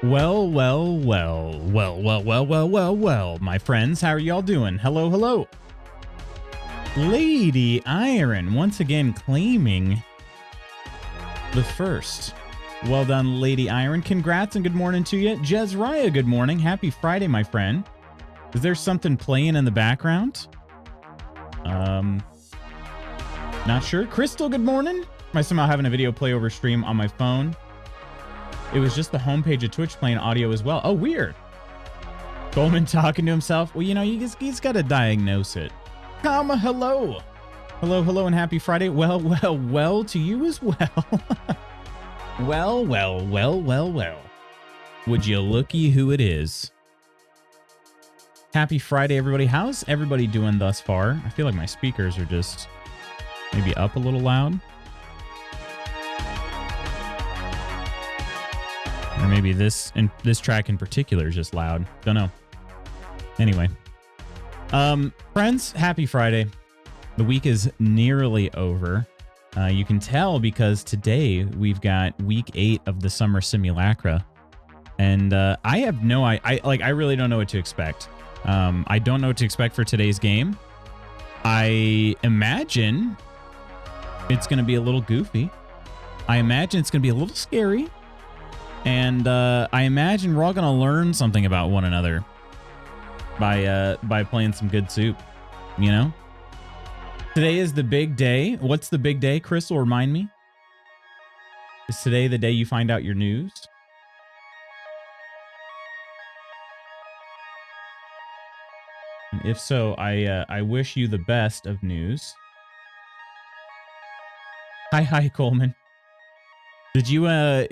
Well, my friends, how are y'all doing? Hello, hello. Lady Iron once again claiming the first. Well done, Lady Iron. Congrats and good morning to you. Jezraya, good morning. Happy Friday, my friend. Is there something playing in the background? Not sure. Crystal, good morning. Am I somehow having a video play over stream on my phone? It was just the homepage of Twitch playing audio as well. Oh, weird. Goldman talking to himself. Well, you know, he's got to diagnose it. Comma, hello. Hello, and happy Friday. Well, to you as well. well. Would you looky who it is? Happy Friday, everybody. How's everybody doing thus far? I feel like my speakers are just maybe up a little loud. Or maybe this track in particular is just loud. Don't know. Anyway. Friends, happy Friday. The week is nearly over. You can tell because today we've got week 8 of the summer simulacra. And I have no I really don't know what to expect. I don't know what to expect for today's game. I imagine it's going to be a little goofy. I imagine it's going to be a little scary. And I imagine we're all going to learn something about one another by playing some good soup, you know? Today is the big day. What's the big day, Crystal? Remind me. Is today the day you find out your news? And if so, I wish you the best of news. Hi, Coleman. Did you,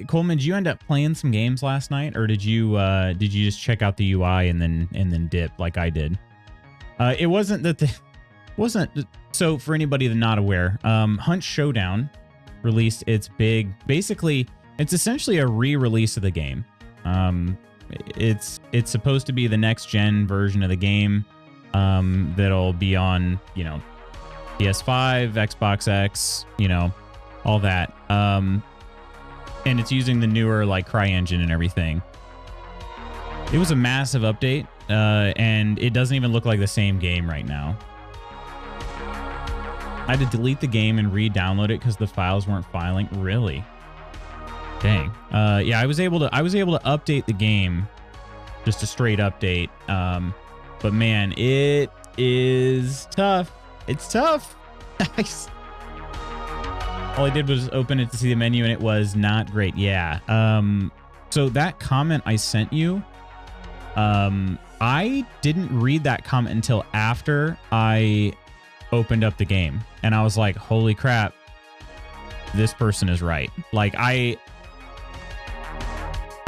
Coleman? Did you end up playing some games last night, or did you just check out the UI and then dip like I did? It wasn't that so for anybody that's not aware, Hunt Showdown released its big. Basically, it's essentially a re-release of the game. It's supposed to be the next gen version of the game. That'll be on, you know, PS5, Xbox X, you know, all that. And it's using the newer like CryEngine and everything. It was a massive update, and it doesn't even look like the same game right now. I had to delete the game and re-download it because the files weren't filing. Really? Dang. Yeah, I was able to update the game, just a straight update. But man, it is tough. It's tough. All I did was open it to see the menu, and it was not great. Yeah. So that comment I sent you, I didn't read that comment until after I opened up the game, and I was like, "Holy crap, this person is right." Like I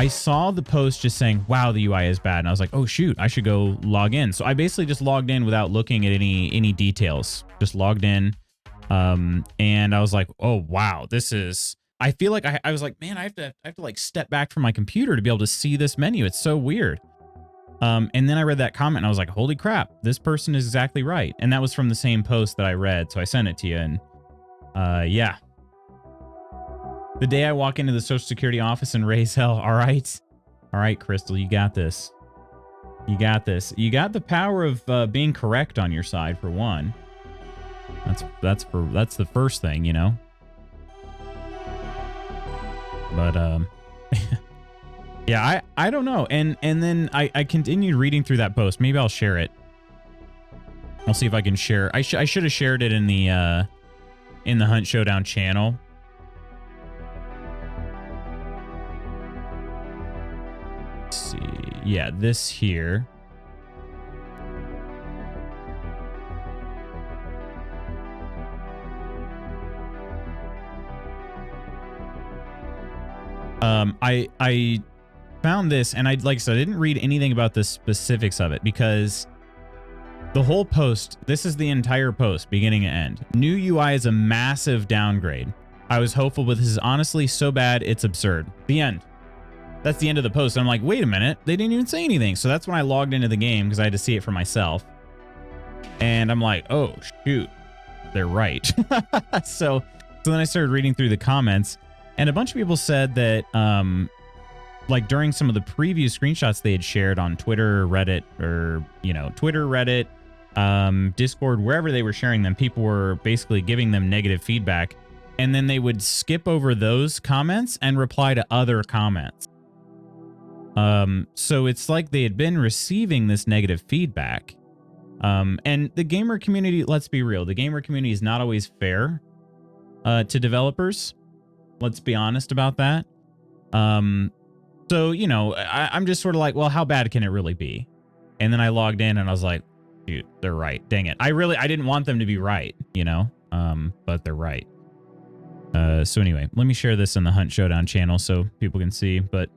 saw the post just saying, "Wow, the UI is bad," and I was like, "Oh shoot, I should go log in." So I basically just logged in without looking at any details. Just logged in. And I was like, oh wow, this is, I feel like I was like, man, I have to like step back from my computer to be able to see this menu. It's so weird. And then I read that comment and I was like, holy crap, this person is exactly right. And that was from the same post that I read. So I sent it to you, and, yeah. The day I walk into the Social Security office and raise hell. All right, Crystal, you got this. You got this. You got the power of, being correct on your side for one. That's the first thing, you know. But yeah, I don't know. And then I continued reading through that post. Maybe I'll share it. I'll see if I can share. I should have shared it in the Hunt Showdown channel. Let's see. Yeah, this here. I found this, and like I said, I didn't read anything about the specifics of it because the whole post, this is the entire post, beginning to end. New UI is a massive downgrade. I was hopeful, but this is honestly so bad, it's absurd. The end. That's the end of the post. I'm like, wait a minute, they didn't even say anything. So that's when I logged into the game because I had to see it for myself. And I'm like, oh, shoot, they're right. So then I started reading through the comments. And a bunch of people said that like during some of the preview screenshots they had shared on Twitter, Reddit, or, you know, Twitter, Reddit, Discord, wherever they were sharing them, people were basically giving them negative feedback. And then they would skip over those comments and reply to other comments. So it's like they had been receiving this negative feedback. And the gamer community, let's be real, the gamer community is not always fair to developers. Let's be honest about that. So, you know, I'm just sort of like, well, how bad can it really be? And then I logged in and I was like, dude, they're right. Dang it. I didn't want them to be right, you know, but they're right. So anyway, let me share this in the Hunt Showdown channel so people can see, but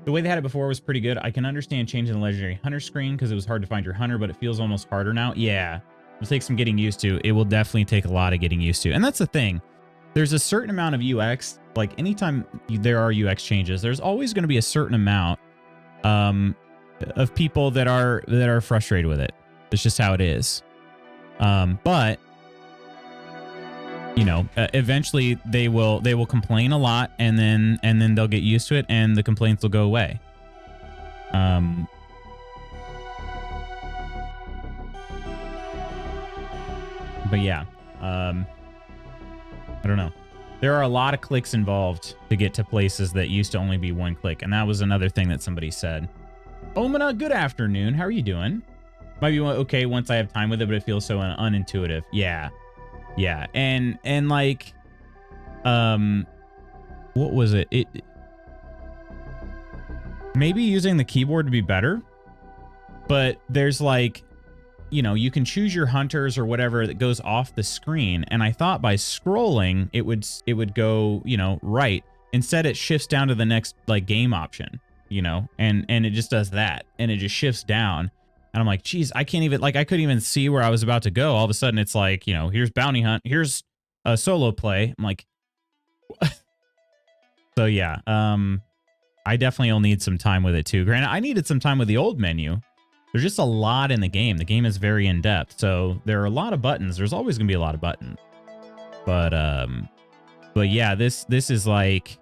the way they had it before was pretty good. I can understand changing the legendary hunter screen because it was hard to find your hunter, but it feels almost harder now. Yeah, it'll take some getting used to. It will definitely take a lot of getting used to. And that's the thing. There's a certain amount of UX, like anytime there are UX changes, there's always going to be a certain amount of people that are frustrated with it. It's just how it is. But you know, eventually they will complain a lot, and then they'll get used to it, and the complaints will go away. But yeah, I don't know. There are a lot of clicks involved to get to places that used to only be one click, and that was another thing that somebody said. Omina, good afternoon. How are you doing? Might be okay once I have time with it, but it feels so unintuitive. Yeah. Yeah, and like, what was it? Maybe using the keyboard to be better, but there's like, you know, you can choose your hunters or whatever that goes off the screen, and I thought by scrolling it would go, you know, right. Instead, it shifts down to the next like game option, you know, and it just does that, and it just shifts down. And I'm like, geez, I can't even, like, I couldn't even see where I was about to go. All of a sudden, it's like, you know, here's bounty hunt, here's a solo play. I'm like, so yeah, I definitely will need some time with it too. Granted, I needed some time with the old menu. There's just a lot in the game. The game is very in depth, so there are a lot of buttons. There's always gonna be a lot of buttons. But yeah, this is like,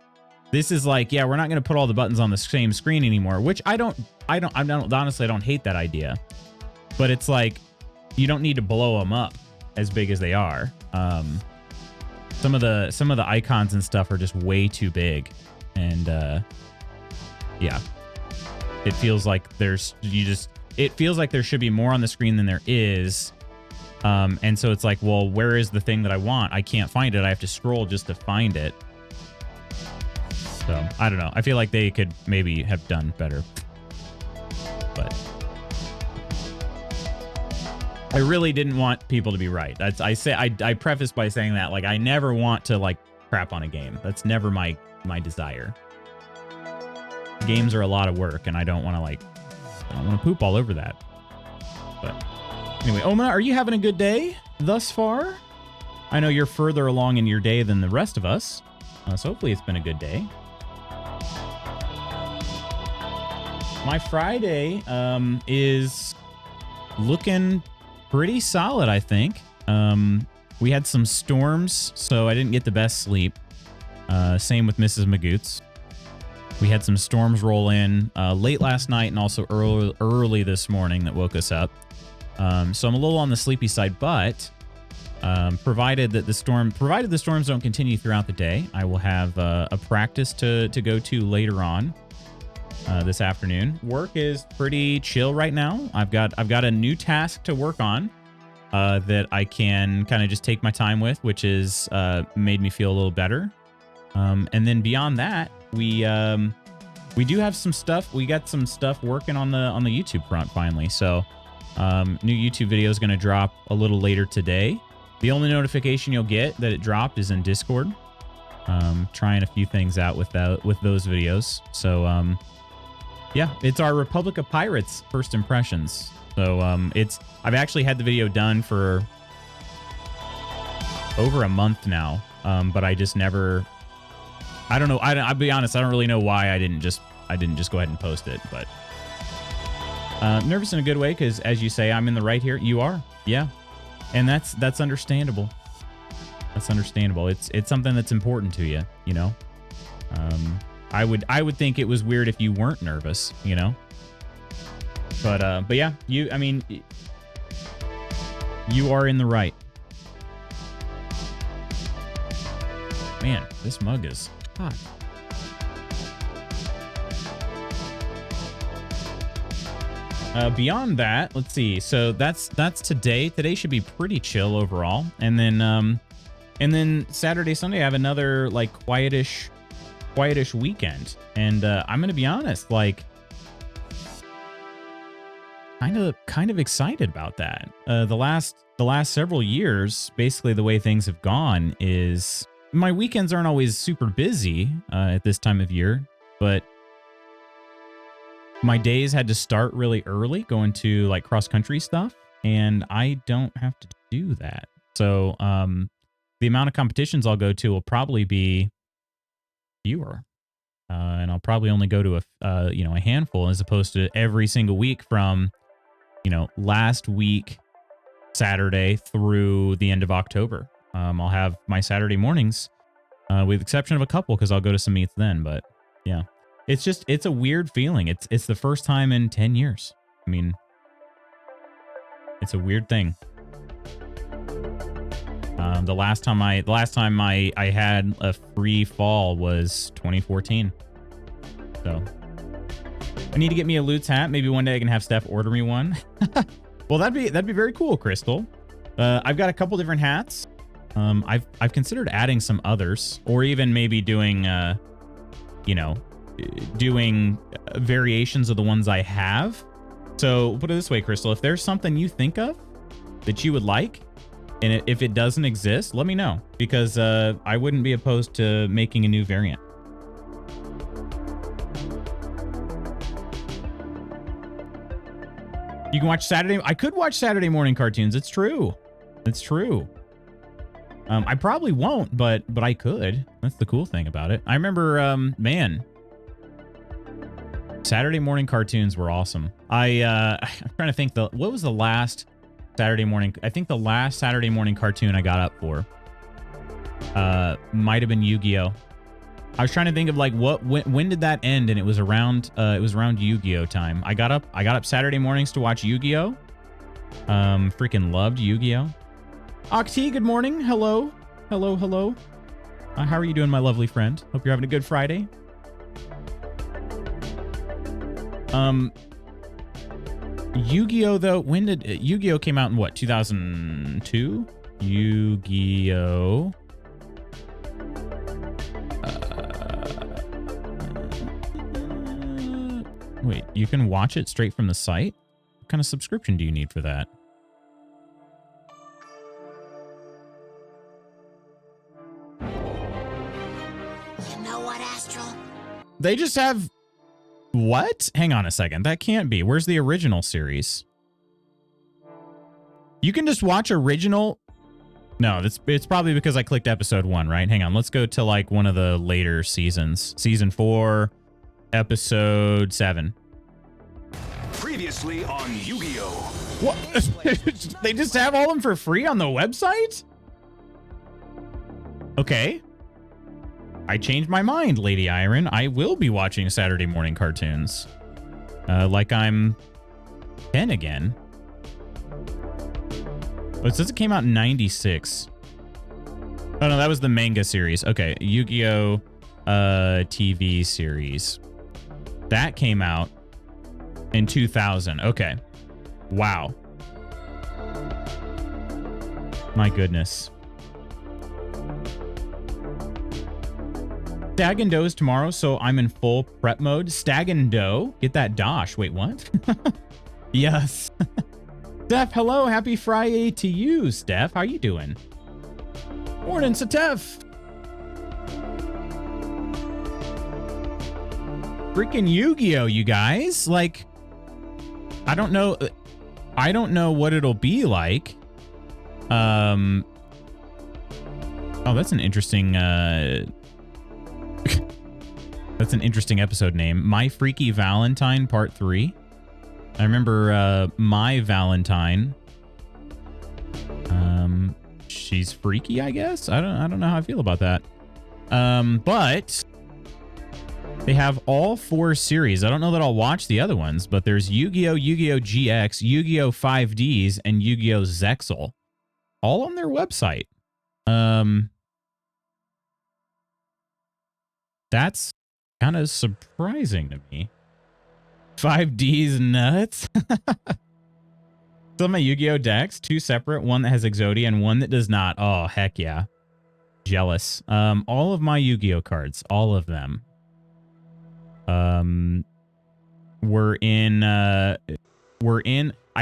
yeah, we're not gonna put all the buttons on the same screen anymore, which I don't honestly, I don't hate that idea, but it's like, you don't need to blow them up as big as they are. Some of the icons and stuff are just way too big, and yeah, it feels like it feels like there should be more on the screen than there is. And so it's like, well, where is the thing that I want? I can't find it. I have to scroll just to find it. So I don't know. I feel like they could maybe have done better. But I really didn't want people to be right. I preface by saying that, like, I never want to like crap on a game. That's never my desire. Games are a lot of work, and I don't want to poop all over that. But anyway, Oma, are you having a good day thus far? I know you're further along in your day than the rest of us, so hopefully it's been a good day. My Friday is looking pretty solid, I think. We had some storms, so I didn't get the best sleep. Same with Mrs. Magoots. We had some storms roll in late last night and also early this morning that woke us up. So I'm a little on the sleepy side, but provided the storms don't continue throughout the day, I will have a practice to go to later on. This afternoon. Work is pretty chill right now. I've got a new task to work on that I can kind of just take my time with, which is made me feel a little better. And then beyond that, we do have some stuff. We got some stuff working on the YouTube front finally. So new YouTube video is going to drop a little later today. The only notification you'll get that it dropped is in Discord. Trying a few things out with those videos. So yeah, it's our Republic of Pirates first impressions. So I've actually had the video done for over a month now, but I just never. I don't know. I'll be honest. I don't really know why I didn't just go ahead and post it. But nervous in a good way, because as you say, I'm in the right here. You are, yeah, and that's understandable. That's understandable. It's something that's important to you, you know. I would think it was weird if you weren't nervous, you know. But yeah, I mean, you are in the right. Man, this mug is hot. Beyond that, let's see. So that's today. Today should be pretty chill overall. And then Saturday, Sunday, I have another like quietish weekend. And I'm gonna be honest, like kind of excited about that. The last several years, basically the way things have gone is my weekends aren't always super busy at this time of year, but my days had to start really early going to like cross country stuff, and I don't have to do that. So the amount of competitions I'll go to will probably be fewer, and I'll probably only go to a handful as opposed to every single week from last week Saturday through the end of October. I'll have my Saturday mornings, with the exception of a couple because I'll go to some meets then. But yeah. It's a weird feeling. It's the first time in 10 years. I mean, it's a weird thing. The last time I had a free fall was 2014. So I need to get me a Lutz hat. Maybe one day I can have Steph order me one. Well, that'd be very cool, Crystal. I've got a couple different hats. I've considered adding some others, or even maybe doing doing variations of the ones I have. So put it this way, Crystal, if there's something you think of that you would like, and if it doesn't exist, let me know, because I wouldn't be opposed to making a new variant. You can watch Saturday. I could watch Saturday morning cartoons. It's true. It's true. I probably won't, but I could. That's the cool thing about it. I remember, man, Saturday morning cartoons were awesome. I'm trying to think, what was the last Saturday morning? I think the last Saturday morning cartoon I got up for might have been Yu-Gi-Oh. I was trying to think of like when did that end, and it was around Yu-Gi-Oh time. I got up Saturday mornings to watch Yu-Gi-Oh. Freaking loved Yu-Gi-Oh. Octi, good morning. Hello. Hello. How are you doing, my lovely friend? Hope you're having a good Friday. Yu-Gi-Oh though, when did Yu-Gi-Oh came out in what, 2002? Yu-Gi-Oh. Wait, you can watch it straight from the site? What kind of subscription do you need for that? You know what, Astral? They just have... What? Hang on a second. That can't be. Where's the original series? You can just watch original... No, it's probably because I clicked episode 1, right? Hang on. Let's go to like one of the later seasons. Season 4, episode 7. Previously on Yu-Gi-Oh! What? They just have all of them for free on the website? Okay. I changed my mind, Lady Iron. I will be watching Saturday morning cartoons. Like I'm 10 again. Oh, it says it came out in 96. Oh, no, that was the manga series. Okay, Yu-Gi-Oh! TV series. That came out in 2000. Okay. Wow. My goodness. Stag and Dough is tomorrow, so I'm in full prep mode. Stag and Dough? Get that dosh. Wait, what? Yes. Steph, hello. Happy Friday to you, Steph. How you doing? Morning, Steph. Freaking Yu-Gi-Oh, you guys. Like, I don't know what it'll be like. Oh, that's an interesting that's an interesting episode name. My Freaky Valentine Part 3. I remember my Valentine. She's freaky, I guess. I don't know how I feel about that. But They have all 4 series. I don't know that I'll watch the other ones, but there's Yu-Gi-Oh, Yu-Gi-Oh GX, Yu-Gi-Oh 5Ds, and Yu-Gi-Oh Zexal, all on their website. That's kind of surprising to me. 5D's nuts. Some of my Yu-Gi-Oh decks, 2 separate, one that has Exodia and one that does not. Oh, heck yeah. Jealous. All of my Yu-Gi-Oh cards, all of them. We're in, I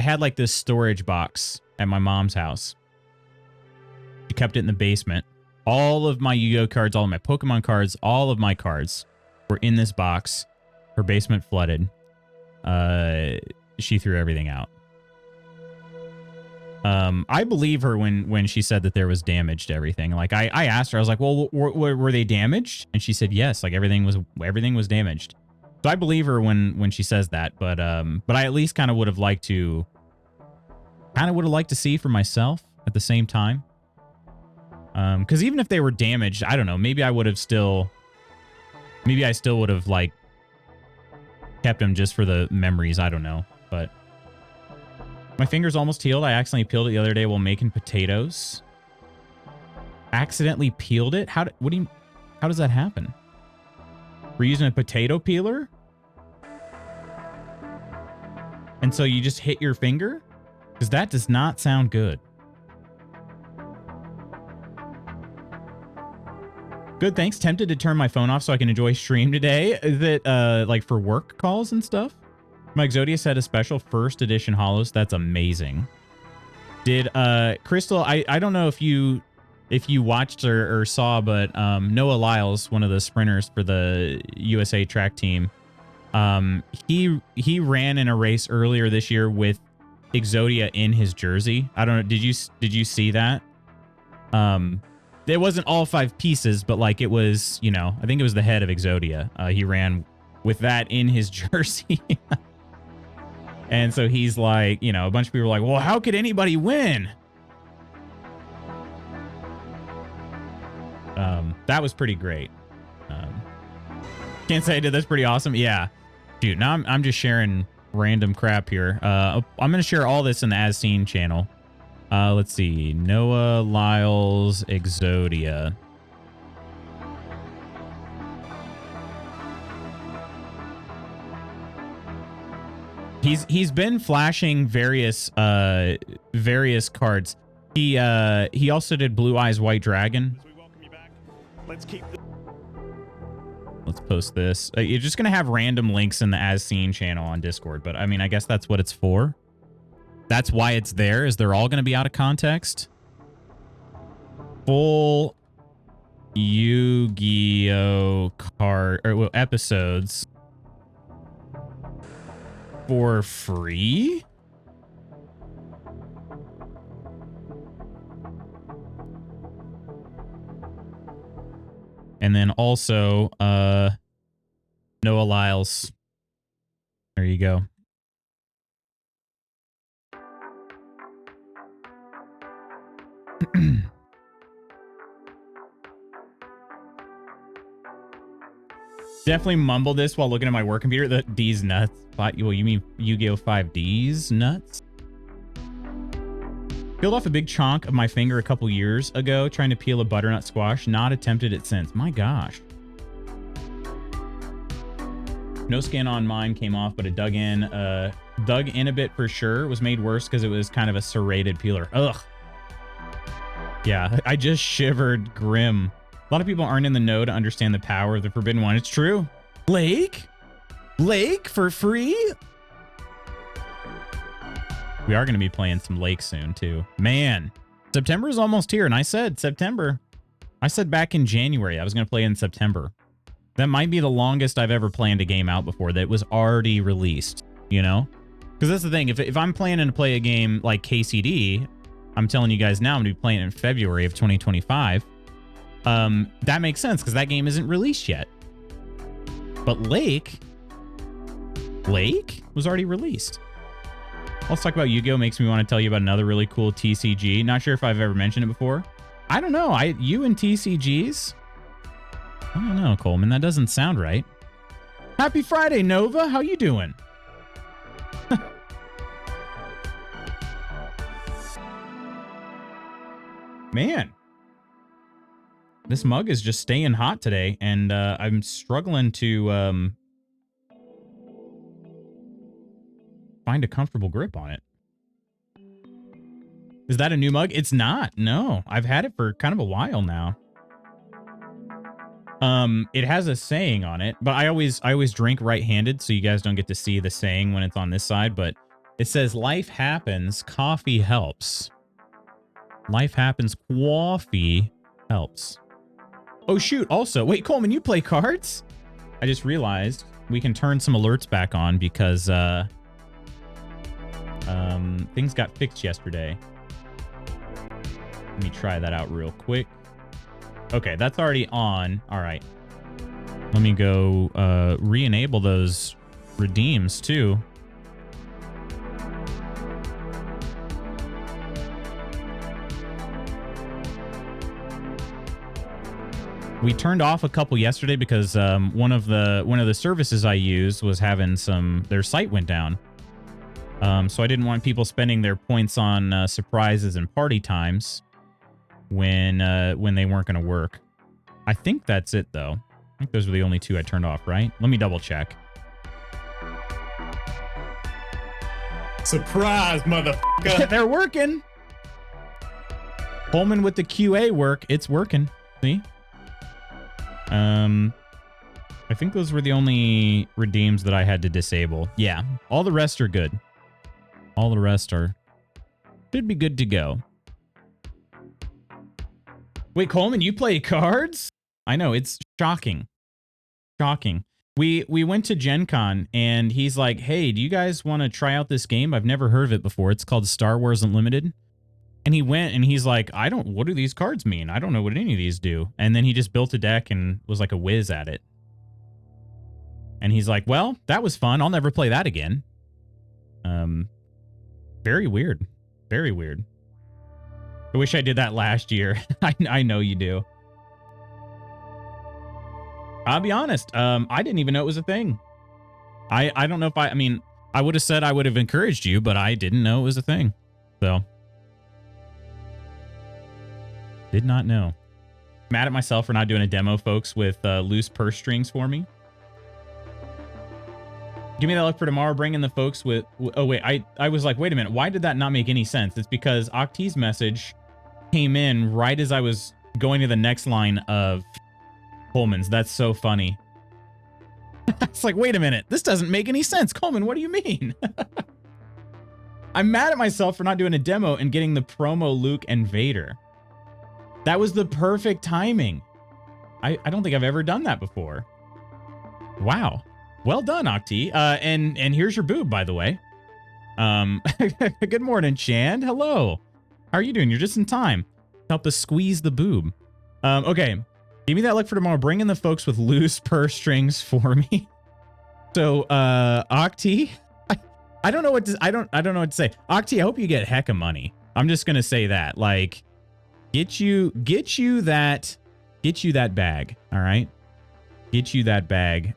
had like this storage box at my mom's house. She kept it in the basement. All of my Yu-Gi-Oh cards, all of my Pokemon cards, all of my cards were in this box. Her basement flooded. She threw everything out. I believe her when she said that there was damage to everything. Like I asked her, I was like, well, were they damaged? And she said, yes, like everything was damaged. So I believe her when she says that, but I at least kind of would have liked to see for myself at the same time. Because even if they were damaged, I don't know, maybe I still would have like kept them just for the memories. I don't know, but my finger's almost healed. I accidentally peeled it the other day while making potatoes. Accidentally peeled it? How does that happen? We're using a potato peeler? And so you just hit your finger? Because that does not sound good. Good, thanks. Tempted to turn my phone off so I can enjoy stream today. Is it like for work calls and stuff? My Exodia set a special first edition holos. That's amazing. Did Crystal, I don't know if you watched or saw, but Noah Lyles, one of the sprinters for the USA track team, he ran in a race earlier this year with Exodia in his jersey. I don't know, did you see that? It wasn't all 5 pieces, but like it was, you know, I think it was the head of Exodia. He ran with that in his jersey. And so he's like, you know, a bunch of people are like, well, how could anybody win? That was pretty great. Can't say I did. That's pretty awesome. Yeah. Dude, now I'm just sharing random crap here. I'm going to share all this in the As Seen channel. Let's see. Noah Lyles Exodia. He's been flashing various cards. He also did Blue Eyes White Dragon. Let's post this. You're just gonna have random links in the As Seen channel on Discord, but I mean, I guess that's what it's for. That's why it's there. Is they're all gonna be out of context. Full Yu-Gi-Oh card or episodes for free? And then also Noah Lyles. There you go. Definitely mumble this while looking at my work computer. The D's nuts. Well, you mean Yu-Gi-Oh 5D's nuts? Peeled off a big chunk of my finger a couple years ago trying to peel a butternut squash. Not attempted it since. My gosh. No skin on mine came off, but it dug in a bit for sure. It was made worse because it was kind of a serrated peeler. Ugh. Yeah, I just shivered grim. A lot of people aren't in the know to understand the power of the Forbidden One. It's true. Lake for free? We are going to be playing some Lake soon too. Man, September is almost here. And I said September. I said back in January I was going to play in September. That might be the longest I've ever planned a game out before that was already released, you know? Because that's the thing. If I'm planning to play a game like KCD, I'm telling you guys now I'm going to be playing in February of 2025. That makes sense because that game isn't released yet. But Lake was already released. Let's talk about Yu-Gi-Oh! Makes me want to tell you about another really cool TCG. Not sure if I've ever mentioned it before. I don't know. You and TCGs? I don't know, Coleman. That doesn't sound right. Happy Friday, Nova. How you doing? Man, this mug is just staying hot today, and I'm struggling to find a comfortable grip on it. Is that a new mug? It's not. No, I've had it for kind of a while now. It has a saying on it, but I always drink right-handed, so you guys don't get to see the saying when it's on this side, but it says, life happens, coffee helps. Life happens, coffee helps. Oh, shoot. Also, wait, Coleman, you play cards? I just realized we can turn some alerts back on because things got fixed yesterday. Let me try that out real quick. Okay, that's already on. All right. Let me go re-enable those redeems too. We turned off a couple yesterday because one of the services I use was having their site went down. So I didn't want people spending their points on surprises and party times when they weren't going to work. I think that's it though. I think those were the only two I turned off, right? Let me double check. Surprise, motherfucker. They're working. Coleman with the QA work. It's working. See? I think those were the only redeems that I had to disable. Yeah, all the rest are good. All the rest should be good to go. Wait, Coleman, you play cards? I know, it's shocking. Shocking. We went to Gen Con and he's like, hey, do you guys want to try out this game? I've never heard of it before. It's called Star Wars Unlimited. And he went and he's like, what do these cards mean? I don't know what any of these do. And then he just built a deck and was like a whiz at it. And he's like, well, that was fun. I'll never play that again. Very weird. Very weird. I wish I did that last year. I know you do. I'll be honest. I didn't even know it was a thing. I don't know if I mean, I would have said I would have encouraged you, but I didn't know it was a thing. So. Did not know. Mad at myself for not doing a demo, folks, with loose purse strings for me. Give me that luck for tomorrow. Bring in the folks with... Oh, wait. I was like, wait a minute. Why did that not make any sense? It's because Octi's message came in right as I was going to the next line of Coleman's. That's so funny. It's like, wait a minute. This doesn't make any sense. Coleman, what do you mean? I'm mad at myself for not doing a demo and getting the promo Luke and Vader. That was the perfect timing. I don't think I've ever done that before. Wow. Well done, Octi. And here's your boob, by the way. Good morning, Chand. Hello. How are you doing? You're just in time. Help us squeeze the boob. Okay. Give me that luck for tomorrow. Bring in the folks with loose purse strings for me. So, Octi, I don't know what to, I don't know what to say. Octi, I hope you get heck of money. I'm just gonna say that. Like, get you that bag. All right. Get you that bag.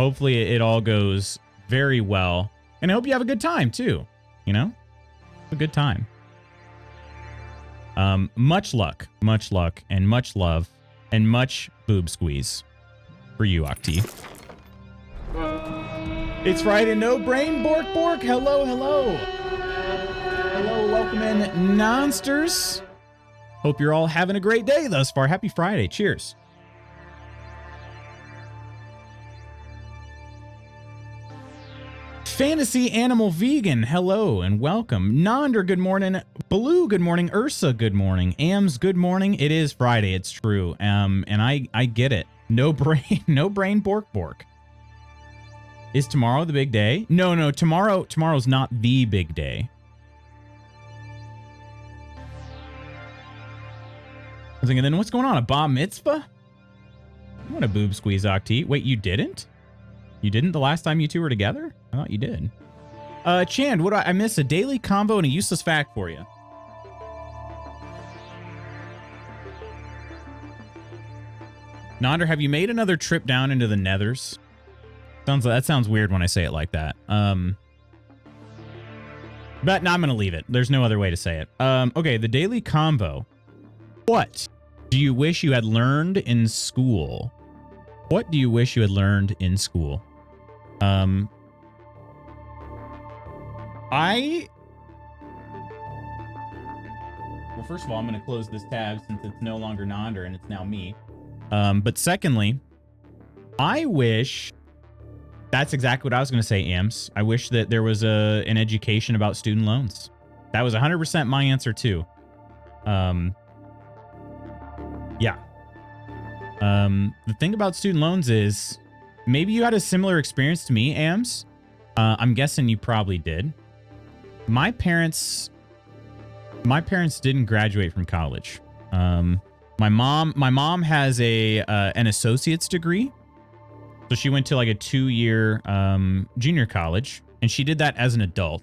Hopefully it all goes very well. And I hope you have a good time too. You know? A good time. Much luck, and much love, and much boob squeeze for you, Octi. It's Friday, no brain, bork, bork. Hello, hello. Hello, welcome in, Nonsters. Hope you're all having a great day thus far. Happy Friday. Cheers. Fantasy Animal Vegan, hello and welcome. Nonder, good morning. Blue, good morning. Ursa, good morning. Ams, good morning. It is Friday, it's true. And I get it. No brain, bork, bork. Is tomorrow the big day? No, tomorrow's not the big day. I was thinking, then what's going on? A bar mitzvah? You want a boob squeeze, Octi? Wait, you didn't? You didn't the last time you two were together? I thought you did. Chand, what do I miss? A daily combo and a useless fact for you. Nonder, have you made another trip down into the nethers? That sounds weird when I say it like that. But no, I'm going to leave it. There's no other way to say it. Okay, the daily combo. What do you wish you had learned in school? What do you wish you had learned in school? Well, first of all, I'm going to close this tab since it's no longer Nonder and it's now me. But secondly, I wish... That's exactly what I was going to say, Ams. I wish that there was an education about student loans. That was 100% my answer, too. Yeah. The thing about student loans is maybe you had a similar experience to me, Ams. I'm guessing you probably did. My parents didn't graduate from college. My mom has an associate's degree. So she went to like a 2-year junior college, and she did that as an adult.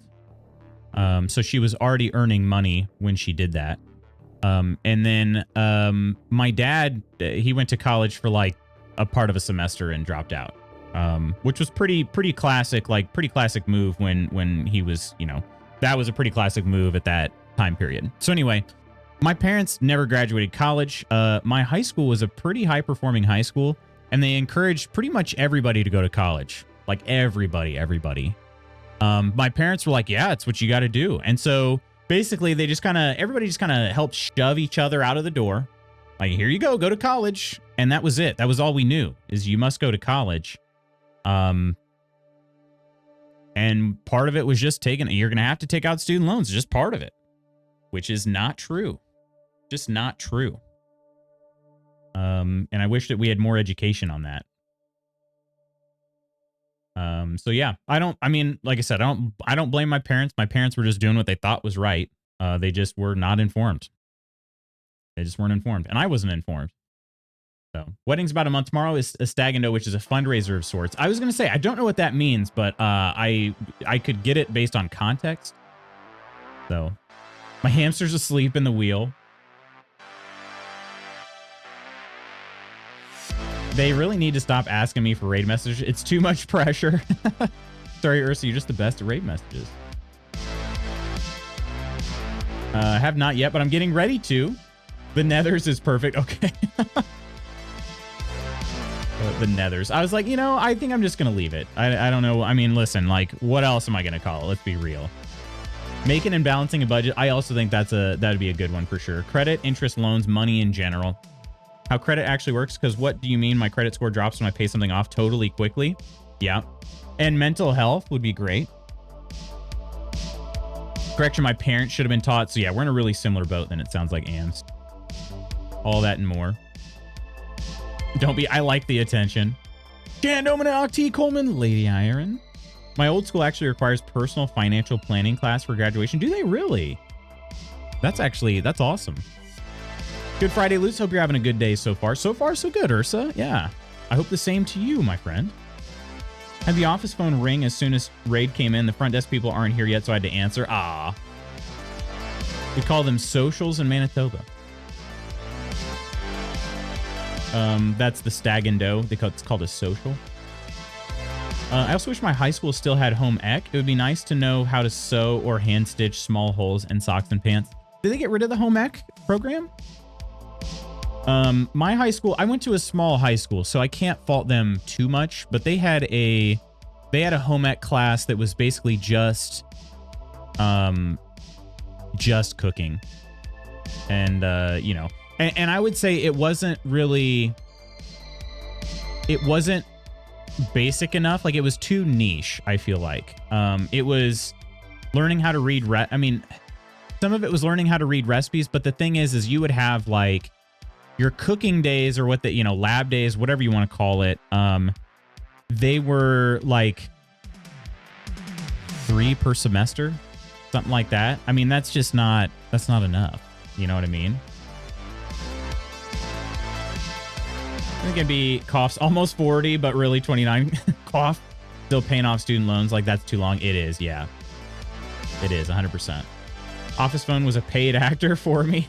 So she was already earning money when she did that. And then my dad, he went to college for like a part of a semester and dropped out, which was pretty classic, like pretty classic move when he was, you know, that was a pretty classic move at that time period. So anyway, my parents never graduated college. My high school was a pretty high performing high school. And they encouraged pretty much everybody to go to college. Like everybody. My parents were like, yeah, it's what you got to do. And so basically everybody just kind of helped shove each other out of the door. Like, here you go to college. And that was it. That was all we knew, is you must go to college. And part of it was just you're going to have to take out student loans. Just part of it, which is not true. Just not true. And I wish that we had more education on that. So yeah, like I said, I don't blame my parents. My parents were just doing what they thought was right. They just were not informed. They just weren't informed, and I wasn't informed. So wedding's about a month tomorrow. Is a stag and doe, which is a fundraiser of sorts. I was going to say, I don't know what that means, but, I could get it based on context. So my hamster's asleep in the wheel. They really need to stop asking me for raid messages. It's too much pressure. Sorry, Ursa, you're just the best at raid messages. Have not yet, but I'm getting ready to. The Nethers is perfect. Okay. The Nethers. I was like, you know, I think I'm just going to leave it. I don't know. I mean, listen, like, what else am I going to call it? Let's be real. Making and balancing a budget. I also think that'd be a good one for sure. Credit, interest, loans, money in general. How credit actually works, because what do you mean my credit score drops when I pay something off totally quickly? Yeah. And mental health would be great. Correction, my parents should have been taught. So yeah, we're in a really similar boat than it sounds like, Ams. All that and more. I like the attention. Dan Domina Octi Coleman, Lady Iron. My old school actually requires personal financial planning class for graduation. Do they really? That's awesome. Good Friday, Lutz. Hope you're having a good day so far. So far, so good, Ursa. Yeah. I hope the same to you, my friend. Had the office phone ring as soon as raid came in. The front desk people aren't here yet, so I had to answer. Ah. We call them socials in Manitoba. That's the stag and doe. It's called a social. I also wish my high school still had home ec. It would be nice to know how to sew or hand stitch small holes in socks and pants. Did they get rid of the home ec program? My high school, I went to a small high school, so I can't fault them too much, but they had a home ec class that was basically just cooking. And, you know, and I would say it wasn't basic enough. Like, it was too niche, I feel like. It was learning how to read, some of it was learning how to read recipes, but the thing is you would have like your cooking days or lab days, whatever you want to call it. They were like 3 per semester, something like that. I mean, that's not enough. You know what I mean? I think it'd be coughs almost 40, but really 29 cough. Still paying off student loans. Like, that's too long. It is. Yeah, it is 100%. Office phone was a paid actor for me.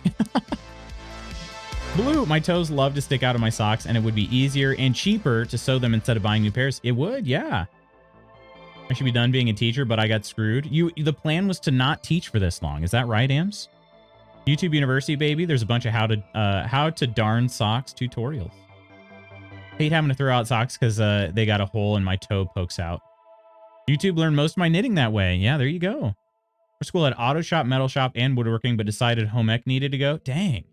Blue, my toes love to stick out of my socks, and it would be easier and cheaper to sew them instead of buying new pairs. It would, yeah. I should be done being a teacher, but I got screwed. The plan was to not teach for this long. Is that right, Ams? YouTube University, baby. There's a bunch of how to darn socks tutorials. Hate having to throw out socks because they got a hole and my toe pokes out. YouTube learned most of my knitting that way. Yeah, there you go. Our school had auto shop, metal shop, and woodworking, but decided home ec needed to go. Dang.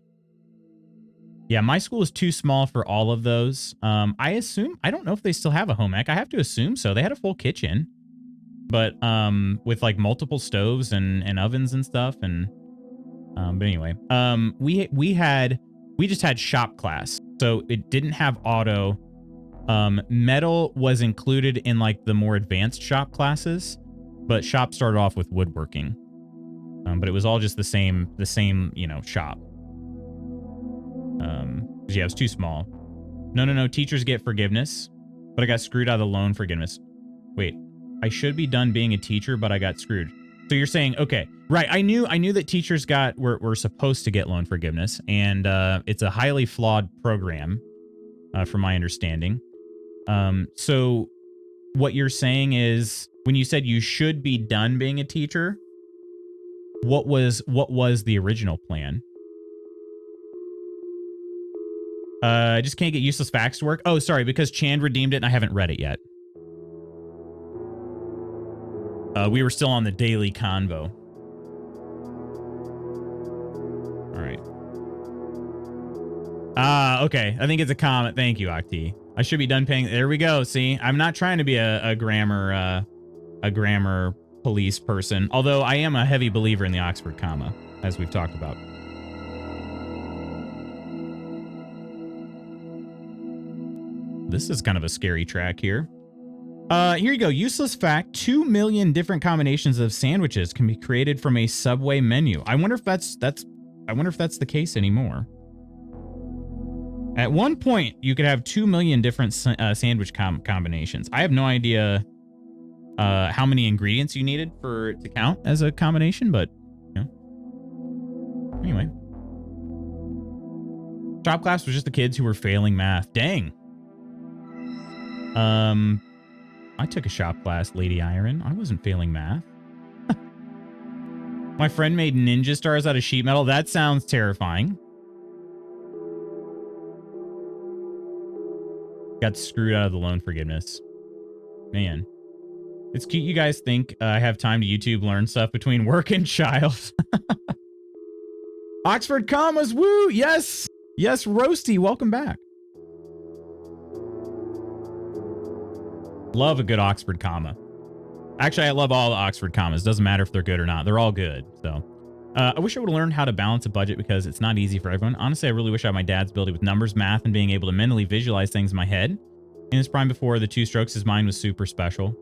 Yeah, my school is too small for all of those. I don't know if they still have a home ec. I have to assume so. They had a full kitchen, but with like multiple stoves and ovens and stuff. And but anyway, we just had shop class, so it didn't have auto. Metal was included in like the more advanced shop classes, but shop started off with woodworking. But it was all just the same, shop. Yeah, it was too small. No. Teachers get forgiveness, but I got screwed out of the loan forgiveness. Wait, I should be done being a teacher, but I got screwed. So you're saying, okay, right. I knew that teachers were supposed to get loan forgiveness, and it's a highly flawed program, from my understanding. So what you're saying is, when you said you should be done being a teacher, what was the original plan? I just can't get useless facts to work. Oh, sorry, because Chand redeemed it and I haven't read it yet. We were still on the daily convo. All right. Okay. I think it's a comment. Thank you, Octi. I should be done paying. There we go. See, I'm not trying to be a grammar police person, although I am a heavy believer in the Oxford comma, as we've talked about. This is kind of a scary track here. Here you go. Useless fact: 2 million different combinations of sandwiches can be created from a Subway menu. I wonder if that's the case anymore. At one point, you could have 2 million different sandwich combinations. I have no idea how many ingredients you needed for it to count as a combination, but you know. Anyway, shop class was just the kids who were failing math. Dang. I took a shop class, Lady Iron. I wasn't failing math. My friend made ninja stars out of sheet metal. That sounds terrifying. Got screwed out of the loan forgiveness. Man. It's cute you guys think I have time to YouTube learn stuff between work and child. Oxford commas, woo! Yes! Yes, Roasty, welcome back. Love a good Oxford comma. Actually, I love all the Oxford commas. Doesn't matter if they're good or not. They're all good. So, I wish I would have learned how to balance a budget because it's not easy for everyone. Honestly, I really wish I had my dad's ability with numbers, math, and being able to mentally visualize things in my head. In his prime before the two strokes, his mind was super special.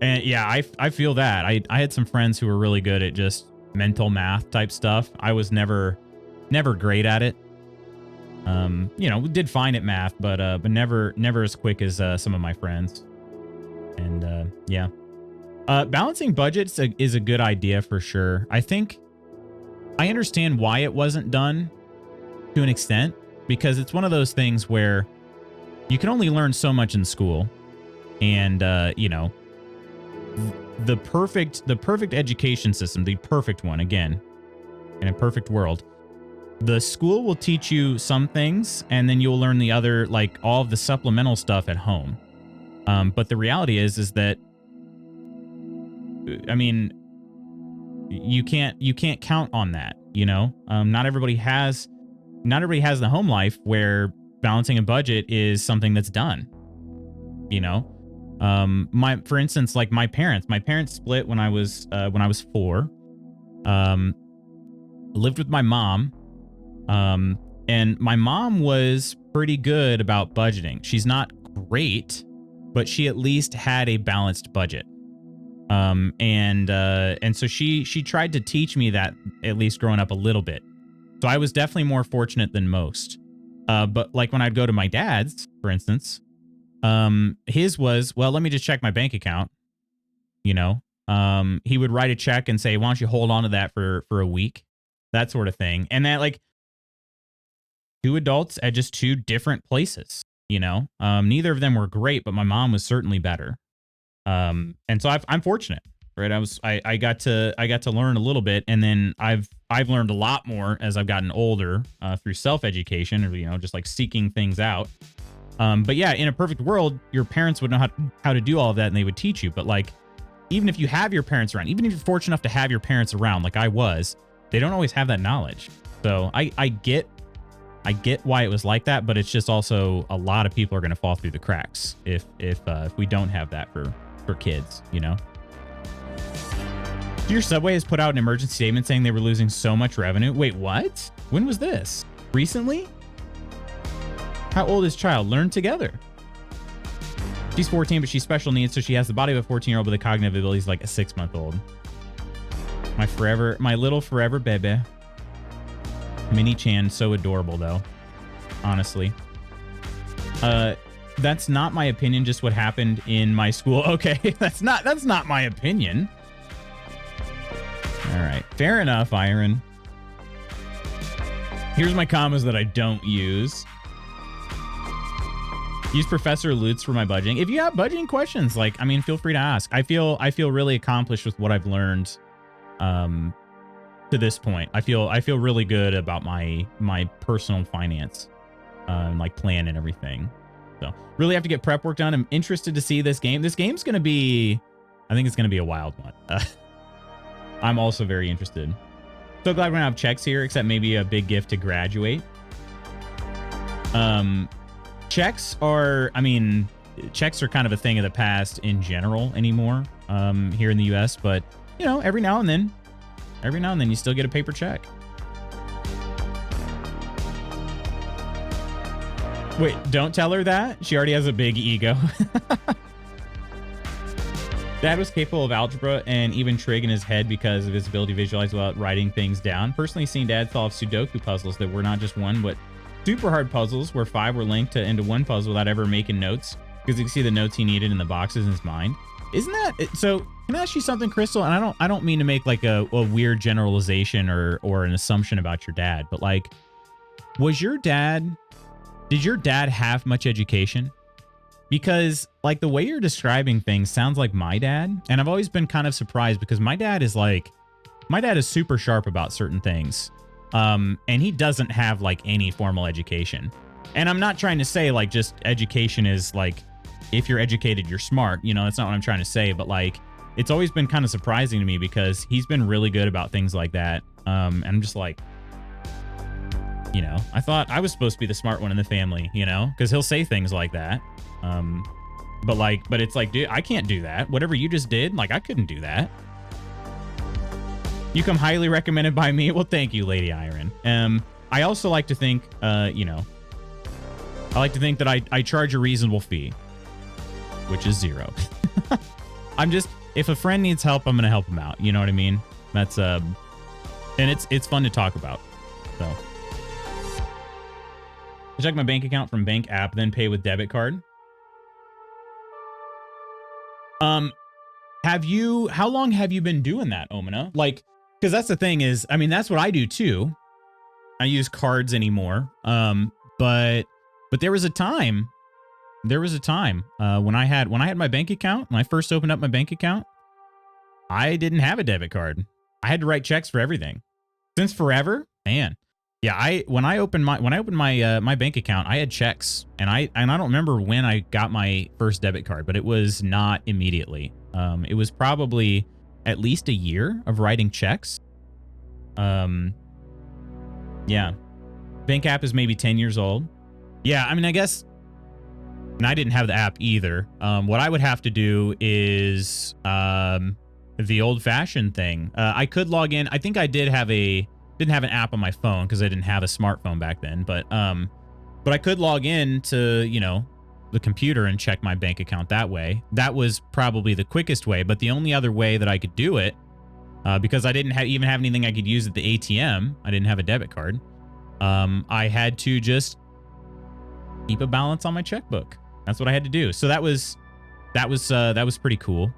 And yeah, I feel that. I had some friends who were really good at just mental math type stuff. I was never great at it. You know, we did fine at math, but never as quick as some of my friends. And yeah. Balancing budgets is a good idea for sure. I think I understand why it wasn't done to an extent, because it's one of those things where you can only learn so much in school. And, you know, the perfect education system, the perfect one, again, in a perfect world, the school will teach you some things and then you'll learn the other, like all of the supplemental stuff at home. But the reality is that, I mean, you can't count on that, you know? Not everybody has the home life where balancing a budget is something that's done, you know? For instance, like my parents split when I was 4. Lived with my mom. And my mom was pretty good about budgeting. She's not great, but she at least had a balanced budget. And so she tried to teach me that, at least growing up, a little bit. So I was definitely more fortunate than most. But like when I'd go to my dad's, for instance, his was, well, let me just check my bank account. You know, he would write a check and say, why don't you hold on to that for a week, that sort of thing. And that, like, two adults at just two different places, you know? Neither of them were great, but my mom was certainly better. And so I'm fortunate, right? I got to learn a little bit, and then I've learned a lot more as I've gotten older, through self-education, or, you know, just like seeking things out. But yeah, in a perfect world, your parents would know how to do all of that, and they would teach you. But like, even if you have your parents around, even if you're fortunate enough to have your parents around, like I was, they don't always have that knowledge. So I get why it was like that, but it's just also a lot of people are going to fall through the cracks if we don't have that for kids, you know? Your Subway has put out an emergency statement saying they were losing so much revenue. Wait, what? When was this? Recently? How old is child? Learn together. She's 14, but she's special needs, so she has the body of a 14-year-old, but the cognitive abilities like a 6-month-old. My little forever baby. Mini Chan, so adorable though. Honestly. That's not my opinion, just what happened in my school. Okay, that's not my opinion. All right, fair enough, Iron. Here's my commas that I don't use. Use Professor Lutz for my budgeting. If you have budgeting questions, like, I mean, feel free to ask. I feel really accomplished with what I've learned to this point. I feel really good about my personal finance, like plan and everything. So really have to get prep work done. I'm interested to see this game. This game's going to be, I think it's going to be a wild one. I'm also very interested. So glad we don't have checks here, except maybe a big gift to graduate. Checks are, I mean, checks are kind of a thing of the past in general anymore, here in the US, but you know, every now and then you still get a paper check. Wait, don't tell her that. She already has a big ego. Dad was capable of algebra and even trig in his head because of his ability to visualize without writing things down. Personally, seen Dad solve Sudoku puzzles that were not just one, but super hard puzzles where 5 were linked into one puzzle without ever making notes, because you can see the notes he needed in the boxes in his mind. Isn't that so? Can I ask you something, Crystal? And I don't mean to make like a weird generalization or an assumption about your dad, but like, did your dad have much education? Because like the way you're describing things sounds like my dad, and I've always been kind of surprised because my dad is super sharp about certain things. And he doesn't have like any formal education. And I'm not trying to say like just education is like, if you're educated, you're smart, you know, that's not what I'm trying to say, but like, it's always been kind of surprising to me because he's been really good about things like that. And I'm just like, you know, I thought I was supposed to be the smart one in the family, you know, because he'll say things like that. But it's like, dude, I can't do that. Whatever you just did, like, I couldn't do that. You come highly recommended by me. Well, thank you, Lady Iron. I also like to think, you know, I like to think that I charge a reasonable fee, which is 0. I'm just, if a friend needs help, I'm going to help him out. You know what I mean? That's, and it's fun to talk about. So I check my bank account from bank app, then pay with debit card. How long have you been doing that, Omina? Like, because that's the thing is, I mean, that's what I do too. I use cards anymore. But there was a time, when I had my bank account, when I first opened up my bank account, I didn't have a debit card. I had to write checks for everything. Since forever, man. Yeah, when I opened my my bank account, I had checks, and I don't remember when I got my first debit card, but it was not immediately. It was probably at least a year of writing checks. Yeah. Bank app is maybe 10 years old. Yeah, I mean, I guess, and I didn't have the app either. What I would have to do is the old-fashioned thing. I could log in. I think I didn't have an app on my phone because I didn't have a smartphone back then, but I could log in to, you know, the computer and check my bank account that way. That was probably the quickest way, but the only other way that I could do it, because I didn't even have anything I could use at the ATM, I didn't have a debit card, I had to just keep a balance on my checkbook. That's what I had to do. So that was pretty cool.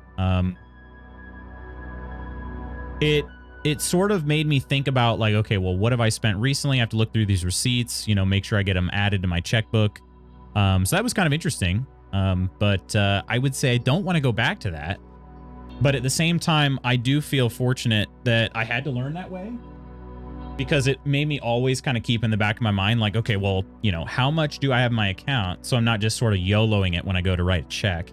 it sort of made me think about like, okay, well, what have I spent recently? I have to look through these receipts, you know, make sure I get them added to my checkbook. So that was kind of interesting. But I would say I don't want to go back to that. But at the same time, I do feel fortunate that I had to learn that way, because it made me always kind of keep in the back of my mind, like, okay, well, you know, how much do I have in my account? So I'm not just sort of YOLOing it when I go to write a check.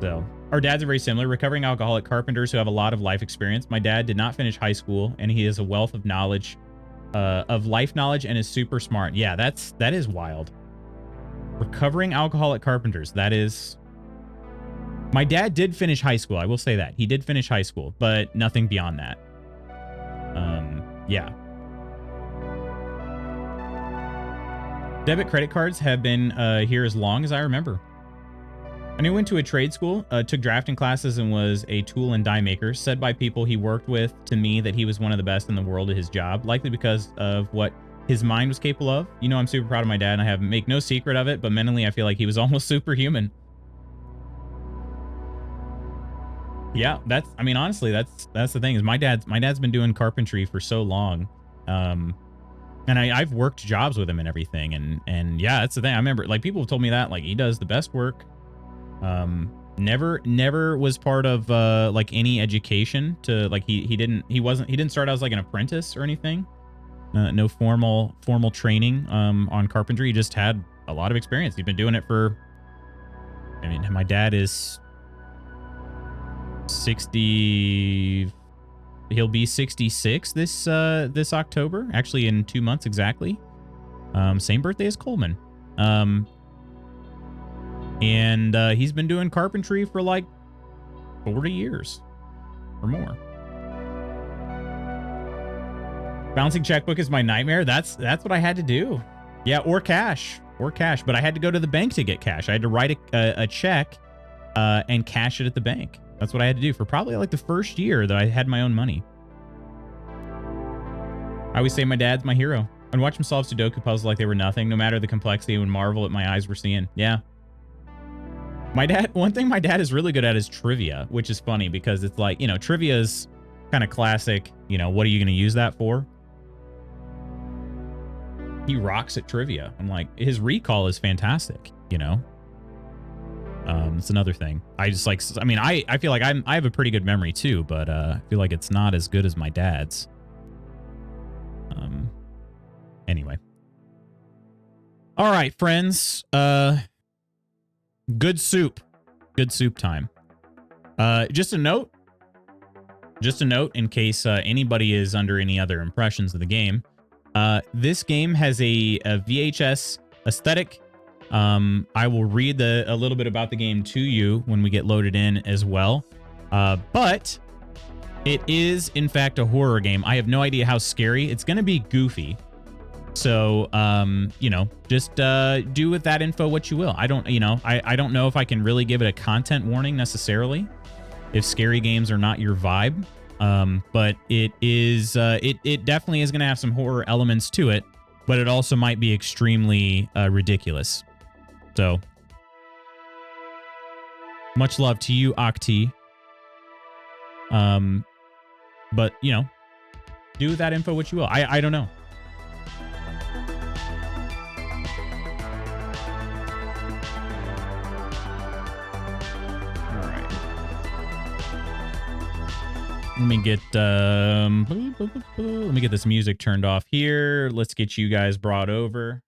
So our dads are very similar, recovering alcoholic carpenters who have a lot of life experience. My dad did not finish high school, and he is a wealth of knowledge, of life knowledge, and is super smart. Yeah, that is wild. Recovering alcoholic carpenters. That is... My dad did finish high school. I will say that. He did finish high school, but nothing beyond that. Yeah. Debit credit cards have been here as long as I remember. I went to a trade school, took drafting classes, and was a tool and die maker. Said by people he worked with to me that he was one of the best in the world at his job, likely because of what his mind was capable of. You know, I'm super proud of my dad, and I make no secret of it, but mentally I feel like he was almost superhuman. Yeah, I mean, honestly, that's the thing is my dad's been doing carpentry for so long. And I've worked jobs with him and everything. And yeah, that's the thing. I remember like people have told me that like he does the best work. Never was part of like any education to like he didn't start out as like an apprentice or anything. No formal training on carpentry. He just had a lot of experience. He's been doing it for, I mean, my dad is 60, he'll be 66 this October, actually in 2 months exactly. Same birthday as Coleman. And he's been doing carpentry for like 40 years or more. Bouncing checkbook is my nightmare. That's what I had to do. Yeah, or cash, but I had to go to the bank to get cash. I had to write a check and cash it at the bank. That's what I had to do for probably like the first year that I had my own money. I always say my dad's my hero. I'd watch him solve Sudoku puzzles like they were nothing, no matter the complexity, and marvel at my eyes were seeing. Yeah. One thing my dad is really good at is trivia, which is funny because it's like, you know, trivia is kind of classic. You know, what are you going to use that for? He rocks at trivia. I'm like, his recall is fantastic, you know? It's another thing. I just like, I mean, I feel like I have a pretty good memory too, but I feel like it's not as good as my dad's. Anyway. All right, friends. Good soup. Good soup time. Just a note in case anybody is under any other impressions of the game. This game has a VHS aesthetic. I will read a little bit about the game to you when we get loaded in as well. But it is, in fact, a horror game. I have no idea how scary. It's going to be goofy. So, you know, just do with that info what you will. I don't know if I can really give it a content warning necessarily if scary games are not your vibe. But it is, it definitely is going to have some horror elements to it, but it also might be extremely ridiculous. So, much love to you, Octi. But, you know, do with that info what you will. I don't know. All right. Let me get this music turned off here. Let's get you guys brought over.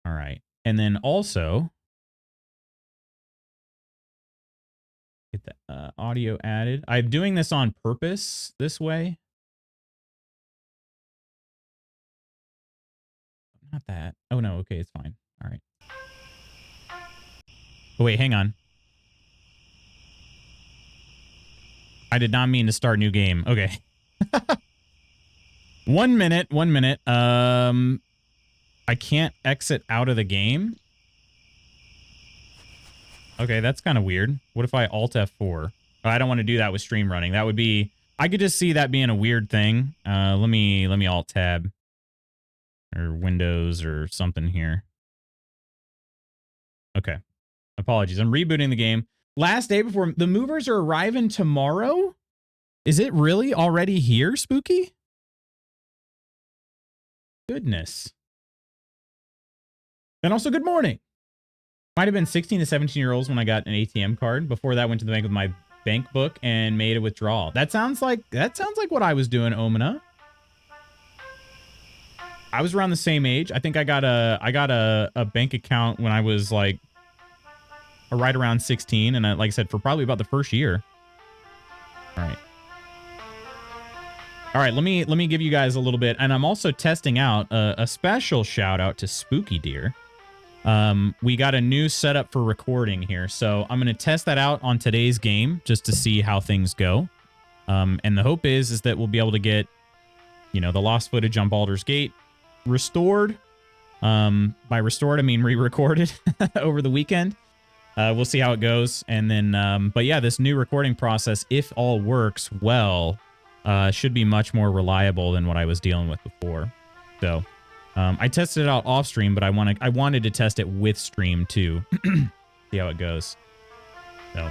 All right. And then also get the audio added. I'm doing this on purpose this way. Not that. Oh, no. Okay, it's fine. All right. Oh, wait, hang on. I did not mean to start new game. Okay. 1 minute. 1 minute. I can't exit out of the game. Okay, that's kind of weird. What if I Alt F4? Oh, I don't want to do that with stream running. That would be... I could just see that being a weird thing. Let me Alt Tab. Or Windows or something here. Okay. Apologies. I'm rebooting the game. Last day before... The movers are arriving tomorrow? Is it really already here, Spooky? Goodness. And also, good morning. Might have been 16 to 17-year-olds when I got an ATM card. Before that, went to the bank with my bank book and made a withdrawal. That sounds like what I was doing, Omina. I was around the same age. I think I got a bank account when I was like right around 16, and like I said, for probably about the first year. All right. All right, let me give you guys a little bit, and I'm also testing out a special shout out to Spooky Deer. We got a new setup for recording here, so I'm going to test that out on today's game just to see how things go. And the hope is that we'll be able to get, you know, the lost footage on Baldur's Gate restored. By restored, I mean re-recorded over the weekend. We'll see how it goes, and then, but yeah, this new recording process, if all works well, should be much more reliable than what I was dealing with before. So, I tested it out off stream, but I wanted to test it with stream too. See how it goes. So.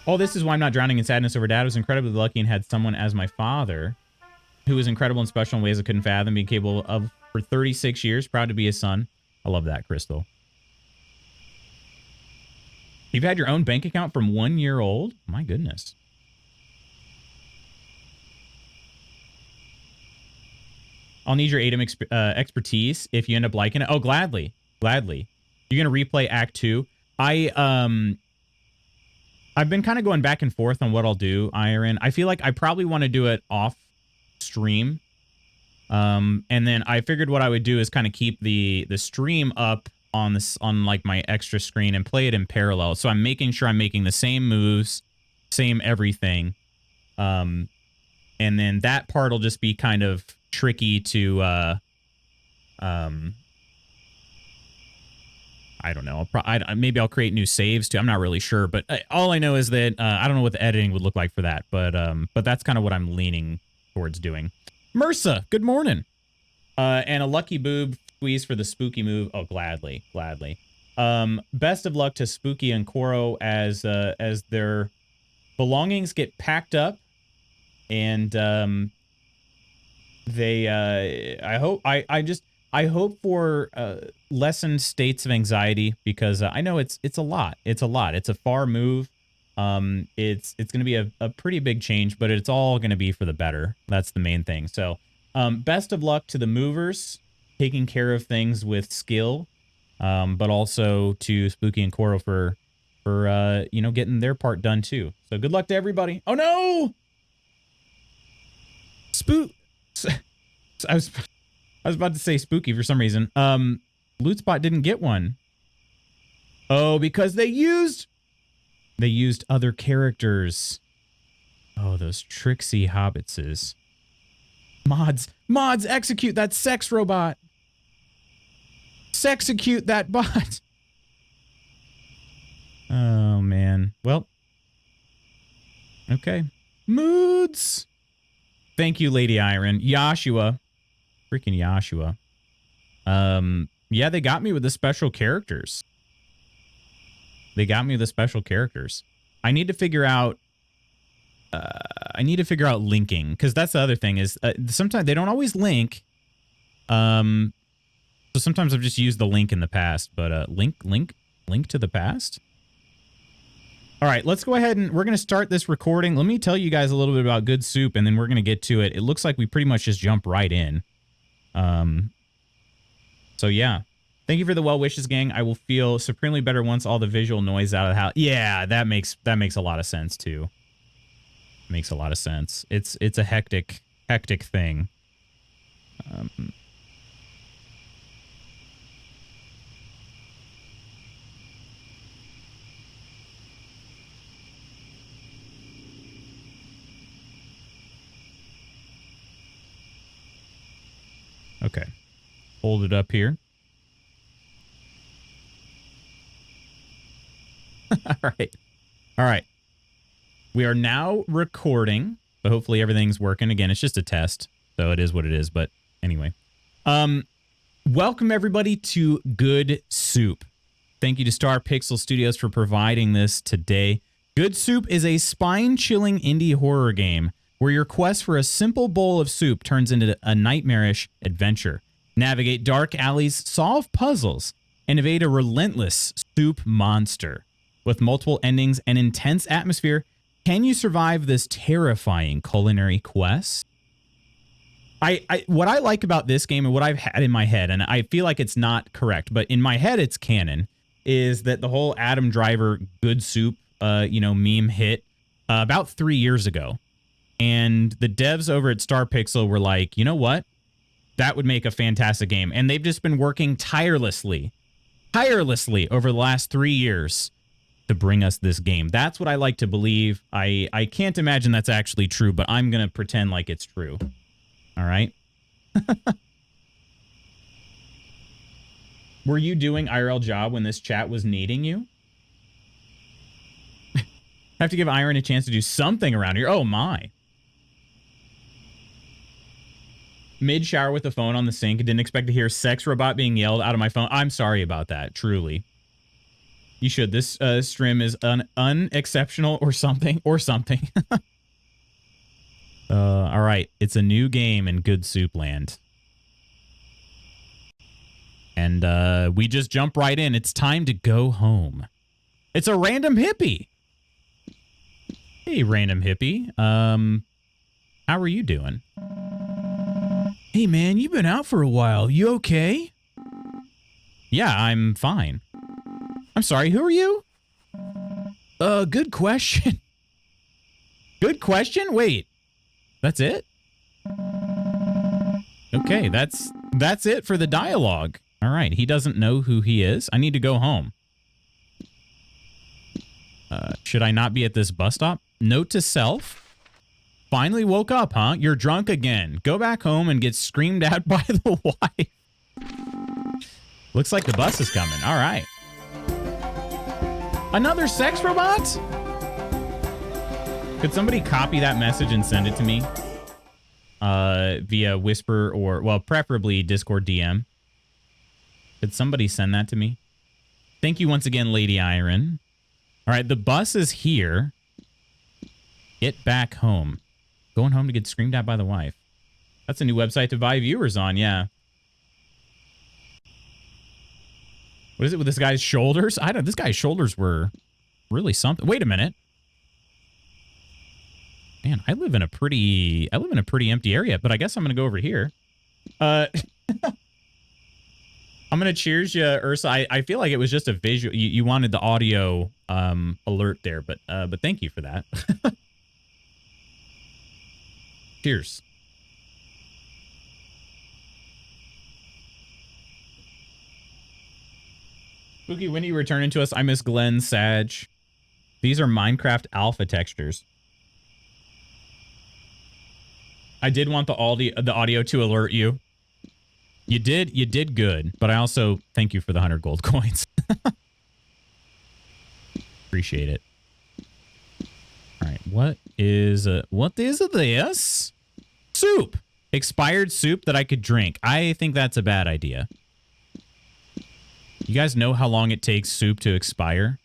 Oh, this is why I'm not drowning in sadness over dad. I was incredibly lucky and had someone as my father who was incredible and special in ways I couldn't fathom, being capable of for 36 years. Proud to be his son. I love that, Crystal. You've had your own bank account from 1 year old? My goodness. I'll need your ADM expertise if you end up liking it. Oh, gladly. Gladly. You're going to replay Act 2. I've been kind of going back and forth on what I'll do, Iron. I feel like I probably want to do it off stream. And then I figured what I would do is kind of keep the stream up on this, on like my extra screen, and play it in parallel. So I'm making sure I'm making the same moves, same everything. And then that part will just be kind of tricky to, I don't know. Maybe I'll create new saves too. I'm not really sure, but all I know is that I don't know what the editing would look like for that. But that's kind of what I'm leaning towards doing. MRSA, good morning. And a lucky boob squeeze for the spooky move. Oh, gladly, gladly. Best of luck to Spooky and Koro as their belongings get packed up, and they. I hope for lessened states of anxiety, because I know it's a lot. It's a lot. It's a far move. It's going to be a pretty big change, but it's all going to be for the better. That's the main thing. So, best of luck to the movers, taking care of things with skill, but also to Spooky and Koro for you know, getting their part done too. So good luck to everybody. Oh no! I was about to say Spooky for some reason. Loot Spot didn't get one. Oh, because they used other characters. Oh, those tricksy hobbitses. Mods, execute that sex robot. Sexecute that bot. Oh, man. Well. Okay. Moods. Thank you, Lady Iron. Yashua. Freaking Yashua. Yeah, they got me with the special characters. They got me with the special characters. I need to figure out linking, because that's the other thing is sometimes they don't always link. So sometimes I've just used the link in the past, but link to the past. All right, let's go ahead and we're going to start this recording. Let me tell you guys a little bit about Good Soup, and then we're going to get to it. It looks like we pretty much just jump right in. So yeah, thank you for the well wishes, gang. I will feel supremely better once all the visual noise out of the house. Yeah, that makes a lot of sense too. Makes a lot of sense. It's a hectic thing. Okay. Hold it up here. All right. All right. We are now recording, so hopefully everything's working. Again, it's just a test, so it is what it is, but anyway. Welcome, everybody, to Good Soup. Thank you to Star Pixel Studios for providing this today. Good Soup is a spine-chilling indie horror game where your quest for a simple bowl of soup turns into a nightmarish adventure. Navigate dark alleys, solve puzzles, and evade a relentless soup monster. With multiple endings and intense atmosphere, can you survive this terrifying culinary quest? What I like about this game and what I've had in my head, and I feel like it's not correct, but in my head it's canon, is that the whole Adam Driver Good Soup, meme hit about 3 years ago. And the devs over at Star Pixel were like, you know what? That would make a fantastic game. And they've just been working tirelessly over the last 3 years to bring us this game. That's what I like to believe. I can't imagine that's actually true, but I'm going to pretend like it's true. All right. Were you doing IRL job when this chat was needing you? Have to give Iron a chance to do something around here. Oh, my. Mid-shower with the phone on the sink. Didn't expect to hear sex robot being yelled out of my phone. I'm sorry about that, truly. You should. This stream is unexceptional or something. All right. It's a new game in Good Soup Land. And we just jump right in. It's time to go home. It's a random hippie. Hey, random hippie. How are you doing? Hey, man, you've been out for a while. You okay? Yeah, I'm fine. I'm sorry, who are you? Good question. Good question? Wait. That's it? Okay, that's it for the dialogue. All right, he doesn't know who he is. I need to go home. Should I not be at this bus stop? Note to self. Finally woke up, huh? You're drunk again. Go back home and get screamed at by the wife. Looks like the bus is coming. All right. Another sex robot? Could somebody copy that message and send it to me? Via Whisper or, well, preferably Discord DM. Could somebody send that to me? Thank you once again, Lady Iron. All right, the bus is here. Get back home. Going home to get screamed at by the wife. That's a new website to buy viewers on, yeah. What is it with this guy's shoulders? I don't. This guy's shoulders were really something. Wait a minute. Man, I live in a pretty empty area, but I guess I'm gonna go over here. I'm gonna cheers you, Ursa. I feel like it was just a visual. You wanted the audio alert there, but thank you for that. Cheers. Spooky, when are you returning to us? I miss Glenn, Sag. These are Minecraft alpha textures. I did want the audio to alert you. You did good, but I also thank you for the 100 gold coins. Appreciate it. All right, what is this? Soup. Expired soup that I could drink. I think that's a bad idea. You guys know how long it takes soup to expire?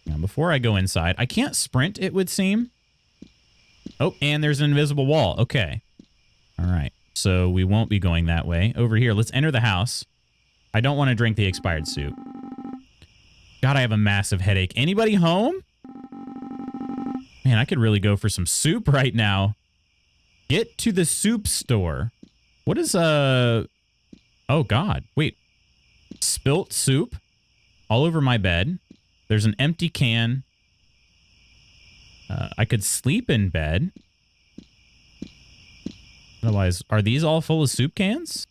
Now, before I go inside, I can't sprint, it would seem. Oh, and there's an invisible wall. Okay. All right. So we won't be going that way. Over here, let's enter the house. I don't want to drink the expired soup. God, I have a massive headache. Anybody home? Man, I could really go for some soup right now. Get to the soup store. What is oh God. Wait. Spilt soup all over my bed. There's an empty can. I could sleep in bed. Otherwise, are these all full of soup cans?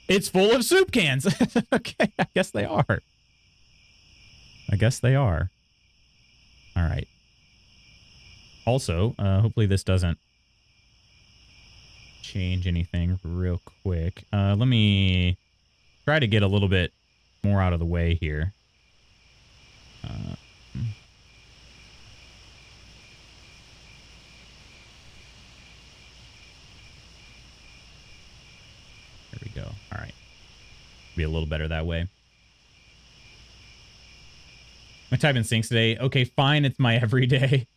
It's full of soup cans. Okay, I guess they are. All right. Also, hopefully this doesn't change anything real quick. Let me try to get a little bit more out of the way here. There we go. All right. Be a little better that way. I type in sinks today. Okay, fine. It's my everyday.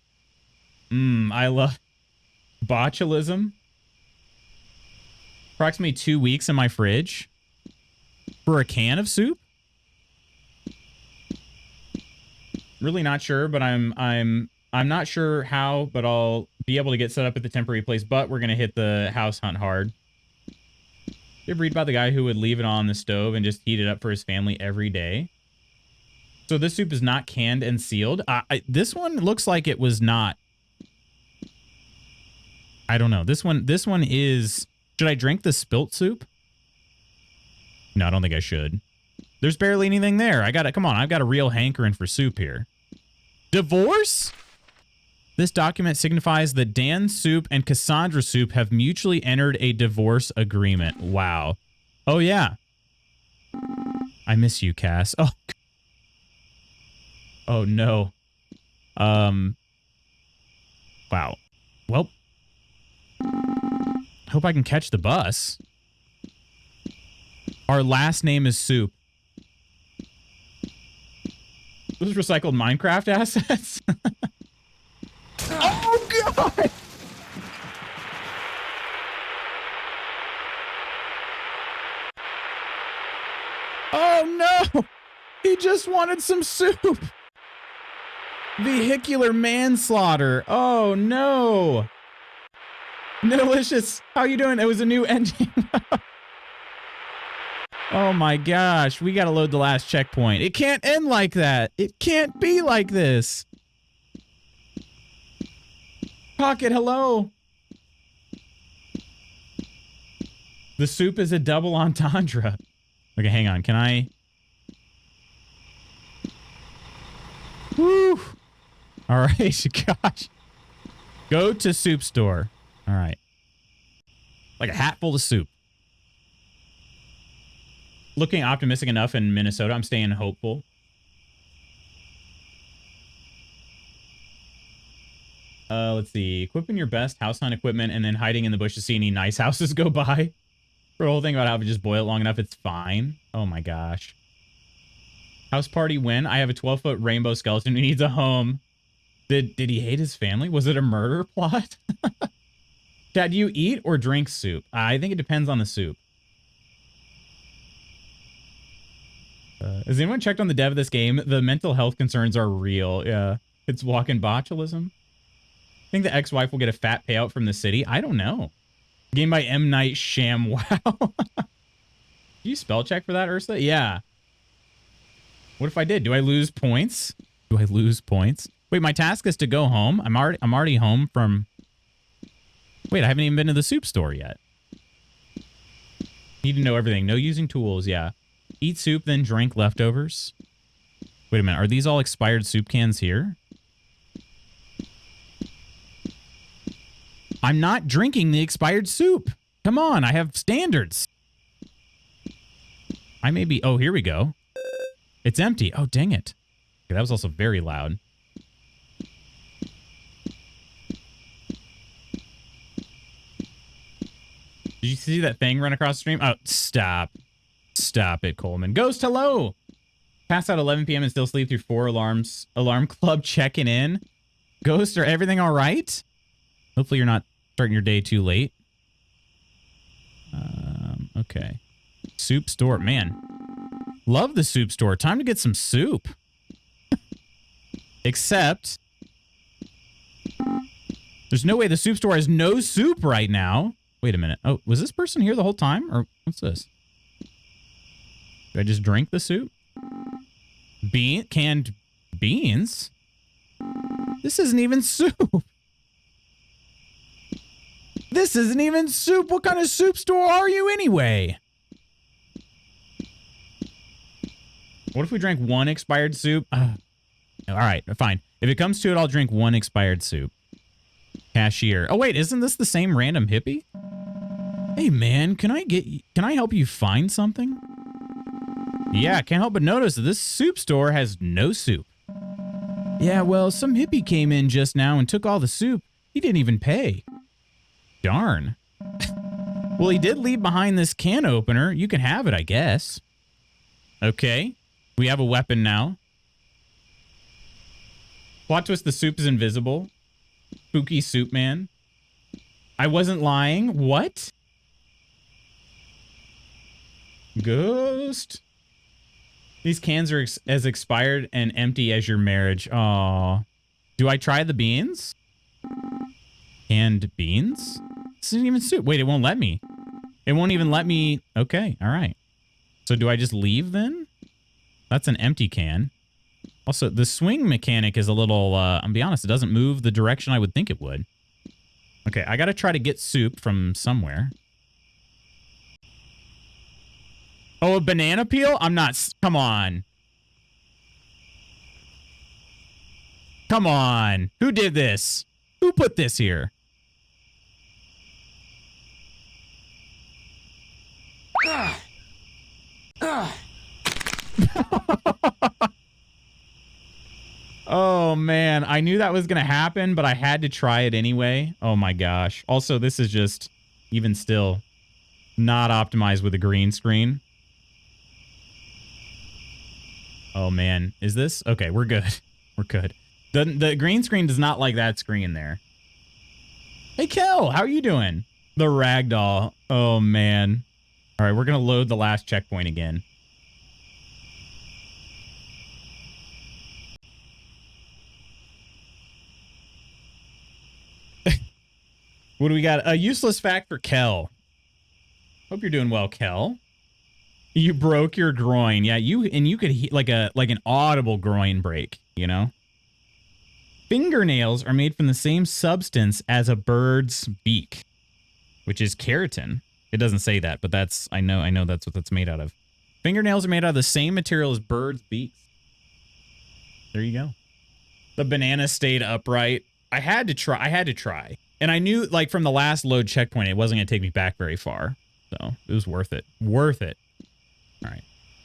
I love botulism. Approximately 2 weeks in my fridge for a can of soup. Really not sure, but I'm not sure how, but I'll be able to get set up at the temporary place. But we're gonna hit the house hunt hard. You ever read about the guy who would leave it on the stove and just heat it up for his family every day? So this soup is not canned and sealed. This one looks like it was not. I don't know. This one is. Should I drink the spilt soup? No, I don't think I should. There's barely anything there. Come on, I've got a real hankering for soup here. Divorce? This document signifies that Dan Soup and Cassandra Soup have mutually entered a divorce agreement. Wow. Oh, yeah. I miss you, Cass. Oh. Oh, no. Wow. Well. Hope I can catch the bus. Our last name is Soup. Those recycled Minecraft assets? Oh, God! Oh, no! He just wanted some soup! Vehicular manslaughter. Oh, no! Delicious. How you doing? It was a new ending. Oh my gosh. We got to load the last checkpoint. It can't end like that. It can't be like this. Pocket, hello. The soup is a double entendre. Okay, hang on. Can I? Woo. All right. Gosh. Go to soup store. All right. Like a hat full of soup. Looking optimistic enough in Minnesota. I'm staying hopeful. Let's see. Equipping your best house hunt equipment and then hiding in the bush to see any nice houses go by. For the whole thing about how if you just boil it long enough, it's fine. Oh my gosh. House party when? I have a 12-foot rainbow skeleton who needs a home. Did he hate his family? Was it a murder plot? Dad, do you eat or drink soup? I think it depends on the soup. Has anyone checked on the dev of this game? The mental health concerns are real. Yeah. It's walking botulism. I think the ex-wife will get a fat payout from the city. I don't know. Game by M. Night Shyamalan. Do you spell check for that, Ursa? Yeah. What if I did? Do I lose points? Do I lose points? Wait, my task is to go home. I'm already home from... Wait, I haven't even been to the soup store yet. Need to know everything. No using tools, yeah. Eat soup, then drink leftovers. Wait a minute. Are these all expired soup cans here? I'm not drinking the expired soup. Come on, I have standards. I may be... Oh, here we go. It's empty. Oh, dang it. Okay, that was also very loud. Did you see that thing run across the stream? Oh, stop. Stop it, Coleman. Ghost, hello. Pass out 11 p.m. and still sleep through 4 alarms. Alarm club checking in. Ghost, are everything all right? Hopefully you're not starting your day too late. Okay. Soup store. Man. Love the soup store. Time to get some soup. Except... there's no way the soup store has no soup right now. Wait a minute. Oh, was this person here the whole time? Or what's this? Do I just drink the soup? Canned beans? This isn't even soup. This isn't even soup. What kind of soup store are you anyway? What if we drank 1 expired soup? All right, fine. If it comes to it, I'll drink 1 expired soup. Cashier. Oh, wait, isn't this the same random hippie? Hey, man, can I help you find something? Yeah, can't help but notice that this soup store has no soup. Yeah, well, some hippie came in just now and took all the soup. He didn't even pay. Darn. Well, he did leave behind this can opener. You can have it, I guess. Okay. We have a weapon now. Plot twist, the soup is invisible. Spooky soup man. I wasn't lying. What? Ghost. These cans are as expired and empty as your marriage. Oh. Do I try the beans? Canned beans? This isn't even soup. Wait, it won't let me. It won't even let me. Okay. All right. So do I just leave then? That's an empty can. Also, the swing mechanic is a little, I'll be honest, it doesn't move the direction I would think it would. Okay, I gotta try to get soup from somewhere. Oh, a banana peel? I'm not, come on. Come on. Who did this? Who put this here? Oh, man. I knew that was going to happen, but I had to try it anyway. Oh, my gosh. Also, this is just, even still, not optimized with a green screen. Oh, man. Is this? Okay, we're good. We're good. The green screen does not like that screen there. Hey, Kel, how are you doing? The ragdoll. Oh, man. All right, we're going to load the last checkpoint again. What do we got? A useless fact for Kel. Hope you're doing well, Kel. You broke your groin. Yeah, you could like an audible groin break, you know? Fingernails are made from the same substance as a bird's beak, which is keratin. It doesn't say that, but that's I know that's what that's made out of. Fingernails are made out of the same material as birds' beaks. There you go. The banana stayed upright. I had to try. And I knew, like, from the last load checkpoint, it wasn't going to take me back very far. So it was worth it. Worth it. All right.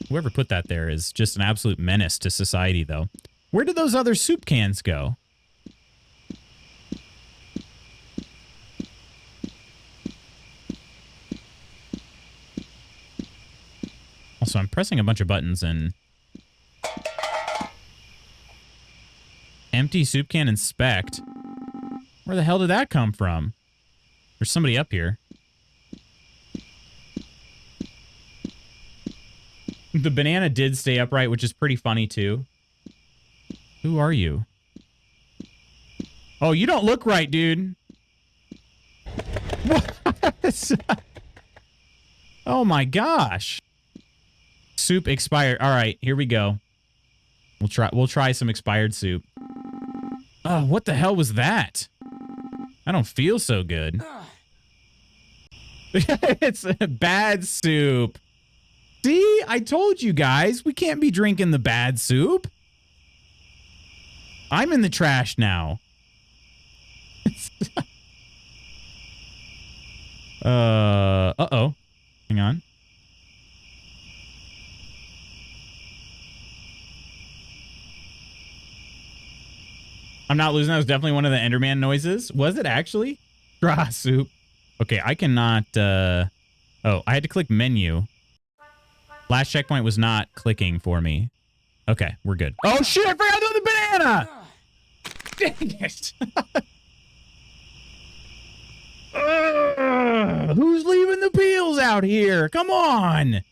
Whoever put that there is just an absolute menace to society, though. Where did those other soup cans go? Also, I'm pressing a bunch of buttons and... Empty soup can inspect. Where the hell did that come from? There's somebody up here. The banana did stay upright, which is pretty funny, too. Who are you? Oh, you don't look right, dude. What? Oh, my gosh. Soup expired. All right, here we go. We'll try some expired soup. Oh, what the hell was that? I don't feel so good. It's a bad soup. See? I told you guys, we can't be drinking the bad soup. I'm in the trash now. Uh-oh. Hang on. I'm not losing. That was definitely one of the Enderman noises. Was it actually? Straw soup. Okay, I cannot... Oh, I had to click menu. Last checkpoint was not clicking for me. Okay, we're good. Oh, shit! I forgot about the banana! Dang it! Who's leaving the peels out here? Come on!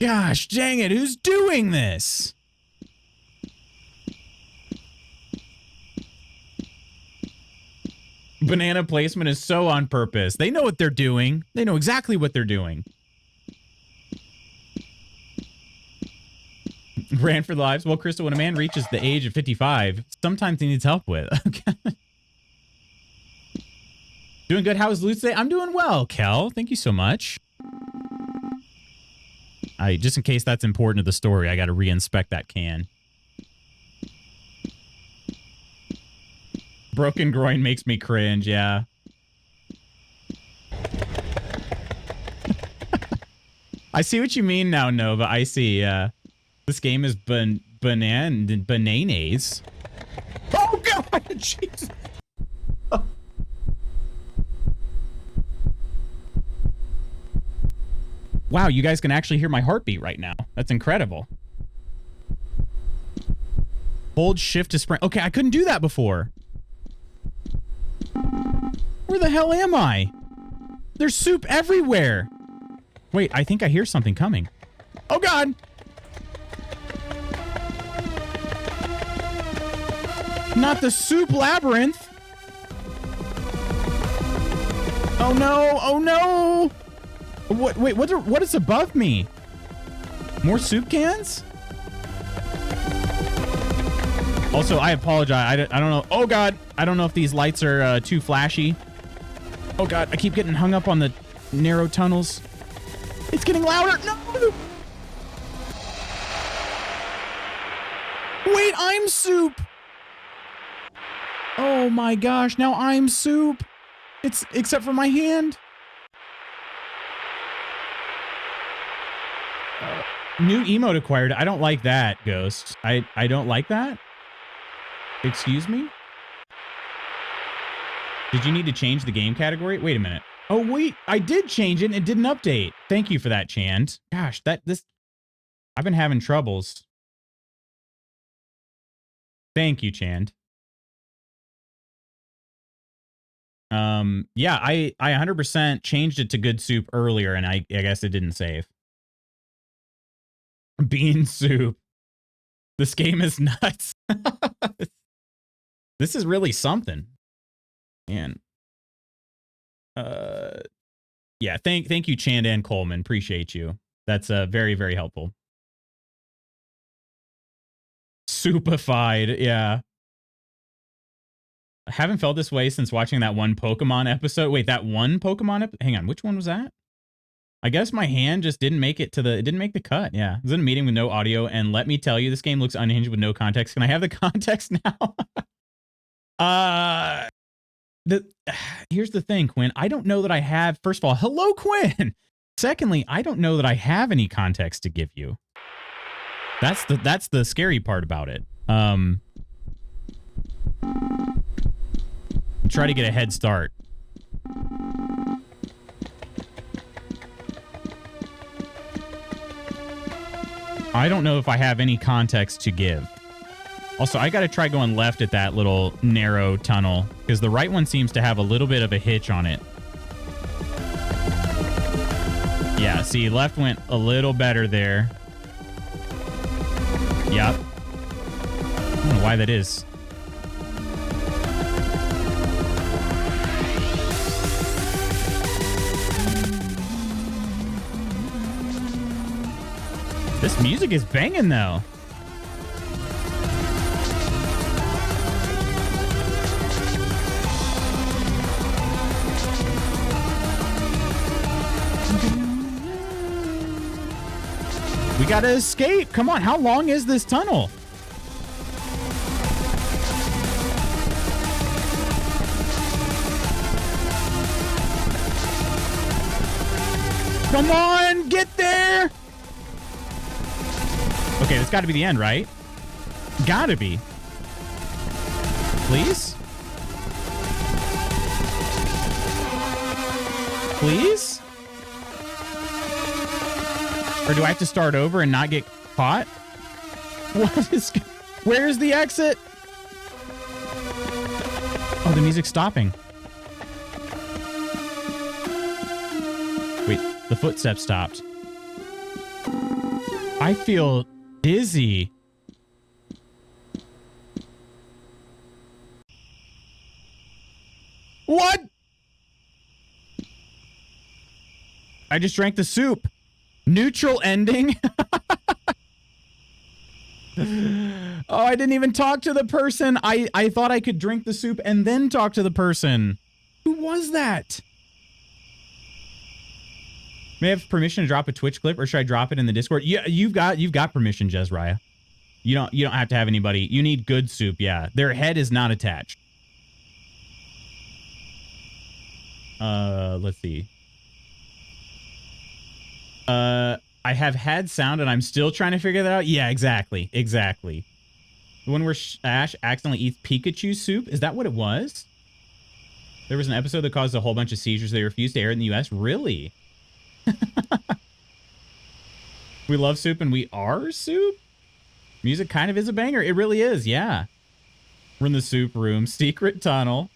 Gosh, dang it. Who's doing this? Banana placement is so on purpose. They know what they're doing. They know exactly what they're doing. Ran for the lives. Well, Crystal, when a man reaches the age of 55, sometimes he needs help with. Okay. Doing good. How is Loot today? I'm doing well, Kel. Thank you so much. Just in case that's important to the story, I got to re-inspect that can. Broken groin makes me cringe, yeah. I see what you mean now, Nova. I see. This game is bananas. Oh, God! Jesus! Wow, you guys can actually hear my heartbeat right now. That's incredible. Hold shift to sprint. Okay, I couldn't do that before. Where the hell am I? There's soup everywhere. Wait, I think I hear something coming. Oh, God. Not the soup labyrinth. Oh, no. Oh, no. Wait, what is above me? More soup cans? Also, I apologize. I don't know. Oh, God. I don't know if these lights are too flashy. Oh, God. I keep getting hung up on the narrow tunnels. It's getting louder. No! Wait, I'm soup. Oh, my gosh. Now I'm soup. It's except for my hand. New emote acquired. I don't like that, Ghost. I don't like that. Excuse me? Did you need to change the game category? Wait a minute. Oh, wait. I did change it and it didn't update. Thank you for that, Chand. Gosh, I've been having troubles. Thank you, Chand. Yeah, I 100% changed it to good soup earlier and I guess it didn't save. Bean soup. This game is nuts. This is really something. Man. Yeah, thank you, Chand and Coleman. Appreciate you. That's very, very helpful. Soupified, yeah. I haven't felt this way since watching that one Pokemon episode. Wait, that one Pokemon hang on, which one was that? I guess my hand just didn't make it didn't make the cut. Yeah. I was in a meeting with no audio, and let me tell you, this game looks unhinged with no context. Can I have the context now? Here's the thing, Quinn. I don't know that I have. First of all, hello, Quinn. Secondly, I don't know that I have any context to give you. That's the scary part about it. Try to get a head start. I don't know if I have any context to give. Also, I got to try going left at that little narrow tunnel because the right one seems to have a little bit of a hitch on it. Yeah, see, left went a little better there. Yep. I don't know why that is. This music is banging, though. We gotta escape. Come on, how long is this tunnel? Come on, get there. Okay, that's got to be the end, right? Gotta be. Please? Please? Or do I have to start over and not get caught? What is... Where's the exit? Oh, the music's stopping. Wait, the footsteps stopped. I feel dizzy. What? I just drank the soup. Neutral ending? Oh, I didn't even talk to the person. I thought I could drink the soup and then talk to the person. Who was that? May I have permission to drop a Twitch clip, or should I drop it in the Discord? Yeah, you've got permission, Jezraya. You don't have to have anybody. You need good soup, yeah. Their head is not attached. Let's see. I have had sound and I'm still trying to figure that out. Yeah, exactly. Exactly. The one where Ash accidentally eats Pikachu soup. Is that what it was? There was an episode that caused a whole bunch of seizures. They refused to air it in the US. Really? We love soup and we are soup? Music kind of is a banger. It really is, yeah. We're in the soup room. Secret tunnel.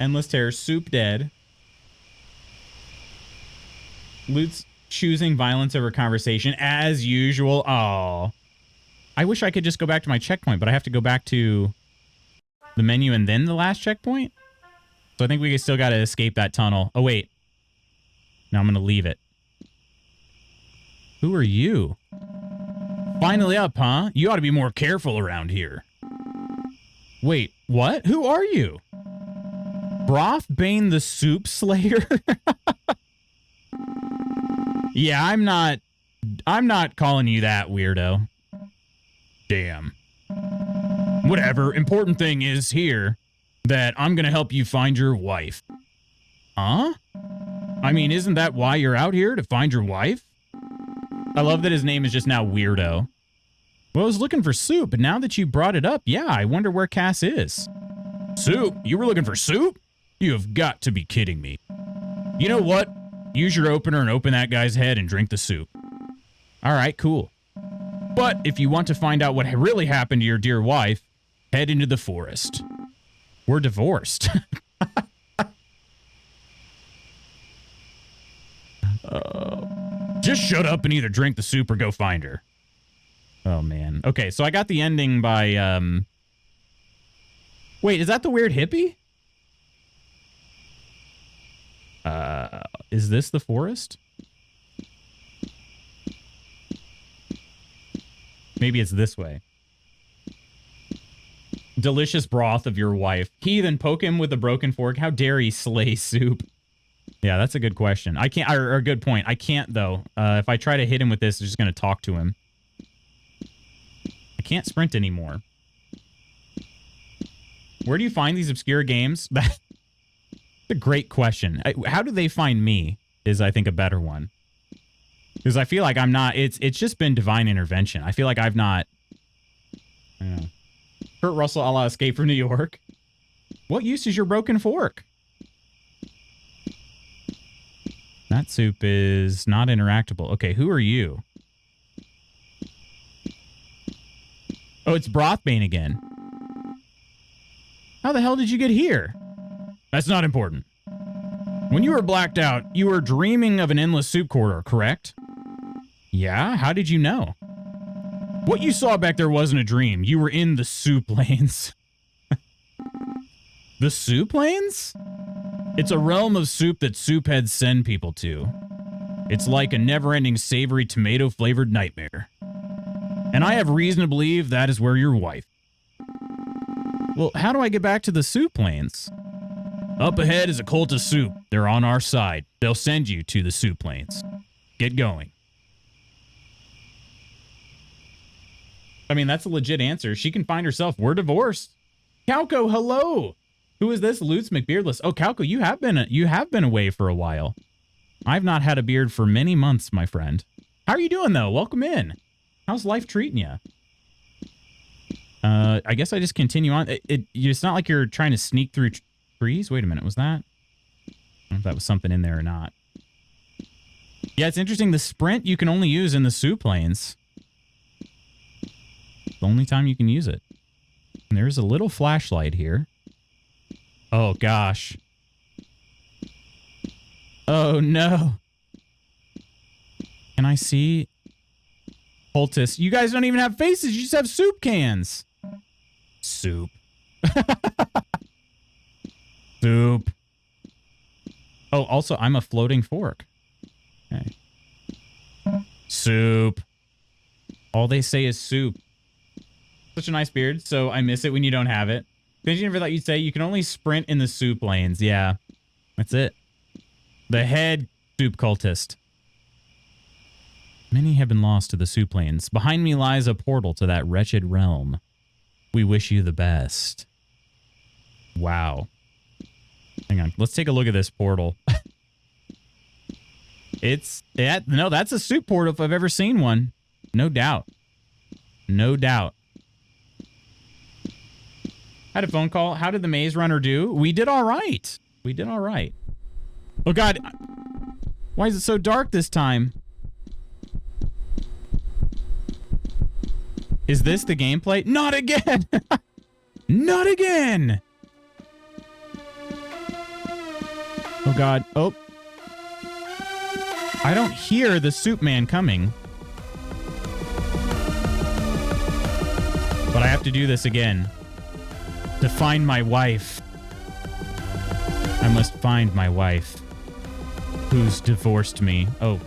Endless terror. Soup dead. Lute's choosing violence over conversation as usual. Oh. I wish I could just go back to my checkpoint, but I have to go back to the menu and then the last checkpoint. So I think we still got to escape that tunnel. Oh, wait. Now I'm going to leave it. Who are you? Finally up, huh? You ought to be more careful around here. Wait, what? Who are you? Broth Bane the Soup Slayer? Yeah, I'm not calling you that, weirdo. Damn. Whatever. Important thing is here that I'm going to help you find your wife. Huh? I mean, isn't that why you're out here? To find your wife? I love that his name is just now Weirdo. Well, I was looking for soup, but now that you brought it up, yeah, I wonder where Cass is. Soup? You were looking for soup? You have got to be kidding me. You know what? Use your opener and open that guy's head and drink the soup. All right, cool. But if you want to find out what really happened to your dear wife, head into the forest. We're divorced. Just shut up and either drink the soup or go find her. Oh, man. Okay, so I got the ending by, Wait, is that the weird hippie? Is this the forest? Maybe it's this way. Delicious broth of your wife. Heathen, poke him with a broken fork. How dare he slay soup? Yeah, that's a good question. I can't, or a good point. I can't, though. If I try to hit him with this, I'm just going to talk to him. I can't sprint anymore. Where do you find these obscure games? That's a great question. How do they find me is, I think, a better one. Because I feel like I'm not, it's just been divine intervention. I feel like I've not, I don't know. Kurt Russell a la Escape from New York. What use is your broken fork? That soup is not interactable. Okay, who are you? Oh, it's Brothbane again. How the hell did you get here? That's not important. When you were blacked out, you were dreaming of an endless soup corridor, correct? Yeah? How did you know? What you saw back there wasn't a dream. You were in the soup lanes. The soup lanes? It's a realm of soup that soup heads send people to. It's like a never-ending savory tomato-flavored nightmare. And I have reason to believe that is where your wife. Well, how do I get back to the soup lanes? Up ahead is a cult of soup. They're on our side. They'll send you to the soup lanes. Get going. I mean, that's a legit answer. She can find herself. We're divorced. Calco, hello. Who is this? Lutz McBeardless. Oh, Calco, you have been away for a while. I've not had a beard for many months, my friend. How are you doing, though? Welcome in. How's life treating you? I guess I just continue on. It's not like you're trying to sneak through trees. Wait a minute. Was that? I don't know if that was something in there or not. Yeah, it's interesting. The sprint you can only use in the soup lanes. The only time you can use it. And there's a little flashlight here. Oh, gosh. Oh, no. Can I see? Poultice. You guys don't even have faces. You just have soup cans. Soup. Soup. Oh, also, I'm a floating fork. Okay. Soup. All they say is soup. Such a nice beard, so I miss it when you don't have it. Did you never thought you'd say you can only sprint in the soup lanes? Yeah, that's it. The head soup cultist. Many have been lost to the soup lanes. Behind me lies a portal to that wretched realm. We wish you the best. Wow. Hang on. Let's take a look at this portal. No, that's a soup portal if I've ever seen one. No doubt. No doubt. Had a phone call. How did the maze runner do? We did all right. We did all right. Oh, God. Why is it so dark this time? Is this the gameplay? Not again! Not again! Oh, God. Oh. I don't hear the soup man coming. But I have to do this again. To find my wife. I must find my wife. Who's divorced me. Oh.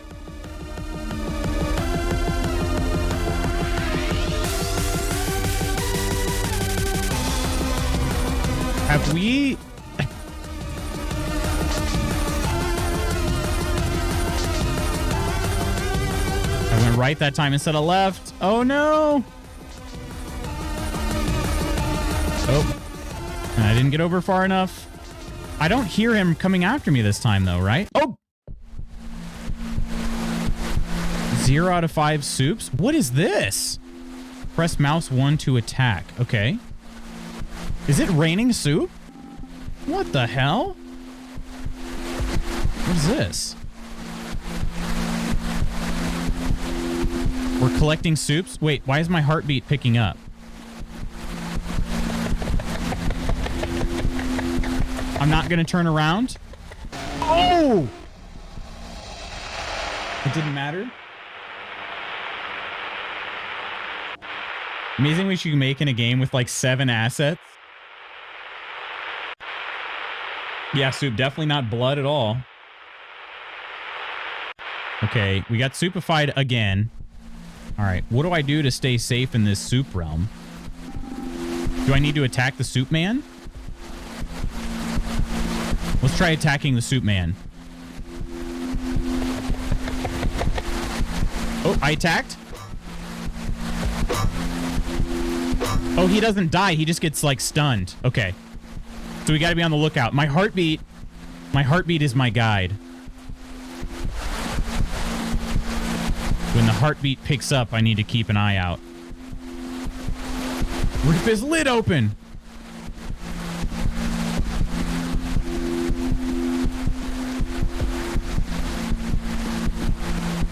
Have we... I went right that time instead of left. Oh, no. Oh. And I didn't get over far enough. I don't hear him coming after me this time, though, right? Oh. 0 out of 5 soups? What is this? Press mouse 1 to attack. Okay. Is it raining soup? What the hell? What is this? We're collecting soups? Wait, why is my heartbeat picking up? I'm not going to turn around. Oh! It didn't matter. Amazing what you can make in a game with like 7 assets. Yeah, soup. Definitely not blood at all. Okay, we got soupified again. All right, what do I do to stay safe in this soup realm? Do I need to attack the soup man? Let's try attacking the soup man. Oh, I attacked? Oh, he doesn't die. He just gets, like, stunned. Okay. So we got to be on the lookout. My heartbeat is my guide. When the heartbeat picks up, I need to keep an eye out. Rip his lid open.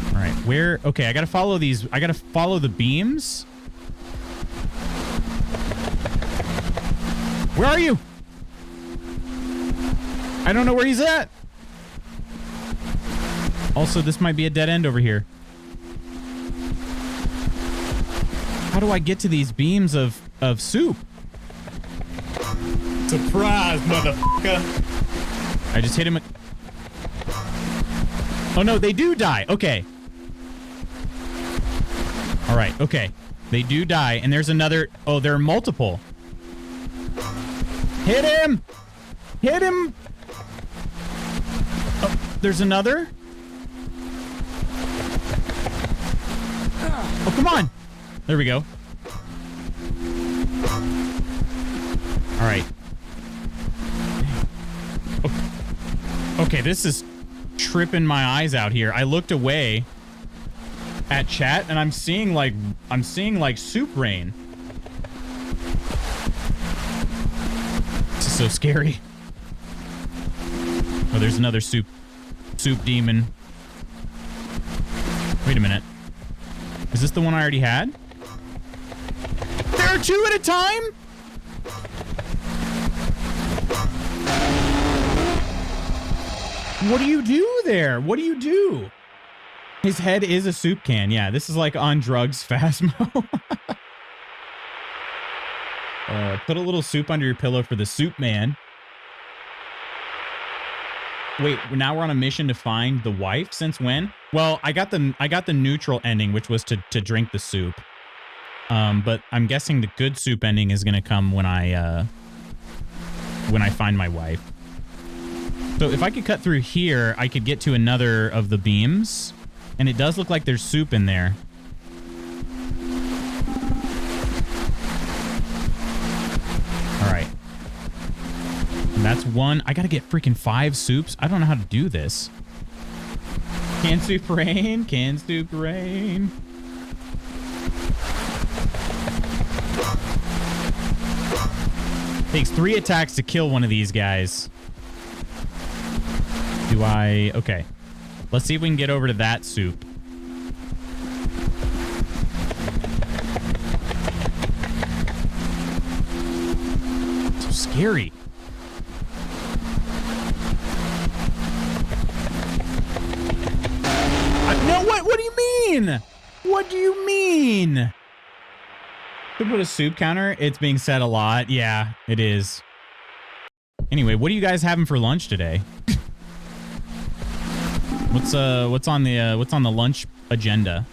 All right, where? Okay, I got to follow these. I got to follow the beams. Where are you? I don't know where he's at. Also, this might be a dead end over here. How do I get to these beams of soup? Surprise, motherfucker. I just hit him. Oh, no, they do die. Okay. All right, okay. They do die, and there's another. Oh, there are multiple. Hit him! Hit him! Oh, there's another. Oh, come on! There we go. All right. Okay, this is tripping my eyes out here. I looked away at chat, and I'm seeing like soup rain. This is so scary. Oh, there's another soup demon. Wait a minute. Is this the one I already had? There are 2 at a time? What do you do there? What do you do? His head is a soup can. Yeah, this is like on drugs Phasmo. Put a little soup under your pillow for the soup man. Wait, now we're on a mission to find the wife. Since when? Well, I got the neutral ending, which was to drink the soup. But I'm guessing the good soup ending is gonna come when I find my wife. So if I could cut through here, I could get to another of the beams, and it does look like there's soup in there. All right. And that's one. I gotta get freaking 5 soups. I don't know how to do this. Can soup rain? Can soup rain? Takes 3 attacks to kill one of these guys. Do I... Okay. Let's see if we can get over to that soup. scary. No, what do you mean? What do you mean? To put a soup counter, it's being said a lot. Yeah, it is. Anyway, what are you guys having for lunch today? What's on the lunch agenda?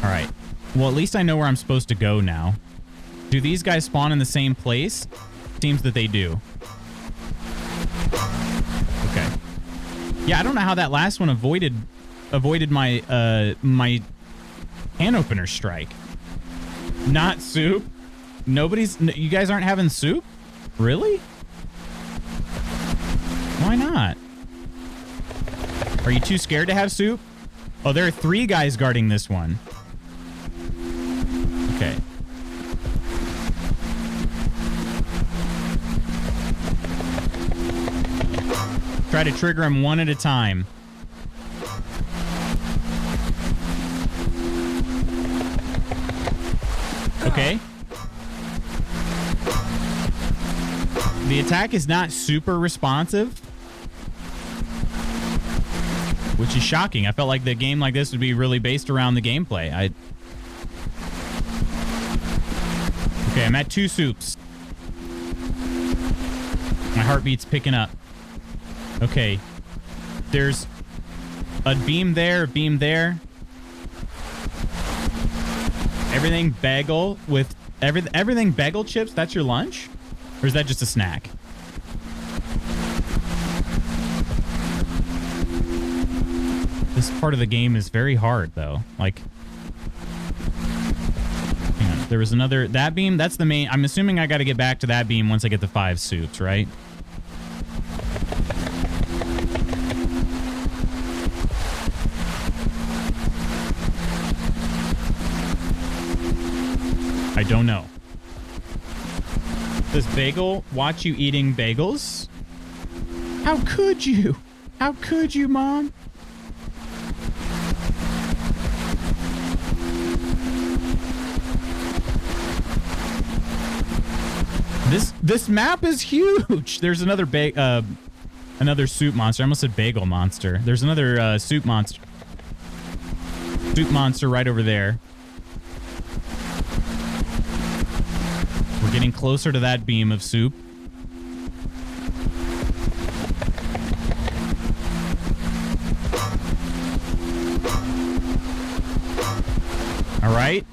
All right. Well, at least I know where I'm supposed to go now. Do these guys spawn in the same place? Seems that they do. Okay. Yeah, I don't know how that last one avoided my my can opener strike. Not soup. You guys aren't having soup? Really? Why not? Are you too scared to have soup? Oh, there are 3 guys guarding this one. Okay. Try to trigger him one at a time. Okay. The attack is not super responsive, which is shocking. I felt like the game like this would be really based around the gameplay. Okay, I'm at 2 soups. My heartbeat's picking up. Okay. There's a beam there, a beam there. Everything bagel with everything bagel chips, that's your lunch? Or is that just a snack? This part of the game is very hard though. Like, hang on, there was another, that beam, that's the main, I'm assuming I got to get back to that beam once I get the 5 soups, right? I don't know. Does Bagel watch you eating bagels? How could you? How could you, Mom? This map is huge. There's another soup monster. I almost said bagel monster. There's another soup monster. Soup monster right over there. We're getting closer to that beam of soup. All right.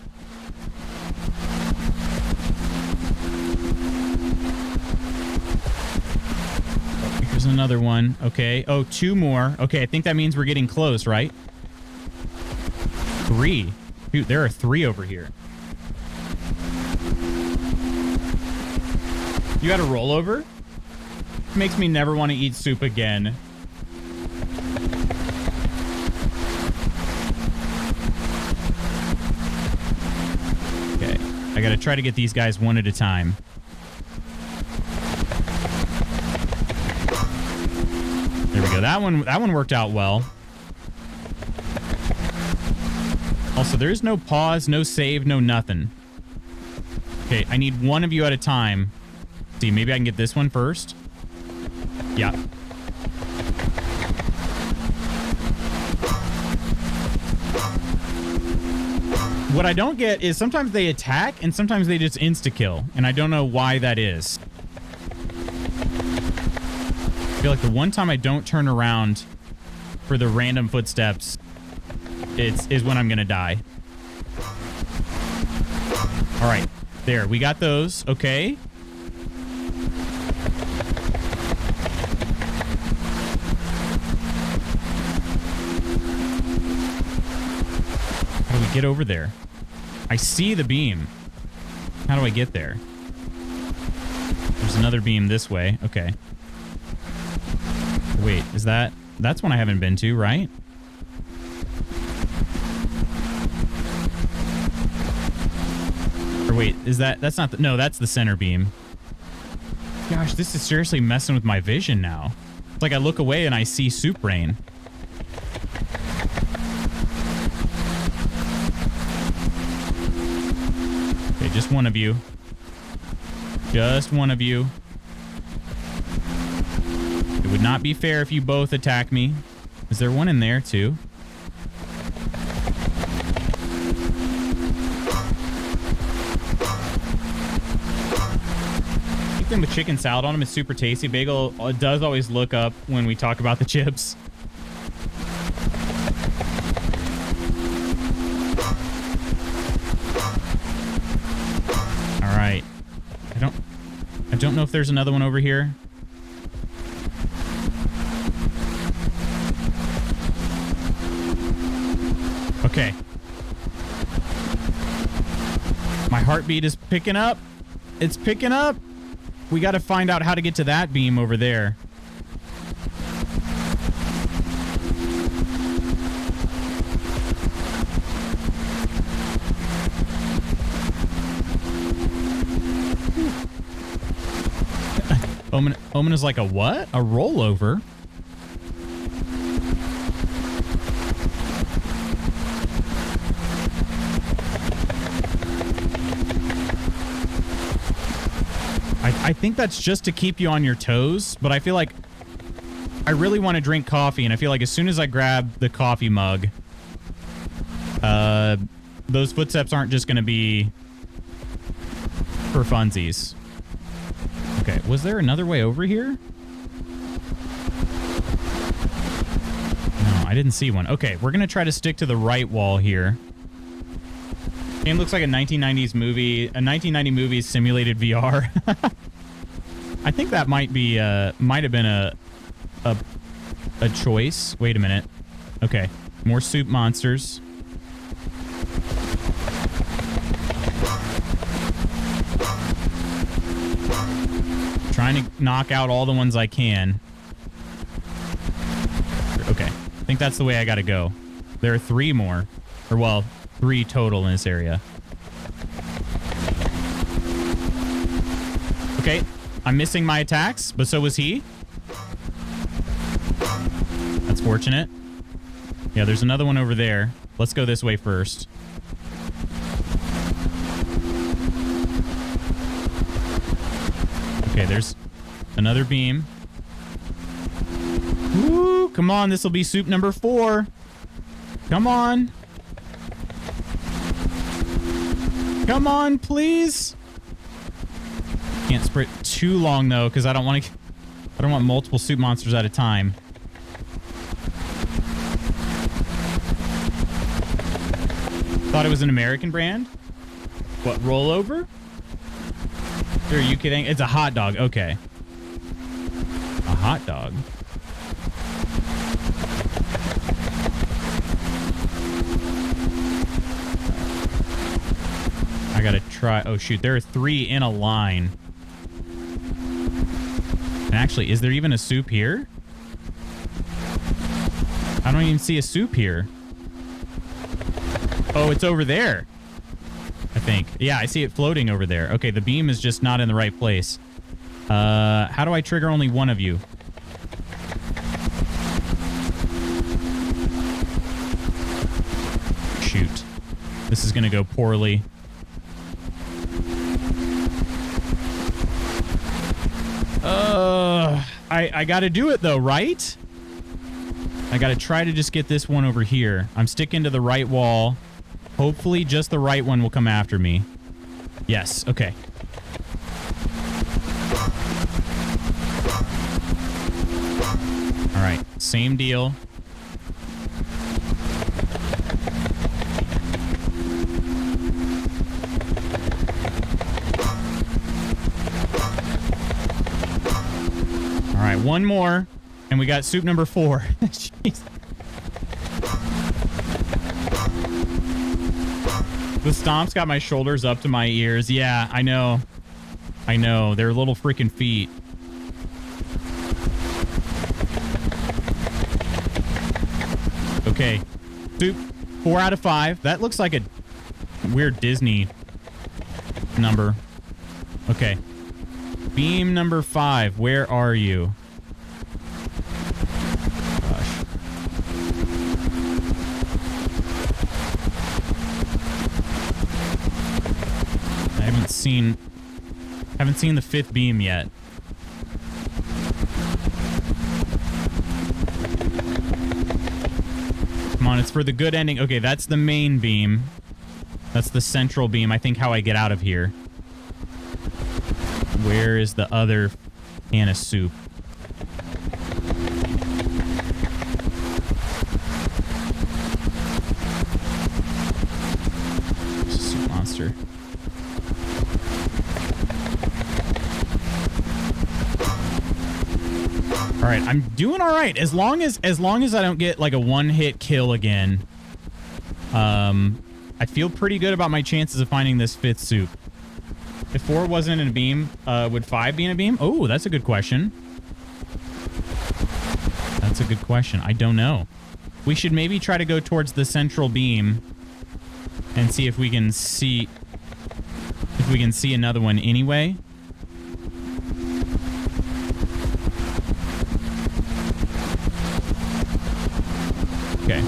Here's another one. Okay. Oh, 2 more. Okay, I think that means we're getting close, right? 3. Dude, there are 3 over here. You got a rollover? Makes me never want to eat soup again. Okay, I gotta try to get these guys one at a time. There we go. That one worked out well. Also, there's no pause, no save, no nothing. Okay, I need one of you at a time. See, maybe I can get this one first. Yeah. What I don't get is sometimes they attack and sometimes they just insta-kill. And I don't know why that is. I feel like the one time I don't turn around for the random footsteps is when I'm going to die. All right. There. We got those. Okay. How do we get over there? I see the beam. How do I get there? There's another beam this way. Okay. Wait, is that's one I haven't been to, right? Or wait, is that's not no, that's the center beam. Gosh, this is seriously messing with my vision now. It's like I look away and I see soup rain. Okay, just one of you. Just one of you. Would not be fair if you both attack me. Is there one in there too? Anything with chicken salad on them is super tasty. Bagel does always look up when we talk about the chips. All right. I don't know if there's another one over here. Okay. My heartbeat is picking up. It's picking up. We got to find out how to get to that beam over there. Omen is like a what? A rollover? I think that's just to keep you on your toes, but I feel like I really want to drink coffee, and I feel like as soon as I grab the coffee mug, those footsteps aren't just going to be for funsies. Okay, was there another way over here? No, I didn't see one. Okay, we're going to try to stick to the right wall here. Game looks like a 1990s movie, a 1990 movie simulated VR. I think that might have been a choice. Wait a minute. Okay, more soup monsters. Trying to knock out all the ones I can. Okay, I think that's the way I gotta go. There are 3 more. Or, well, 3 total in this area. Okay, I'm missing my attacks, but so was he. That's fortunate. Yeah, there's another one over there. Let's go this way first. Okay, there's another beam. Woo! Come on, this will be soup number 4. Come on. Come on, please. Can't sprint too long though, because I don't want multiple soup monsters at a time. Thought it was an American brand. What, rollover? Are you kidding? It's a hot dog. Okay. A hot dog. I gotta try. Oh, shoot. There are 3 in a line. And actually, is there even a soup here? I don't even see a soup here. Oh, it's over there. I think. Yeah, I see it floating over there. Okay, the beam is just not in the right place. How do I trigger only one of you? Shoot. This is gonna go poorly. I gotta do it though, right? I gotta try to just get this one over here. I'm sticking to the right wall. Hopefully just the right one will come after me. Yes, okay. All right, same deal. All right, one more, and we got soup number 4. Jeez. The stomps got my shoulders up to my ears. Yeah, I know. I know. They're little freaking feet. Okay. Soup. 4 out of 5. That looks like a weird Disney number. Okay. Beam number 5. Where are you? Haven't seen the 5th beam yet. on. It's for the good ending. Okay, that's the main beam. That's the central beam. I think how I get out of here. Where is the other can of soup? Soup monster. All right, I'm doing all right as long as I don't get like a one-hit kill again. I feel pretty good about my chances of finding this 5th soup. If 4 wasn't in a beam, would 5 be in a beam? Oh, that's a good question. That's a good question. I don't know. We should maybe try to go towards the central beam and see if we can see another one anyway. Okay.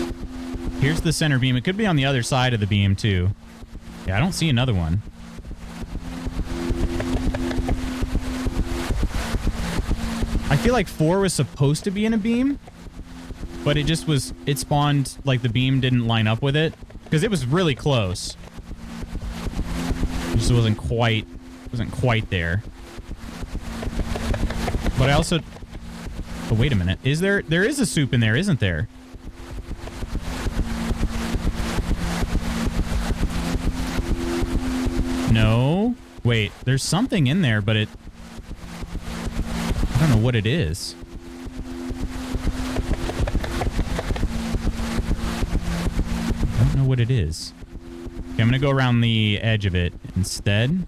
Here's the center beam. It could be on the other side of the beam, too. Yeah, I don't see another one. I feel like 4 was supposed to be in a beam, but it spawned, like, the beam didn't line up with it, because it was really close. It just wasn't quite there. But I also... Oh, wait a minute. There is a soup in there, isn't there? No. Wait, there's something in there, but I don't know what it is. I don't know what it is. Okay, I'm gonna go around the edge of it instead.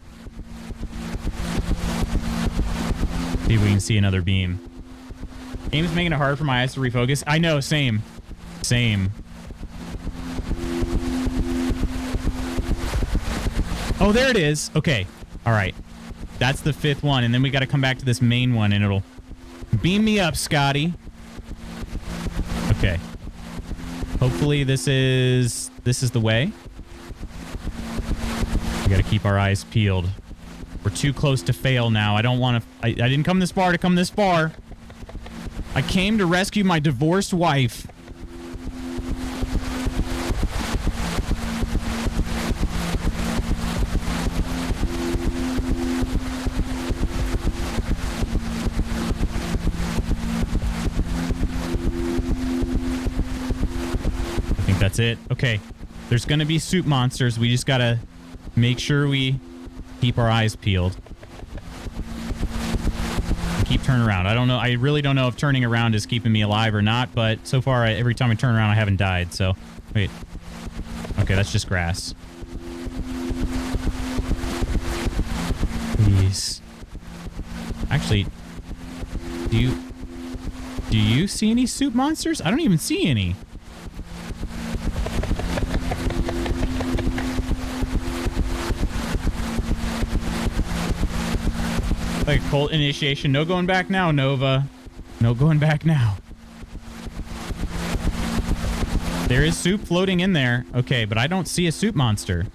See if we can see another beam. Game's making it hard for my eyes to refocus. I know, same. Same. Oh, there it is. Okay. All right. That's the 5th one. And then we got to come back to this main one and it'll beam me up, Scotty. Okay. Hopefully this is the way. We got to keep our eyes peeled. We're too close to fail now. I don't want to... I didn't come this far to come this far. I came to rescue my divorced wife. That's it. Okay. There's going to be soup monsters. We just got to make sure we keep our eyes peeled. Keep turning around. I don't know. I really don't know if turning around is keeping me alive or not, but so far, every time I turn around, I haven't died. So, wait. Okay, that's just grass. Please. Actually, do you see any soup monsters? I don't even see any. Like a cult initiation. No going back now, Nova. No going back now. There is soup floating in there. Okay, but I don't see a soup monster.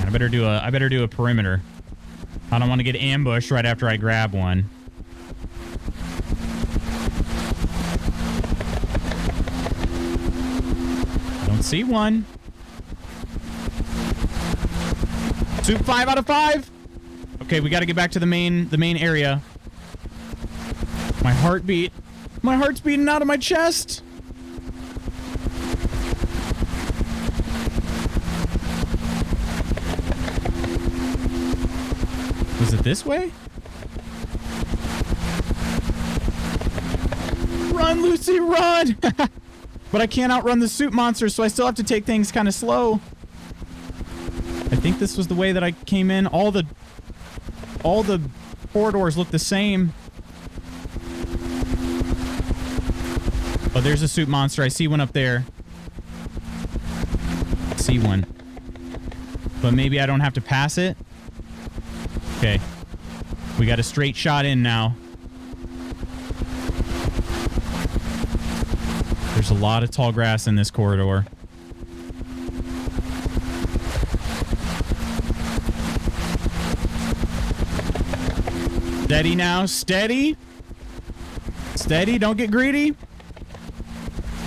I better do a perimeter. I don't want to get ambushed right after I grab one. I don't see one. Soup 5 out of 5. Okay, we got to get back to the main area. My heart's beating out of my chest. Was it this way? Run, Lucy, run! But I can't outrun the soup monster, so I still have to take things kind of slow. I think this was the way that I came in. All the corridors look the same. Oh, there's a soup monster. I see one up there. I see one. But maybe I don't have to pass it. Okay. We got a straight shot in now. There's a lot of tall grass in this corridor. Steady now. Steady. Steady. Don't get greedy.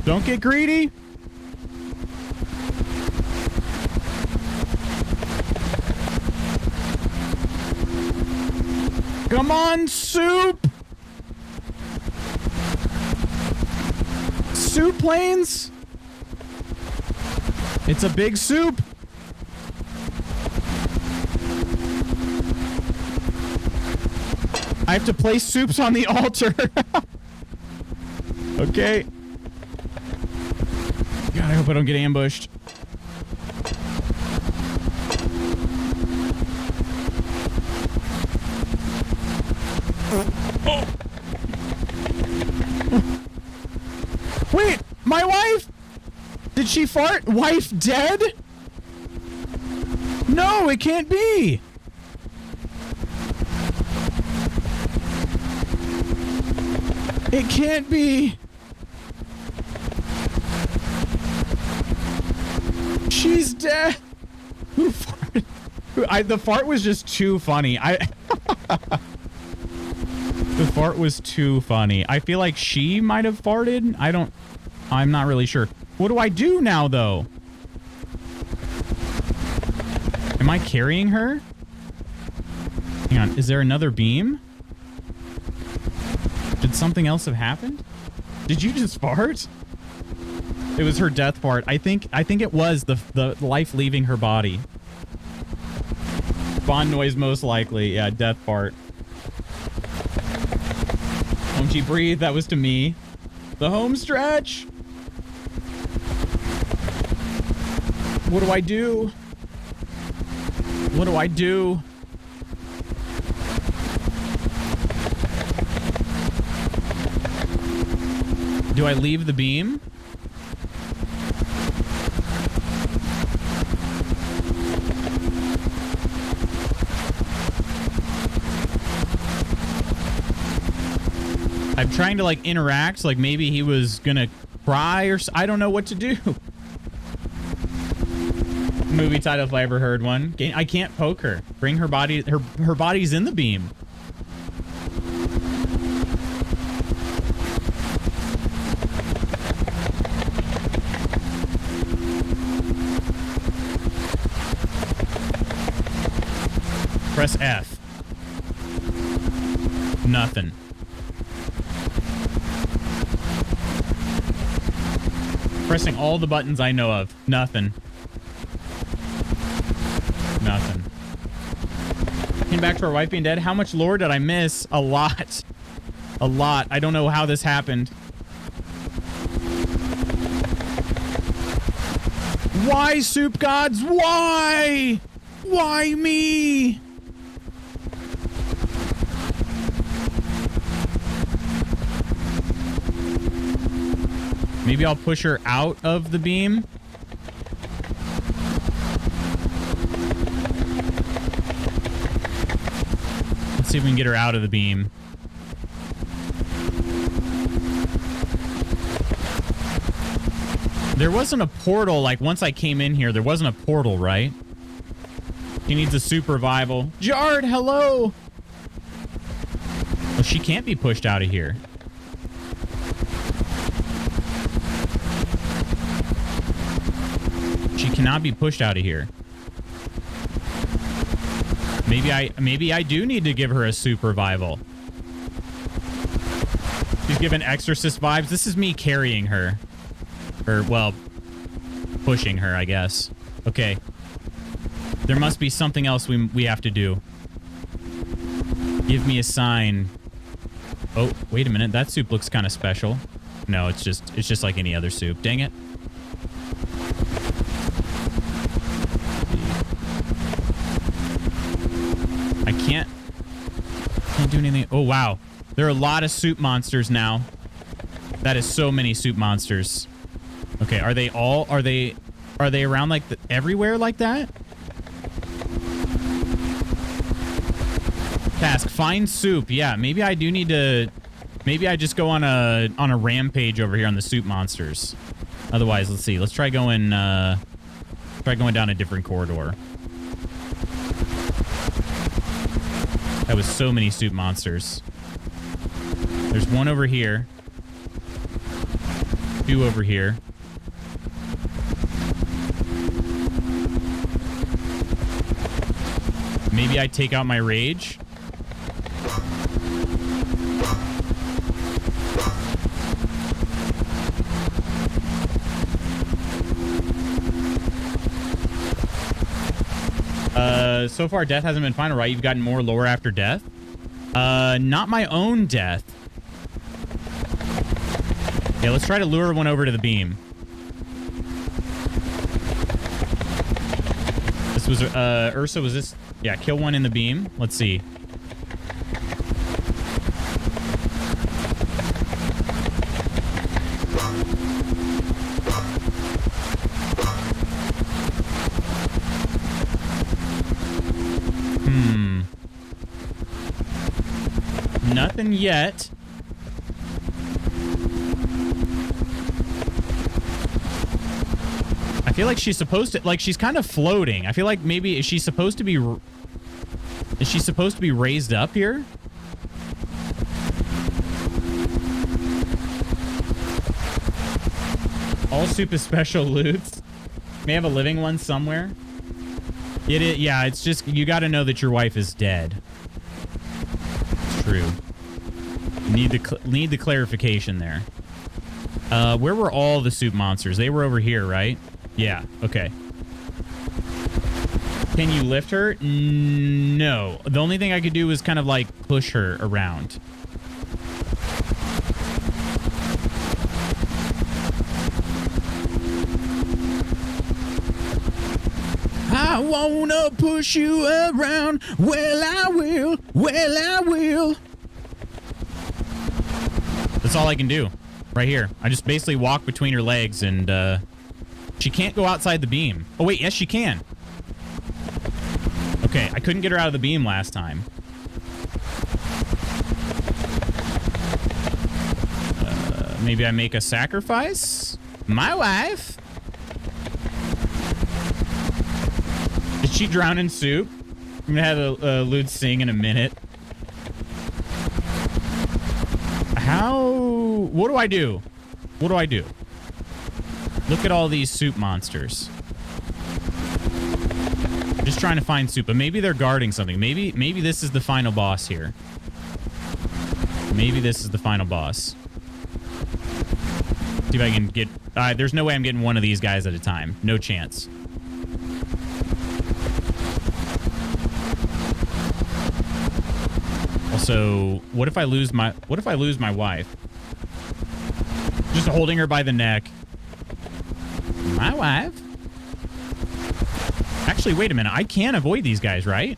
Don't get greedy. Come on, soup! Soup planes? It's a big soup. I have to place soups on the altar. Okay. God, I hope I don't get ambushed. Oh. Wait, my wife? Did she fart? Wife dead? No, it can't be. It can't be. She's dead. Who farted? The fart was just too funny. The fart was too funny. I feel like she might have farted. I'm not really sure. What do I do now, though? Am I carrying her? Hang on. Is there another beam? Did something else have happened? Did you just fart? It was her death fart. I think it was the life leaving her body. Spawn noise most likely. Yeah, death fart. Won't you breathe? That was to me. The home stretch. What do I do? What do I do? Do I leave the beam? I'm trying to like interact, like maybe he was gonna cry or I don't know what to do. Movie title if I ever heard one. I can't poke her. Bring her body. Her body's in the beam. Press F. Nothing. Pressing all the buttons I know of. Nothing. Nothing. Came back to our wife being dead. How much lore did I miss? A lot. A lot. I don't know how this happened. Why, soup gods? Why? Why me? Maybe I'll push her out of the beam. Let's see if we can get her out of the beam. There wasn't a portal, like once I came in here, there wasn't a portal, right? He needs a soup revival. Jard, hello! Well, she can't be pushed out of here. She cannot be pushed out of here. Maybe I do need to give her a soup revival. She's giving Exorcist vibes. This is me carrying her. Or, well, pushing her, I guess. Okay. There must be something else we have to do. Give me a sign. Oh, wait a minute. That soup looks kind of special. No, it's just like any other soup. Dang it. I can't do anything. Oh, wow. There are a lot of soup monsters now. That is so many soup monsters. Okay, are they around like everywhere like that? Task, find soup. Yeah, maybe I do need to, maybe I just go on a rampage over here on the soup monsters. Otherwise, let's see. Let's try going down a different corridor. That was so many soup monsters. There's one over here. Two over here. Maybe I take out my rage. So far, death hasn't been final, right? You've gotten more lore after death? Not my own death. Yeah, let's try to lure one over to the beam. This was, Ursa, was this? Yeah, kill one in the beam. Let's see. Nothing yet. I feel like she's supposed to, like, she's kind of floating. I feel like maybe is she supposed to be raised up here? All super special loots. May have a living one somewhere. Yeah, it's just you got to know that your wife is dead. It's true. Need the clarification there. Where were all the soup monsters? They were over here, right? Yeah, okay. Can you lift her? No. The only thing I could do was kind of like push her around. I wanna push you around. Well, I will. Well, I will. That's all I can do. Right here. I just basically walk between her legs and, she can't go outside the beam. Oh, wait. Yes, she can. Okay. I couldn't get her out of the beam last time. Maybe I make a sacrifice? My wife? Did she drown in soup? I'm gonna have a lewd sing in a minute. What do I do? What do I do? Look at all these soup monsters. Just trying to find soup, but maybe they're guarding something. Maybe this is the final boss here. Maybe this is the final boss. See if I can get... there's no way I'm getting one of these guys at a time. No chance. Also, what if I lose my wife? Just holding her by the neck. My wife? Actually, wait a minute. I can avoid these guys, right?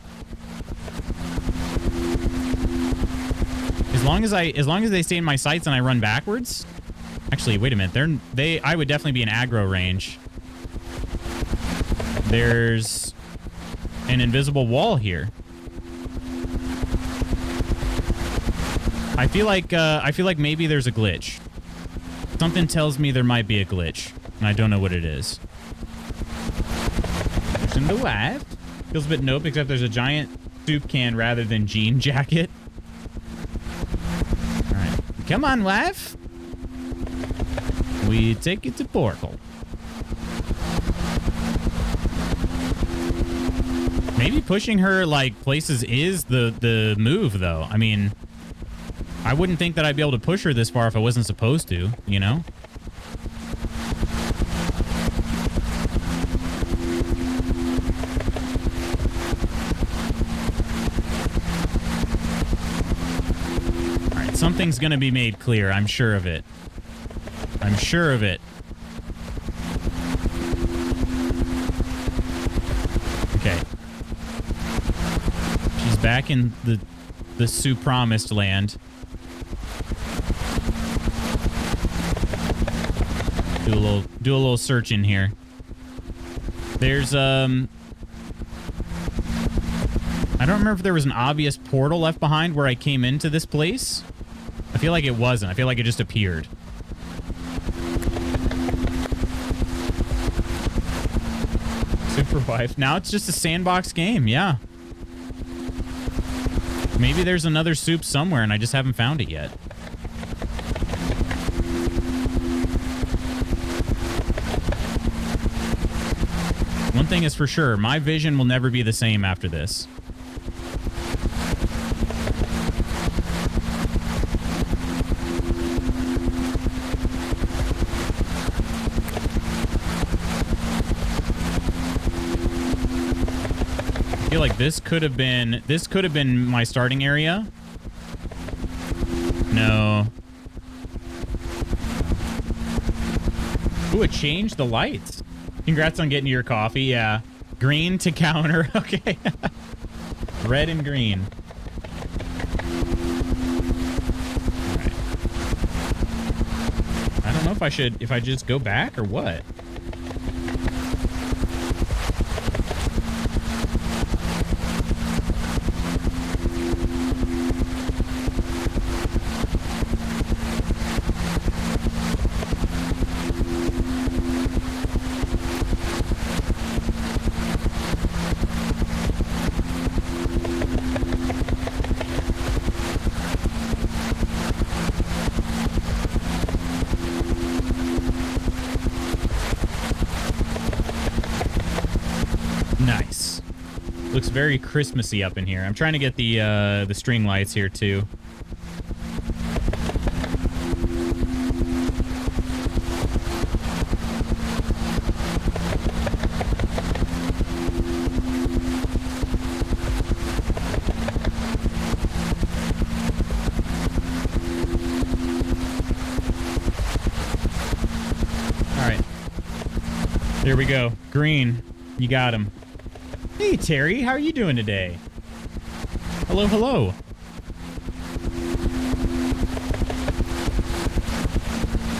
As long as they stay in my sights and I run backwards. Actually, wait a minute. I would definitely be in aggro range. There's an invisible wall here. I feel like maybe there's a glitch. Something tells me there might be a glitch, and I don't know what it is. Pushing the wife. Feels a bit nope, except there's a giant soup can rather than jean jacket. All right, come on, wife. We take it to portal. Maybe pushing her like places is the move, though. I mean, I wouldn't think that I'd be able to push her this far if I wasn't supposed to, you know? All right, something's gonna be made clear. I'm sure of it. I'm sure of it. Okay. She's back in the Sue Promised Land. Do a little search in here. There's I don't remember if there was an obvious portal left behind where I came into this place. I feel like it wasn't. I feel like it just appeared. Super wife. Now it's just a sandbox game. Yeah. Maybe there's another soup somewhere and I just haven't found it yet. One thing is for sure, my vision will never be the same after this. feel like this could have been my starting area. No. Ooh, it changed the lights. Congrats on getting your coffee. Yeah. Green to counter. Okay. Red and green. All right. I don't know if I just go back or what. Nice. Looks very Christmassy up in here. I'm trying to get the string lights here too. All right. Here we go. Green. You got him. Hey, Terry, how are you doing today? Hello, hello.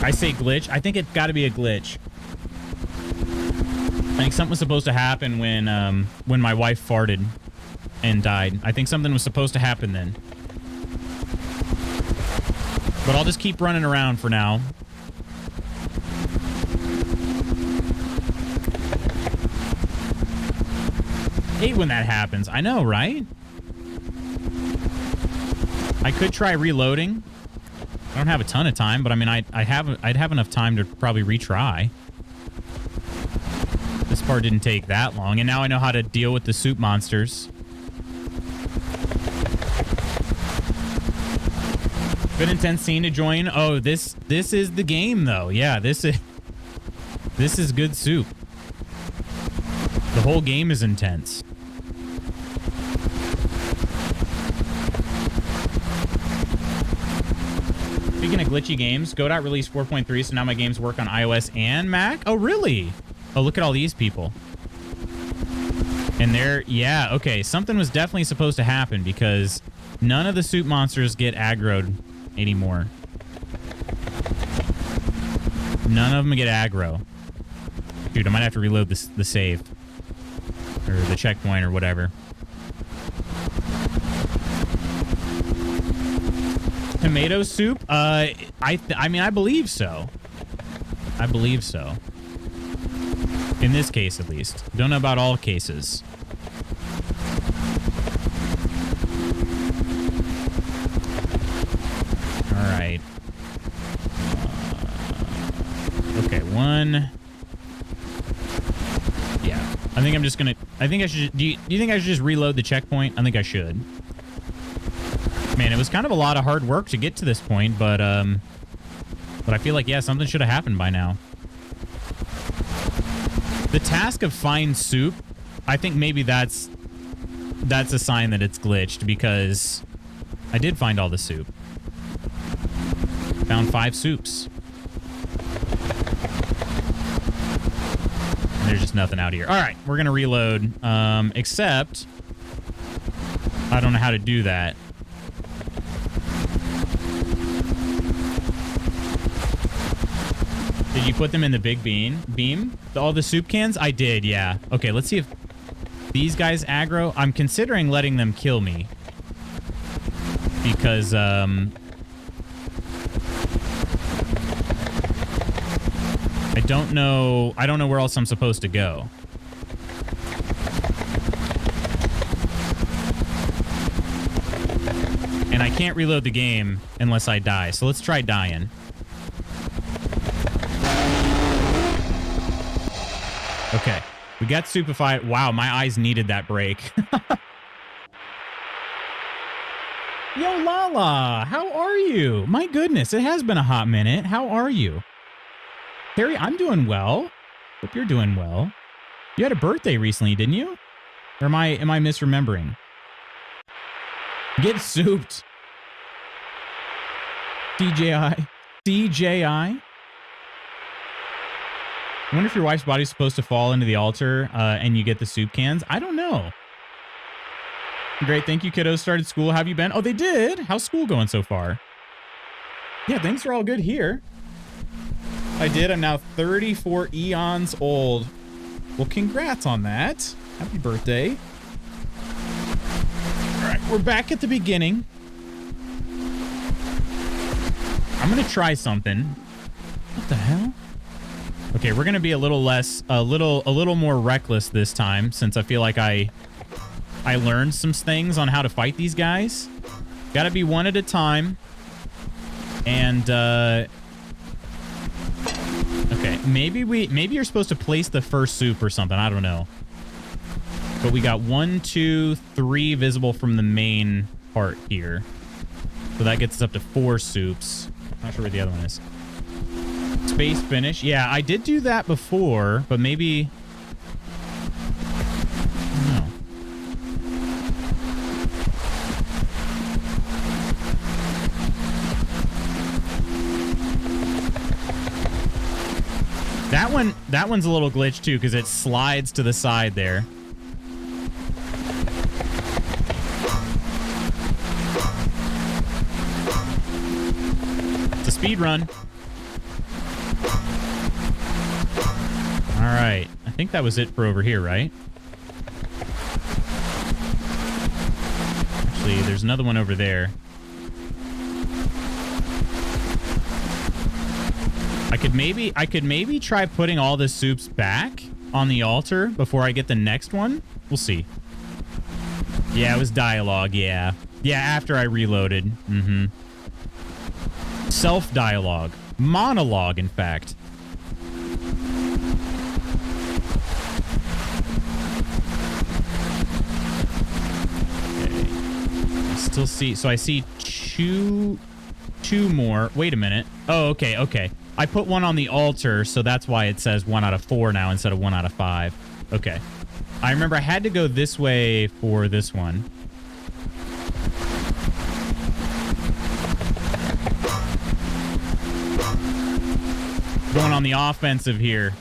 I say glitch. I think it's got to be a glitch. I think something was supposed to happen when my wife farted and died. I think something was supposed to happen then. But I'll just keep running around for now. Hate when that happens. I know, right? I could try reloading. I don't have a ton of time, but I mean, I'd have enough time to probably retry. This part didn't take that long, and now I know how to deal with the soup monsters. Good intense scene to join. Oh, this is the game though. Yeah, this is good soup. The whole game is intense. Speaking of glitchy games, Godot released 4.3, so now my games work on iOS and Mac. Oh, really? Oh, look at all these people. And they're, yeah, okay. Something was definitely supposed to happen because none of the soup monsters get aggroed anymore. None of them get aggro. Dude, I might have to reload the save. Or the checkpoint or whatever. Tomato soup? I mean, I believe so. I believe so. In this case, at least. Don't know about all cases. All right. Okay, one. Yeah. I think I'm just gonna... I think I should... Do you think I should just reload the checkpoint? I think I should. Man, it was kind of a lot of hard work to get to this point, but I feel like, yeah, something should have happened by now. The task of find soup, I think maybe that's a sign that it's glitched, because I did find all the soup. Found 5 soups. And there's just nothing out here. All right, we're going to reload, except I don't know how to do that. Did you put them in the big beam? All the soup cans? I did, yeah. Okay, let's see if these guys aggro. I'm considering letting them kill me. Because, I don't know where else I'm supposed to go. And I can't reload the game unless I die. So let's try dying. Okay, we got stupefied. Wow, my eyes needed that break. Yo, Lala, how are you? My goodness, it has been a hot minute. How are you? Harry, I'm doing well. Hope you're doing well. You had a birthday recently, didn't you? Or am I misremembering? Get souped. CJI. CJI? I wonder if your wife's body's supposed to fall into the altar and you get the soup cans. I don't know. Great. Thank you, kiddos. Started school. How have you been? Oh, they did. How's school going so far? Yeah, things are all good here. I did. I'm now 34 eons old. Well, congrats on that. Happy birthday. All right, we're back at the beginning. I'm going to try something. What the hell? Okay, we're going to be a little more reckless this time since I feel like I learned some things on how to fight these guys. Got to be one at a time. And okay, maybe you're supposed to place the first soup or something. I don't know. But we got 1, 2, 3 visible from the main part here. So that gets us up to 4 soups. Not sure where the other one is. Space finish. Yeah, I did do that before, but maybe... No. That one's a little glitched too, because it slides to the side there. It's a speed run. All right. I think that was it for over here, right? Actually, there's another one over there. I could maybe try putting all the soups back on the altar before I get the next one. We'll see. Yeah, it was dialogue. Yeah. Yeah, after I reloaded. Mm-hmm. Self-dialogue. Monologue, in fact. Okay. I still see... So I see two more. Wait a minute. Oh, okay, okay. I put one on the altar, so that's why it says 1 out of 4 now instead of 1 out of 5. Okay. I remember I had to go this way for this one. Going on the offensive here.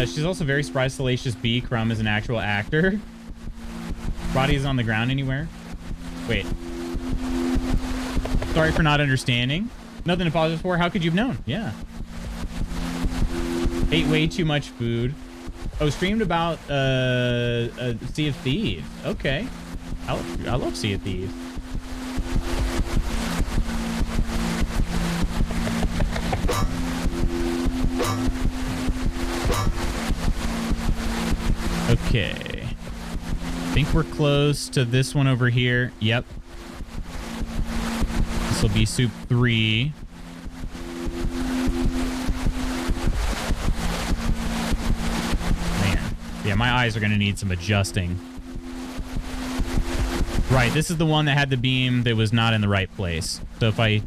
She's also very surprised Salacious B. Crumb is an actual actor. Body is on the ground anywhere. Wait. Sorry for not understanding. Nothing to apologize for. How could you have known? Yeah. Ate way too much food. Oh, streamed about Sea of Thieves. Okay. I love Sea of Thieves. Okay. I think we're close to this one over here. Yep. This will be soup 3. Man. Yeah, my eyes are going to need some adjusting. Right, this is the one that had the beam that was not in the right place. So if I...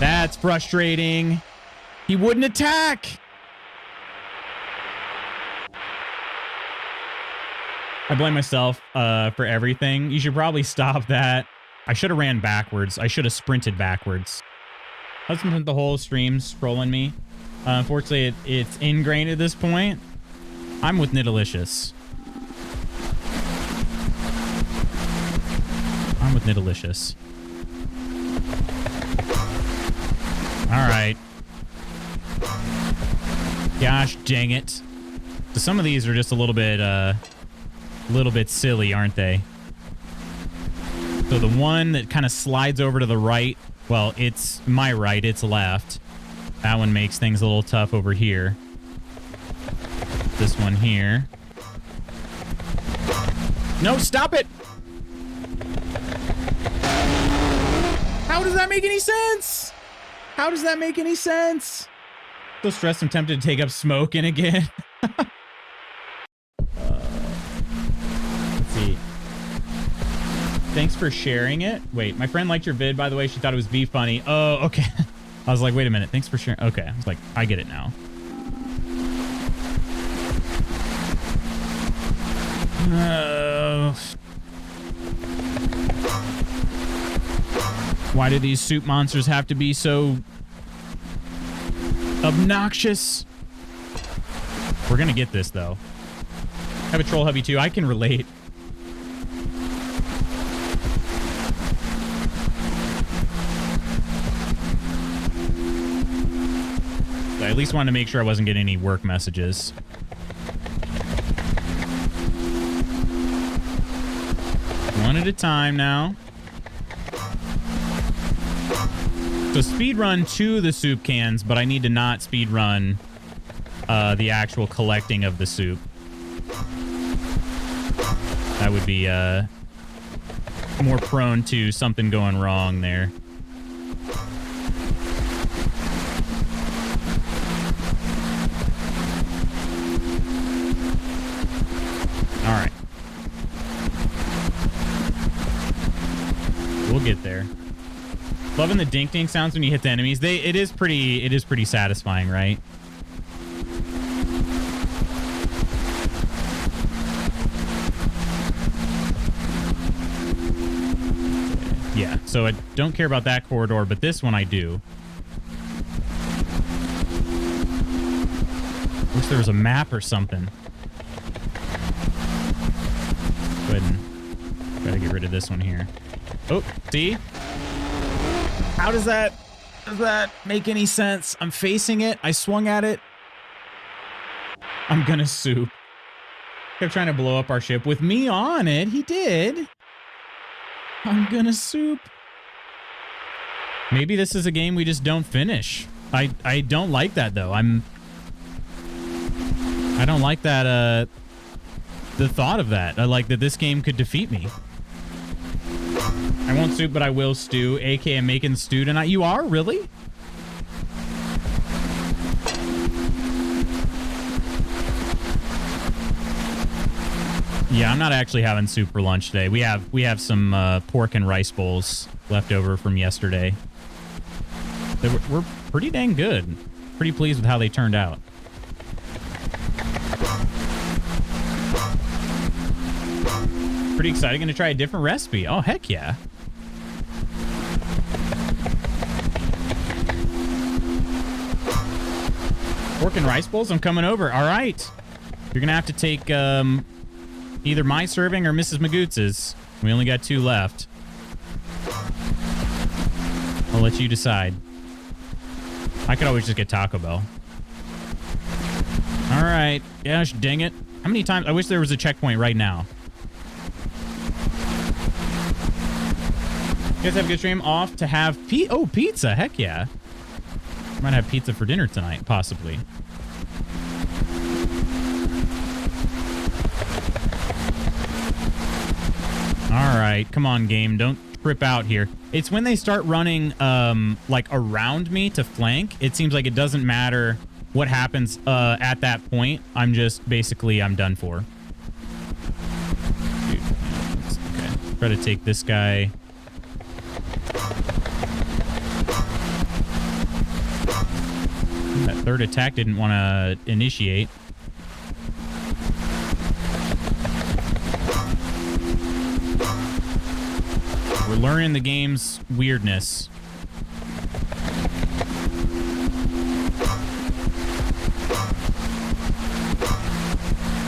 That's frustrating. He wouldn't attack. I blame myself for everything. You should probably stop that. I should have ran backwards. I should have sprinted backwards. Husband spent the whole stream scrolling me. Unfortunately, it's ingrained at this point. I'm with Nidalicious. I'm with Nidalicious. All right. Gosh dang it. So some of these are just a little bit silly, aren't they? So the one that kind of slides over to the right, well, it's my right, it's left. That one makes things a little tough over here. This one here. No, stop it! How does that make any sense? How does that make any sense? So stressed, I'm tempted to take up smoking again. Let's see. Thanks for sharing it. Wait, my friend liked your vid, by the way. She thought it was be funny. Oh, okay. I was like, wait a minute. Thanks for sharing. Okay. I was like, I get it now. Why do these soup monsters have to be so obnoxious? We're gonna get this, though. I have a troll hubby, too. I can relate. I at least wanted to make sure I wasn't getting any work messages. One at a time now. So speed run to the soup cans, but I need to not speed run the actual collecting of the soup. That would be more prone to something going wrong there. All right. We'll get there. Loving the dink dink sounds when you hit the enemies. It is pretty satisfying, right? Yeah, so I don't care about that corridor, but this one I do. Wish there was a map or something. Go ahead and try to get rid of this one here. Oh, see? How does that make any sense? I'm facing it. I swung at it. I'm gonna soup. Kept trying to blow up our ship with me on it. He did. I'm gonna soup. Maybe this is a game we just don't finish. I don't like that, though. I don't like that, the thought of that. I like that this game could defeat me. I won't soup, but I will stew, aka I'm making stew tonight. You are? Really? Yeah, I'm not actually having soup for lunch today. We have some pork and rice bowls left over from yesterday. We're pretty dang good. Pretty pleased with how they turned out. Pretty excited. Going to try a different recipe. Oh, heck yeah. Pork and rice bowls? I'm coming over. All right. You're going to have to take either my serving or Mrs. Magoots's. We only got 2 left. I'll let you decide. I could always just get Taco Bell. All right. Gosh, dang it. How many times? I wish there was a checkpoint right now. You guys have a good stream? Off to have pizza. Heck yeah. Might have pizza for dinner tonight, possibly. All right. Come on, game. Don't trip out here. It's when they start running like around me to flank. It seems like it doesn't matter what happens at that point. I'm just basically I'm done for. Dude, okay. Try to take this guy. That third attack didn't want to initiate. We're learning the game's weirdness.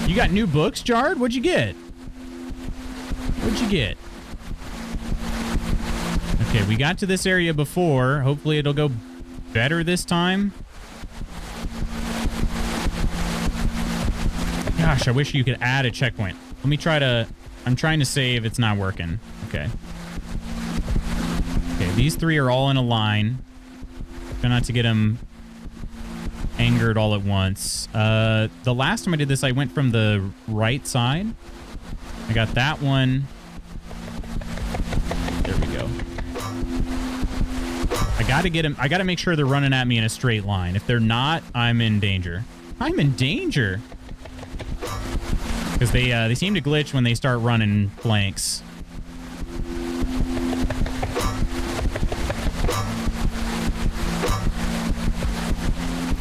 You got new books, Jard? What'd you get? What'd you get? Okay, we got to this area before. Hopefully it'll go better this time. Gosh, I wish you could add a checkpoint. Let me try to... I'm trying to save. It's not working. Okay. Okay, these 3 are all in a line. Try not to get them angered all at once. The last time I did this, I went from the right side. I got that one. There we go. I gotta get him. I gotta make sure they're running at me in a straight line. If they're not, I'm in danger. I'm in danger. Because they seem to glitch when they start running flanks.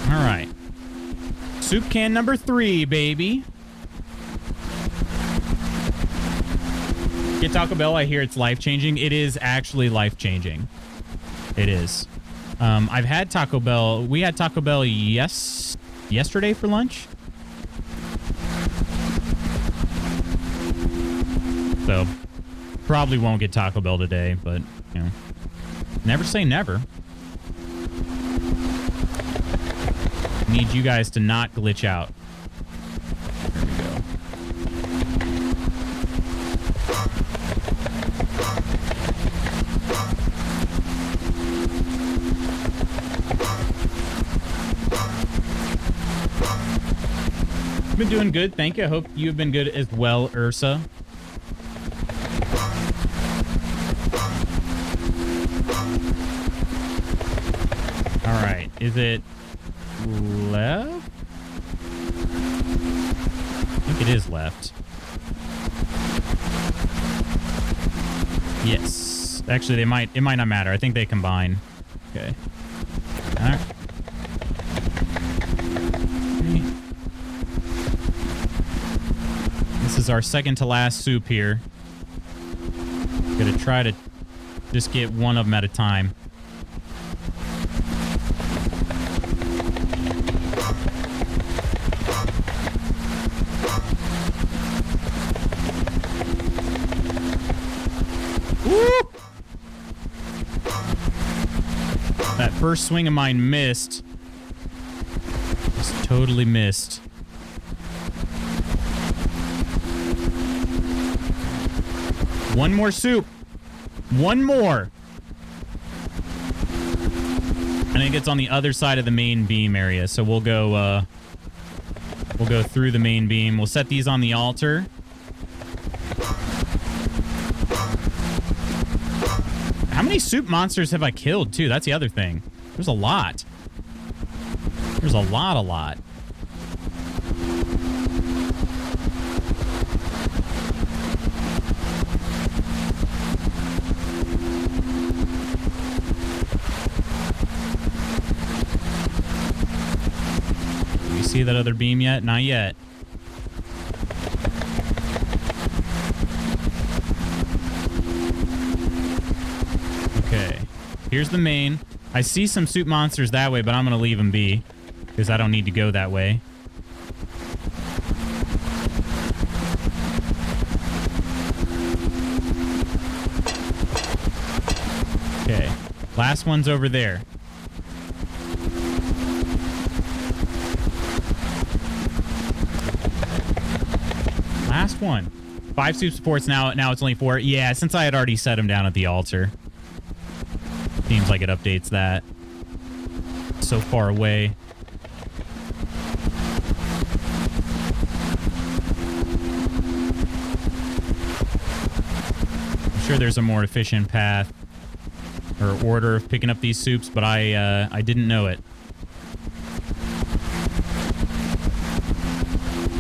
All right. Soup can number 3, baby. Get Taco Bell. I hear it's life-changing. It is actually life-changing. It is. I've had Taco Bell. We had Taco Bell yesterday for lunch. So, probably won't get Taco Bell today, but, you know, never say never. Need you guys to not glitch out. There we go. Been doing good, thank you. I hope you've been good as well, Ursa. All right, is it left? I think it is left. Yes. Actually, it might not matter. I think they combine. Okay. All right. This is our second to last soup here. Gonna try to just get one of them at a time. Woo! That first swing of mine missed. Just totally missed. One more soup. One more. I think it's on the other side of the main beam area, so we'll go through the main beam. We'll set these on the altar. How many soup monsters have I killed, too? That's the other thing. There's a lot. There's a lot. See that other beam yet? Not yet. Okay. Here's the main. I see some soup monsters that way, but I'm going to leave them be because I don't need to go that way. Okay. Last one's over there. Last one. 5 soup supports now. Now it's only 4. Yeah, since I had already set them down at the altar. Seems like it updates that. So far away. I'm sure there's a more efficient path or order of picking up these soups, but I didn't know it.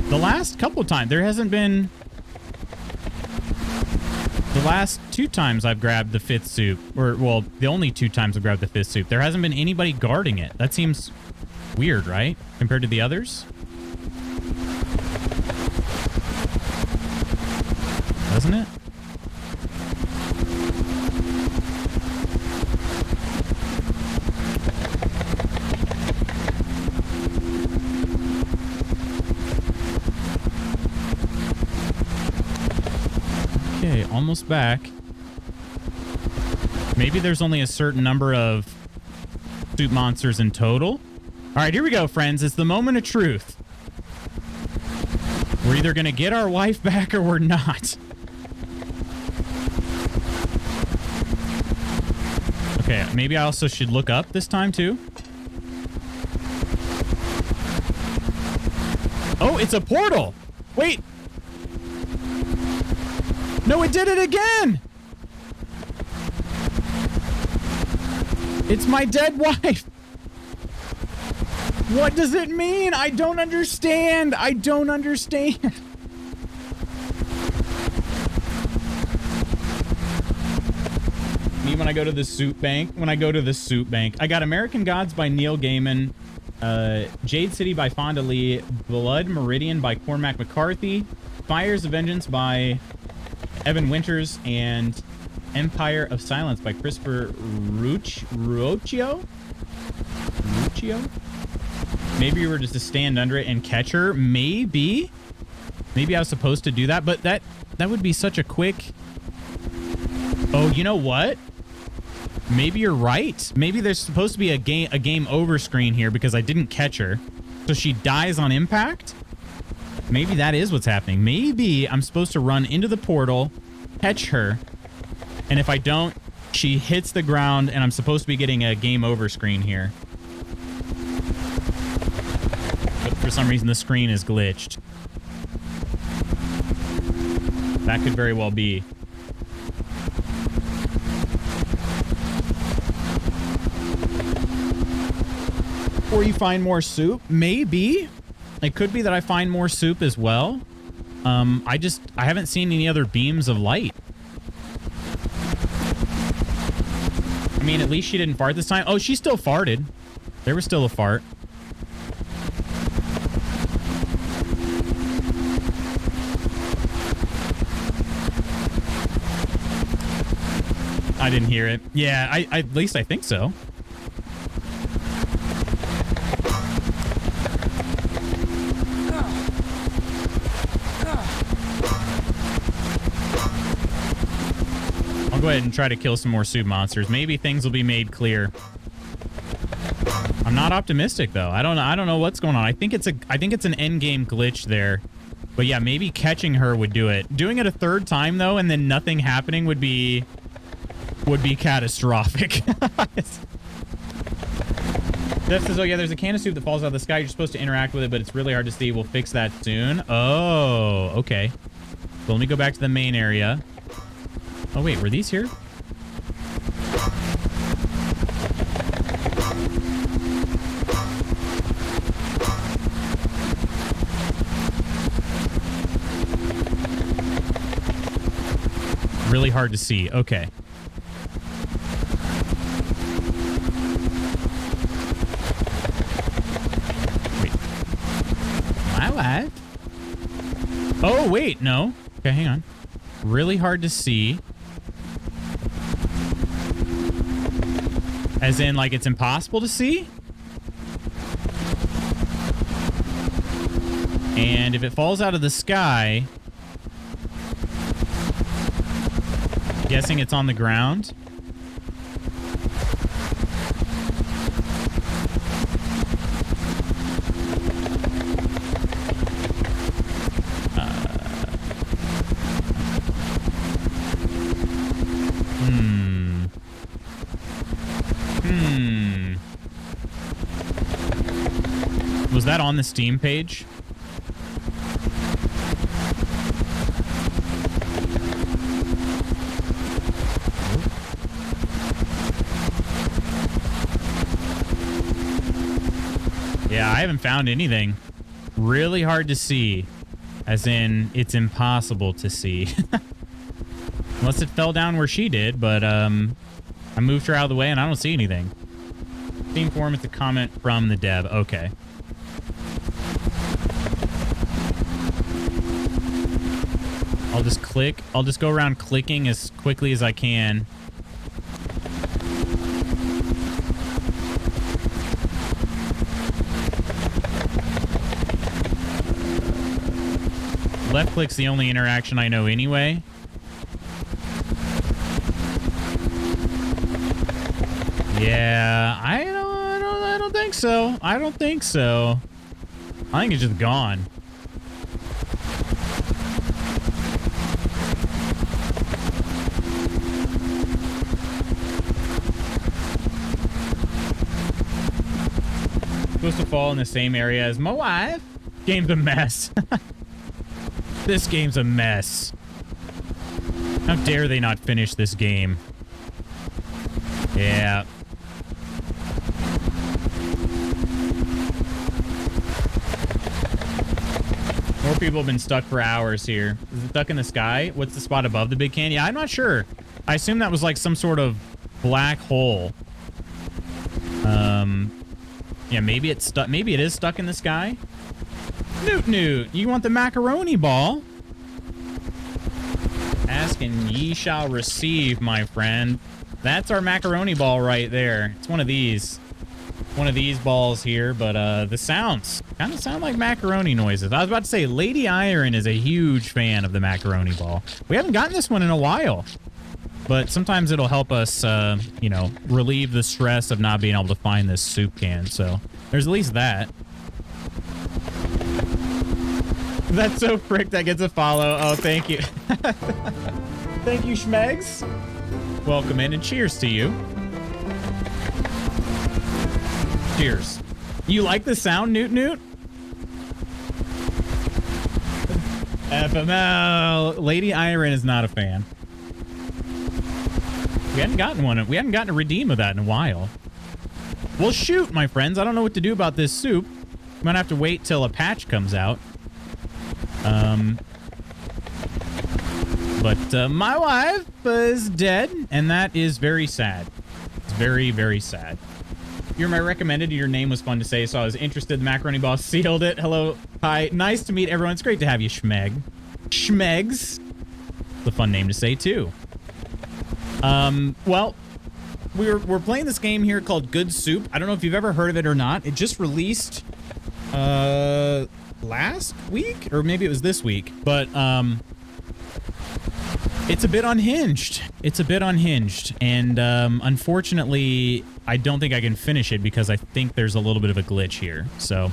The last couple of times, there hasn't been... The last 2 times I've grabbed the 5th soup, or, well, the only 2 times I've grabbed the 5th soup, there hasn't been anybody guarding it. That seems weird, right? Compared to the others? Doesn't it? Okay, almost back. Maybe there's only a certain number of soup monsters in total. All right, here we go, friends. It's the moment of truth. We're either going to get our wife back or we're not. Okay, maybe I also should look up this time, too. Oh, it's a portal. Wait. No, it did it again! It's my dead wife. What does it mean? I don't understand. I don't understand. Me when I go to the soup bank. When I go to the soup bank. I got American Gods by Neil Gaiman. Jade City by Fonda Lee. Blood Meridian by Cormac McCarthy. Fires of Vengeance by Evan Winters. And Empire of Silence by Christopher Ruccio? Maybe you were just to stand under it and catch her. Maybe. Maybe I was supposed to do that, but that would be such a quick... Oh, you know what? Maybe you're right. Maybe there's supposed to be a game over screen here because I didn't catch her. So she dies on impact? Maybe that is what's happening. Maybe I'm supposed to run into the portal, catch her, and if I don't, she hits the ground and I'm supposed to be getting a game over screen here. But for some reason the screen is glitched. That could very well be. Or you find more soup? Maybe. It could be that I find more soup as well. I haven't seen any other beams of light. I mean, at least she didn't fart this time. Oh, she still farted. There was still a fart. I didn't hear it. Yeah, at least I think so. I'll go ahead and try to kill some more soup monsters. Maybe things will be made clear. I'm not optimistic though. I don't know what's going on. I think it's an end game glitch there. But yeah, maybe catching her would do it. Doing it a third time though and then nothing happening would be catastrophic. Steph says, oh yeah, there's a can of soup that falls out of the sky. You're supposed to interact with it, but it's really hard to see. We'll fix that soon. Oh, okay. So let me go back to the main area. Oh wait, were these here? Really hard to see. Okay. Oh, wait, no. Okay, hang on. Really hard to see. As in, like, it's impossible to see? And if it falls out of the sky... Guessing it's on the ground. Was that on the Steam page? Yeah, I haven't found anything. Really hard to see. As in, it's impossible to see. Unless it fell down where she did, but I moved her out of the way and I don't see anything. Steam forum, it's a comment from the dev. Okay. I'll just go around clicking as quickly as I can. Left click's the only interaction I know anyway. Yeah, I don't think so. I don't think so. I think it's just gone. Supposed to fall in the same area as my wife. Game's a mess. This game's a mess. How dare they not finish this game? Yeah. More people have been stuck for hours here. Is it stuck in the sky? What's the spot above the big can? Yeah, I'm not sure. I assume that was like some sort of black hole. Yeah, maybe it's stuck. Maybe it is stuck in the sky. Newt, you want the macaroni ball? Ask and ye shall receive, my friend. That's our macaroni ball right there. It's one of these. One of these balls here, but the sounds kind of sound like macaroni noises. I was about to say, Lady Iron is a huge fan of the macaroni ball. We haven't gotten this one in a while, but sometimes it'll help us, you know, relieve the stress of not being able to find this soup can. So there's at least that. That's so frick that gets a follow. Oh, thank you. Thank you, Schmegs. Welcome in and cheers to you. Cheers. You like the sound, Newt? FML. Lady Iron is not a fan. We hadn't gotten one. We hadn't gotten a redeem of that in a while. Well, shoot, my friends. I don't know what to do about this soup. I'm gonna have to wait till a patch comes out. But my wife is dead, and that is very sad. It's very, very sad. You're my recommended. Your name was fun to say, so I was interested. The macaroni boss sealed it. Hello. Hi. Nice to meet everyone. It's great to have you, Schmeg. Schmegs. It's a fun name to say, too. Well, we're playing this game here called Good Soup. I don't know if you've ever heard of it or not. It just released last week, or maybe it was this week, but it's a bit unhinged. It's a bit unhinged, and unfortunately, I don't think I can finish it because I think there's a little bit of a glitch here. So,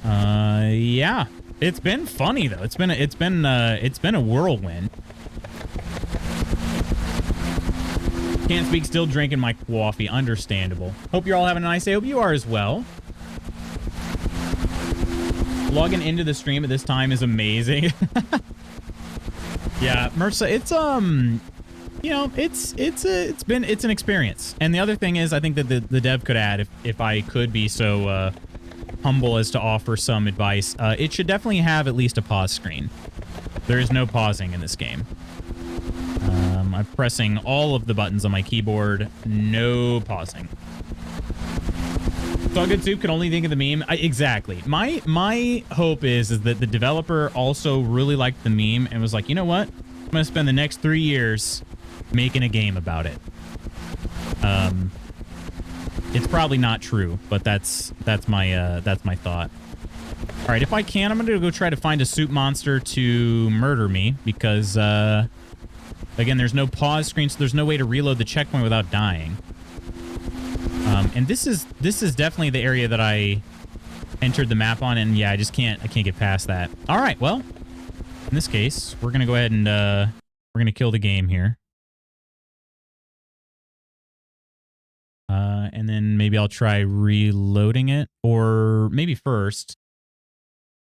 yeah, it's been funny though. It's been a whirlwind. Can't speak, still drinking my coffee. Understandable. Hope you're all having a nice day. Hope you are as well. Logging into the stream at this time is amazing. Yeah, Mersa, it's you know, it's an experience. And the other thing is, I think that the dev could add, if I could be so humble as to offer some advice, it should definitely have at least a pause screen. There is no pausing in this game. I'm pressing all of the buttons on my keyboard, no pausing. So Good Soup could only think of the meme. Exactly. My hope is that the developer also really liked the meme and was like, you know what? I'm gonna spend the next 3 years making a game about it. It's probably not true, but that's my thought. All right, if I can, I'm gonna go try to find a soup monster to murder me because again, there's no pause screen, so there's no way to reload the checkpoint without dying. And this is definitely the area that I entered the map on, and yeah, I can't get past that. All right, well, in this case, we're gonna go ahead and we're gonna kill the game here. And then maybe I'll try reloading it, or maybe first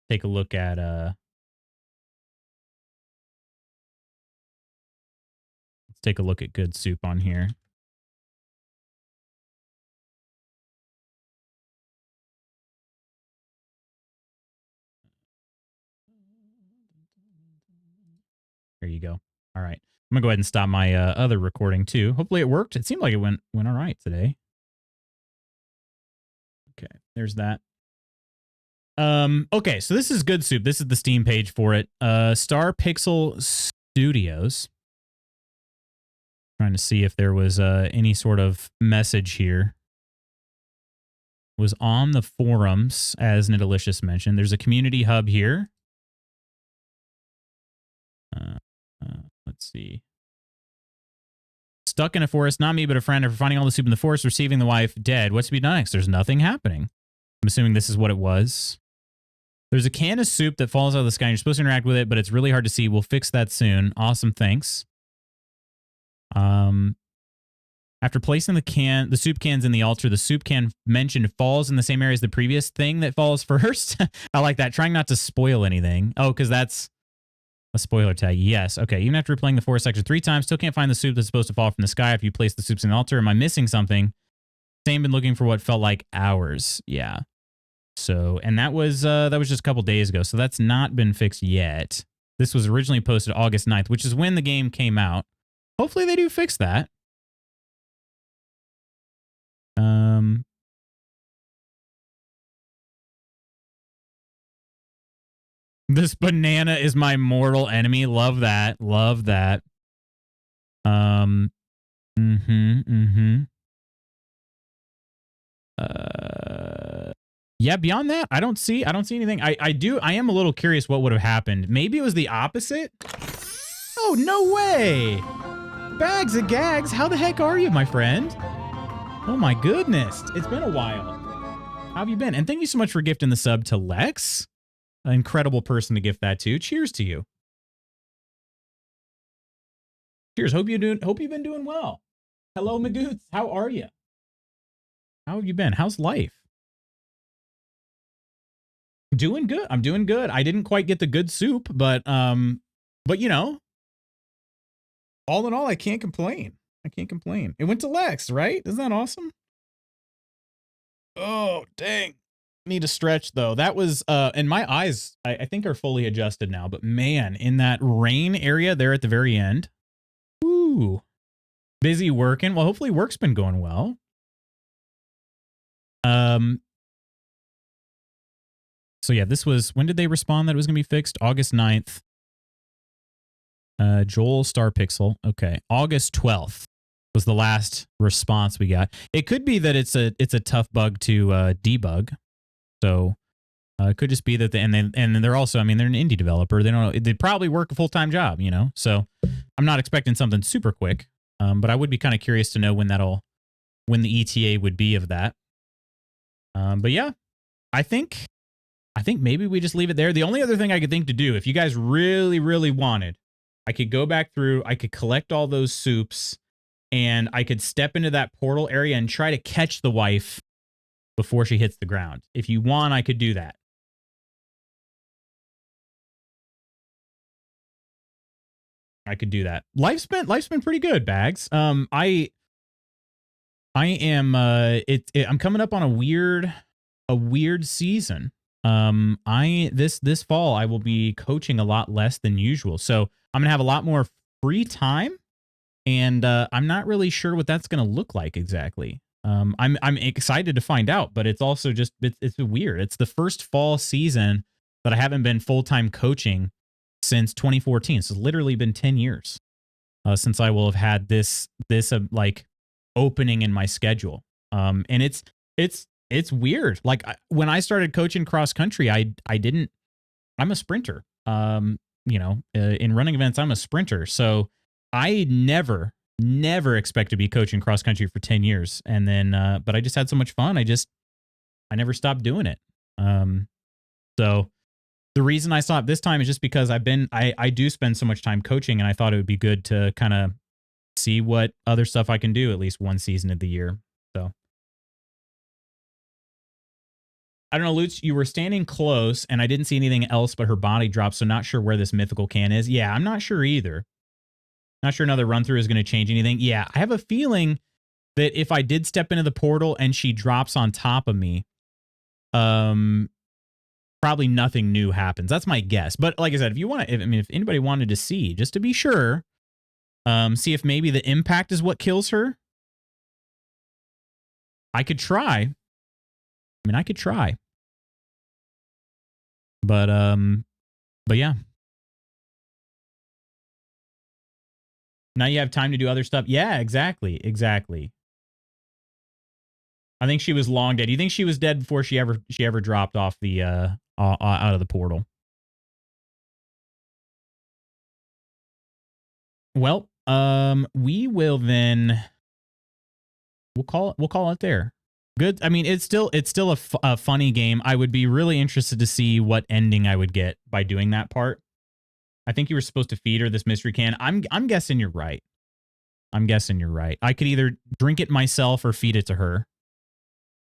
take a look at let's take a look at Good Soup on here. There you go. All right. I'm gonna go ahead and stop my other recording too. Hopefully it worked. It seemed like it went all right today. Okay, there's that. Okay, so this is Good Soup. This is the Steam page for it. Star Pixel Studios. Trying to see if there was any sort of message here. Was on the forums, as Nidalicious mentioned. There's a community hub here. Let's see. Stuck in a forest, not me, but a friend. After finding all the soup in the forest, receiving the wife dead. What's to be done next? There's nothing happening. I'm assuming this is what it was. There's a can of soup that falls out of the sky. You're supposed to interact with it, but it's really hard to see. We'll fix that soon. Awesome, thanks. After placing the soup cans in the altar, the soup can mentioned falls in the same area as the previous thing that falls first. I like that. Trying not to spoil anything. Oh, because that's a spoiler tag. Yes. Okay. Even after replaying the forest section 3 times, still can't find the soup that's supposed to fall from the sky after you place the soups in the altar. Am I missing something? Same, been looking for what felt like hours. Yeah. So, and that was just a couple days ago. So that's not been fixed yet. This was originally posted August 9th, which is when the game came out. Hopefully they do fix that. This banana is my mortal enemy. Love that. Love that. Yeah, beyond that, I don't see anything. I am a little curious what would have happened. Maybe it was the opposite. Oh, no way. Bags of Gags, how the heck are you, my friend? Oh my goodness. It's been a while. How have you been? And thank you so much for gifting the sub to Lex. An incredible person to gift that to. Cheers to you. Cheers. Hope you've been doing well. Hello, Magoots. How are you? How have you been? How's life? Doing good. I'm doing good. I didn't quite get the good soup, but you know, all in all, I can't complain. I can't complain. It went to Lex, right? Isn't that awesome? Oh, dang. Need to stretch though. That was and my eyes I think are fully adjusted now, but man, in that rain area there at the very end. Woo. Busy working. Well, hopefully work's been going well. So yeah, this was, when did they respond that it was going to be fixed? August 9th. Joel Star Pixel. Okay. August 12th was the last response we got. It could be that it's a tough bug to debug. So it could just be that and then they're also, I mean, they're an indie developer. They probably work a full-time job, you know? So I'm not expecting something super quick. But I would be kind of curious to know when the ETA would be of that. But yeah, I think maybe we just leave it there. The only other thing I could think to do, if you guys really, really wanted, I could go back through, I could collect all those soups, and I could step into that portal area and try to catch the wife before she hits the ground. If you want, I could do that. I could do that. Life's been pretty good, Bags. I am I'm coming up on a weird season. This fall I will be coaching a lot less than usual. So I'm going to have a lot more free time, and I'm not really sure what that's going to look like exactly. I'm excited to find out, but it's also just it's weird. It's the first fall season that I haven't been full-time coaching since 2014. So it's literally been 10 years since I will have had this like opening in my schedule. And it's weird. Like when I started coaching cross country, I'm a sprinter. You know, in running events, I'm a sprinter. So I never expect to be coaching cross country for 10 years. And then, but I just had so much fun. I never stopped doing it. So the reason I stopped this time is just because I do spend so much time coaching, and I thought it would be good to kind of see what other stuff I can do at least one season of the year. So I don't know, Lutz, you were standing close and I didn't see anything else but her body drop. So not sure where this mythical can is. Yeah, I'm not sure either. Not sure another run through is going to change anything. Yeah, I have a feeling that if I did step into the portal and she drops on top of me, probably nothing new happens. That's my guess. But like I said, if you want to, if anybody wanted to see, just to be sure, see if maybe the impact is what kills her. I could try. I mean, I could try. But yeah. Now you have time to do other stuff. Yeah, exactly. Exactly. I think she was long dead. You think she was dead before she ever dropped off the out of the portal? Well, we will then we'll call it there. Good. I mean, it's still a funny game. I would be really interested to see what ending I would get by doing that part. I think you were supposed to feed her this mystery can. I'm guessing you're right. I'm guessing you're right. I could either drink it myself or feed it to her.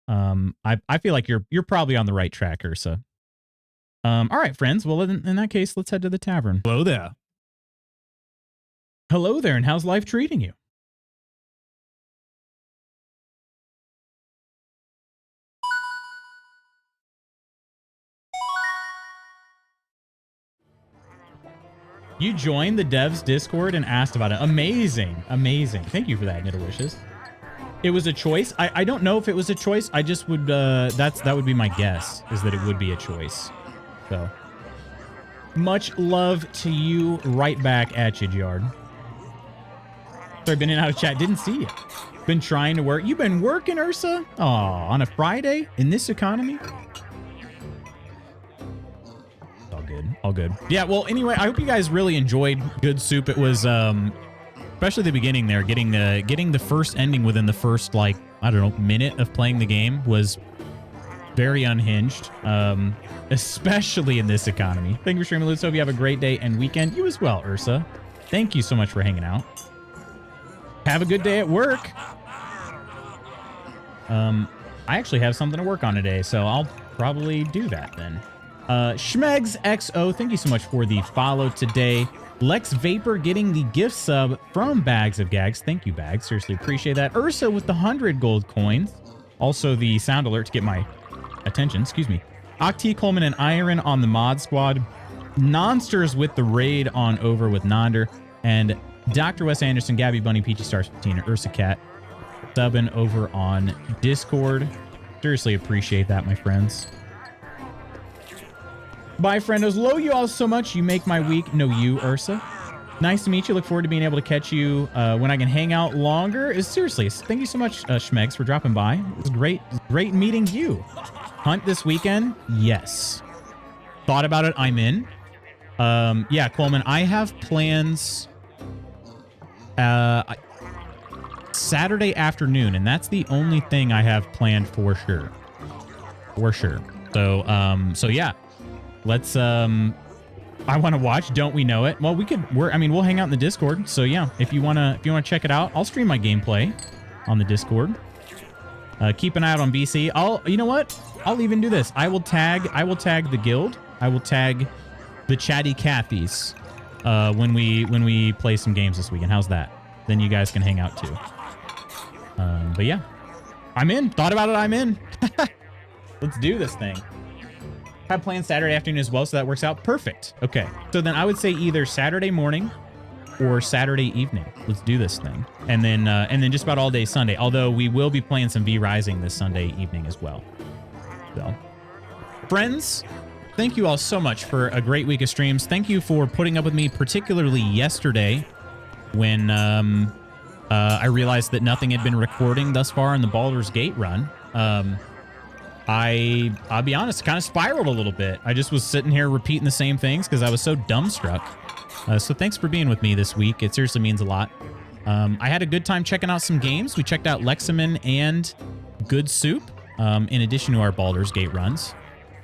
I feel like you're probably on the right track, Ursa. All right, friends. Well, in that case, let's head to the tavern. Hello there. Hello there, and how's life treating you? You joined the devs Discord and asked about it. Amazing. Amazing. Thank you for that, Niddlewishes. It was a choice. I don't know if it was a choice. I just would, that would be my guess, is that it would be a choice. So, much love to you. Right back at you, Jard. Sorry, been in and out of chat. Didn't see you. Been trying to work. You've been working, Ursa? Aw, on a Friday in this economy? All good. All good. Yeah, well, anyway, I hope you guys really enjoyed Good Soup. It was, especially the beginning there, getting the first ending within the first, like, I don't know, minute of playing the game was very unhinged, especially in this economy. Thank you for streaming, Lutz. Hope you have a great day and weekend. You as well, Ursa. Thank you so much for hanging out. Have a good day at work. I actually have something to work on today, so I'll probably do that then. Schmegs XO, thank you so much for the follow today. Lex Vapor getting the gift sub from Bags of Gags. Thank you, Bags. Seriously appreciate that. Ursa with the 100 gold coins. Also the sound alert to get my attention. Excuse me. Octi, Coleman, and Iron on the mod squad. Nonsters with the raid on over with Nonder. And Dr. Wes Anderson, Gabby Bunny, Peachy Stars 15, and Ursa Cat subbing over on Discord. Seriously appreciate that, my friends. Bye, friendos. Low you all so much. You make my week. No, you, Ursa. Nice to meet you. Look forward to being able to catch you when I can hang out longer. Seriously, thank you so much, Schmegs, for dropping by. It was great meeting you. Hunt this weekend? Yes. Thought about it. I'm in. Yeah, Coleman, I have plans Saturday afternoon, and that's the only thing I have planned for sure. For sure. So yeah. Let's I want to watch Don't We Know It. Well, we'll hang out in the Discord. So yeah, if you want to check it out, I'll stream my gameplay on the Discord. Keep an eye out on BC. You know what? I'll even do this. I will tag the guild. I will tag the Chatty Cathys when we play some games this weekend. How's that? Then you guys can hang out too. But yeah, I'm in. Thought about it. I'm in. Let's do this thing. Have plans Saturday afternoon as well, so that works out perfect. Okay, so then I would say either Saturday morning or Saturday evening. Let's do this thing, and then just about all day Sunday. Although we will be playing some V Rising this Sunday evening as well. So, friends, thank you all so much for a great week of streams. Thank you for putting up with me, particularly yesterday when I realized that nothing had been recording thus far in the Baldur's Gate run. I'll be honest, kind of spiraled a little bit. I just was sitting here repeating the same things because I was so dumbstruck. So thanks for being with me this week. It seriously means a lot. I had a good time checking out some games. We checked out Lexamen and Good Soup, in addition to our Baldur's Gate runs.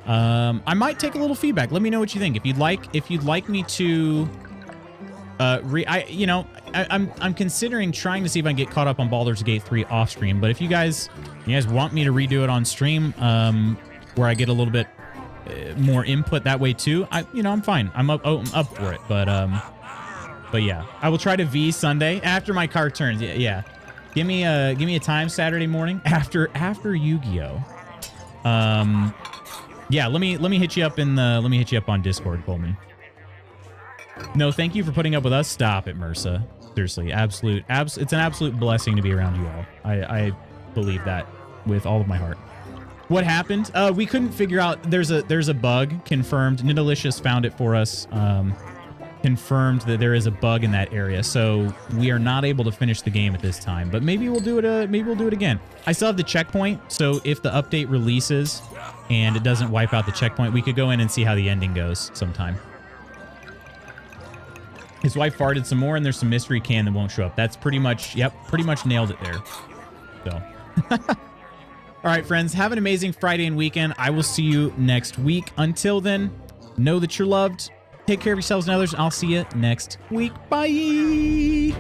I might take a little feedback. Let me know what you think. If you'd like me to, I'm considering trying to see if I can get caught up on Baldur's Gate 3 off stream. But if you guys want me to redo it on stream, where I get a little bit more input that way too, I'm fine. I'm up for it. But yeah, I will try to V Sunday after my car turns. Yeah. Give me a time Saturday morning after Yu-Gi-Oh. Yeah, let me hit you up on Discord, Coleman. No, thank you for putting up with us. Stop it, Mersa. Seriously, it's an absolute blessing to be around you all. I believe that with all of my heart. What happened? We couldn't figure out. There's a bug confirmed. Nidalicious found it for us. Confirmed that there is a bug in that area, so we are not able to finish the game at this time. But maybe we'll do it. Maybe we'll do it again. I still have the checkpoint, so if the update releases and it doesn't wipe out the checkpoint, we could go in and see how the ending goes sometime. His wife farted some more, and there's some mystery can that won't show up. That's pretty much, yep, pretty much nailed it there. So, all right, friends, have an amazing Friday and weekend. I will see you next week. Until then, know that you're loved. Take care of yourselves and others, and I'll see you next week. Bye.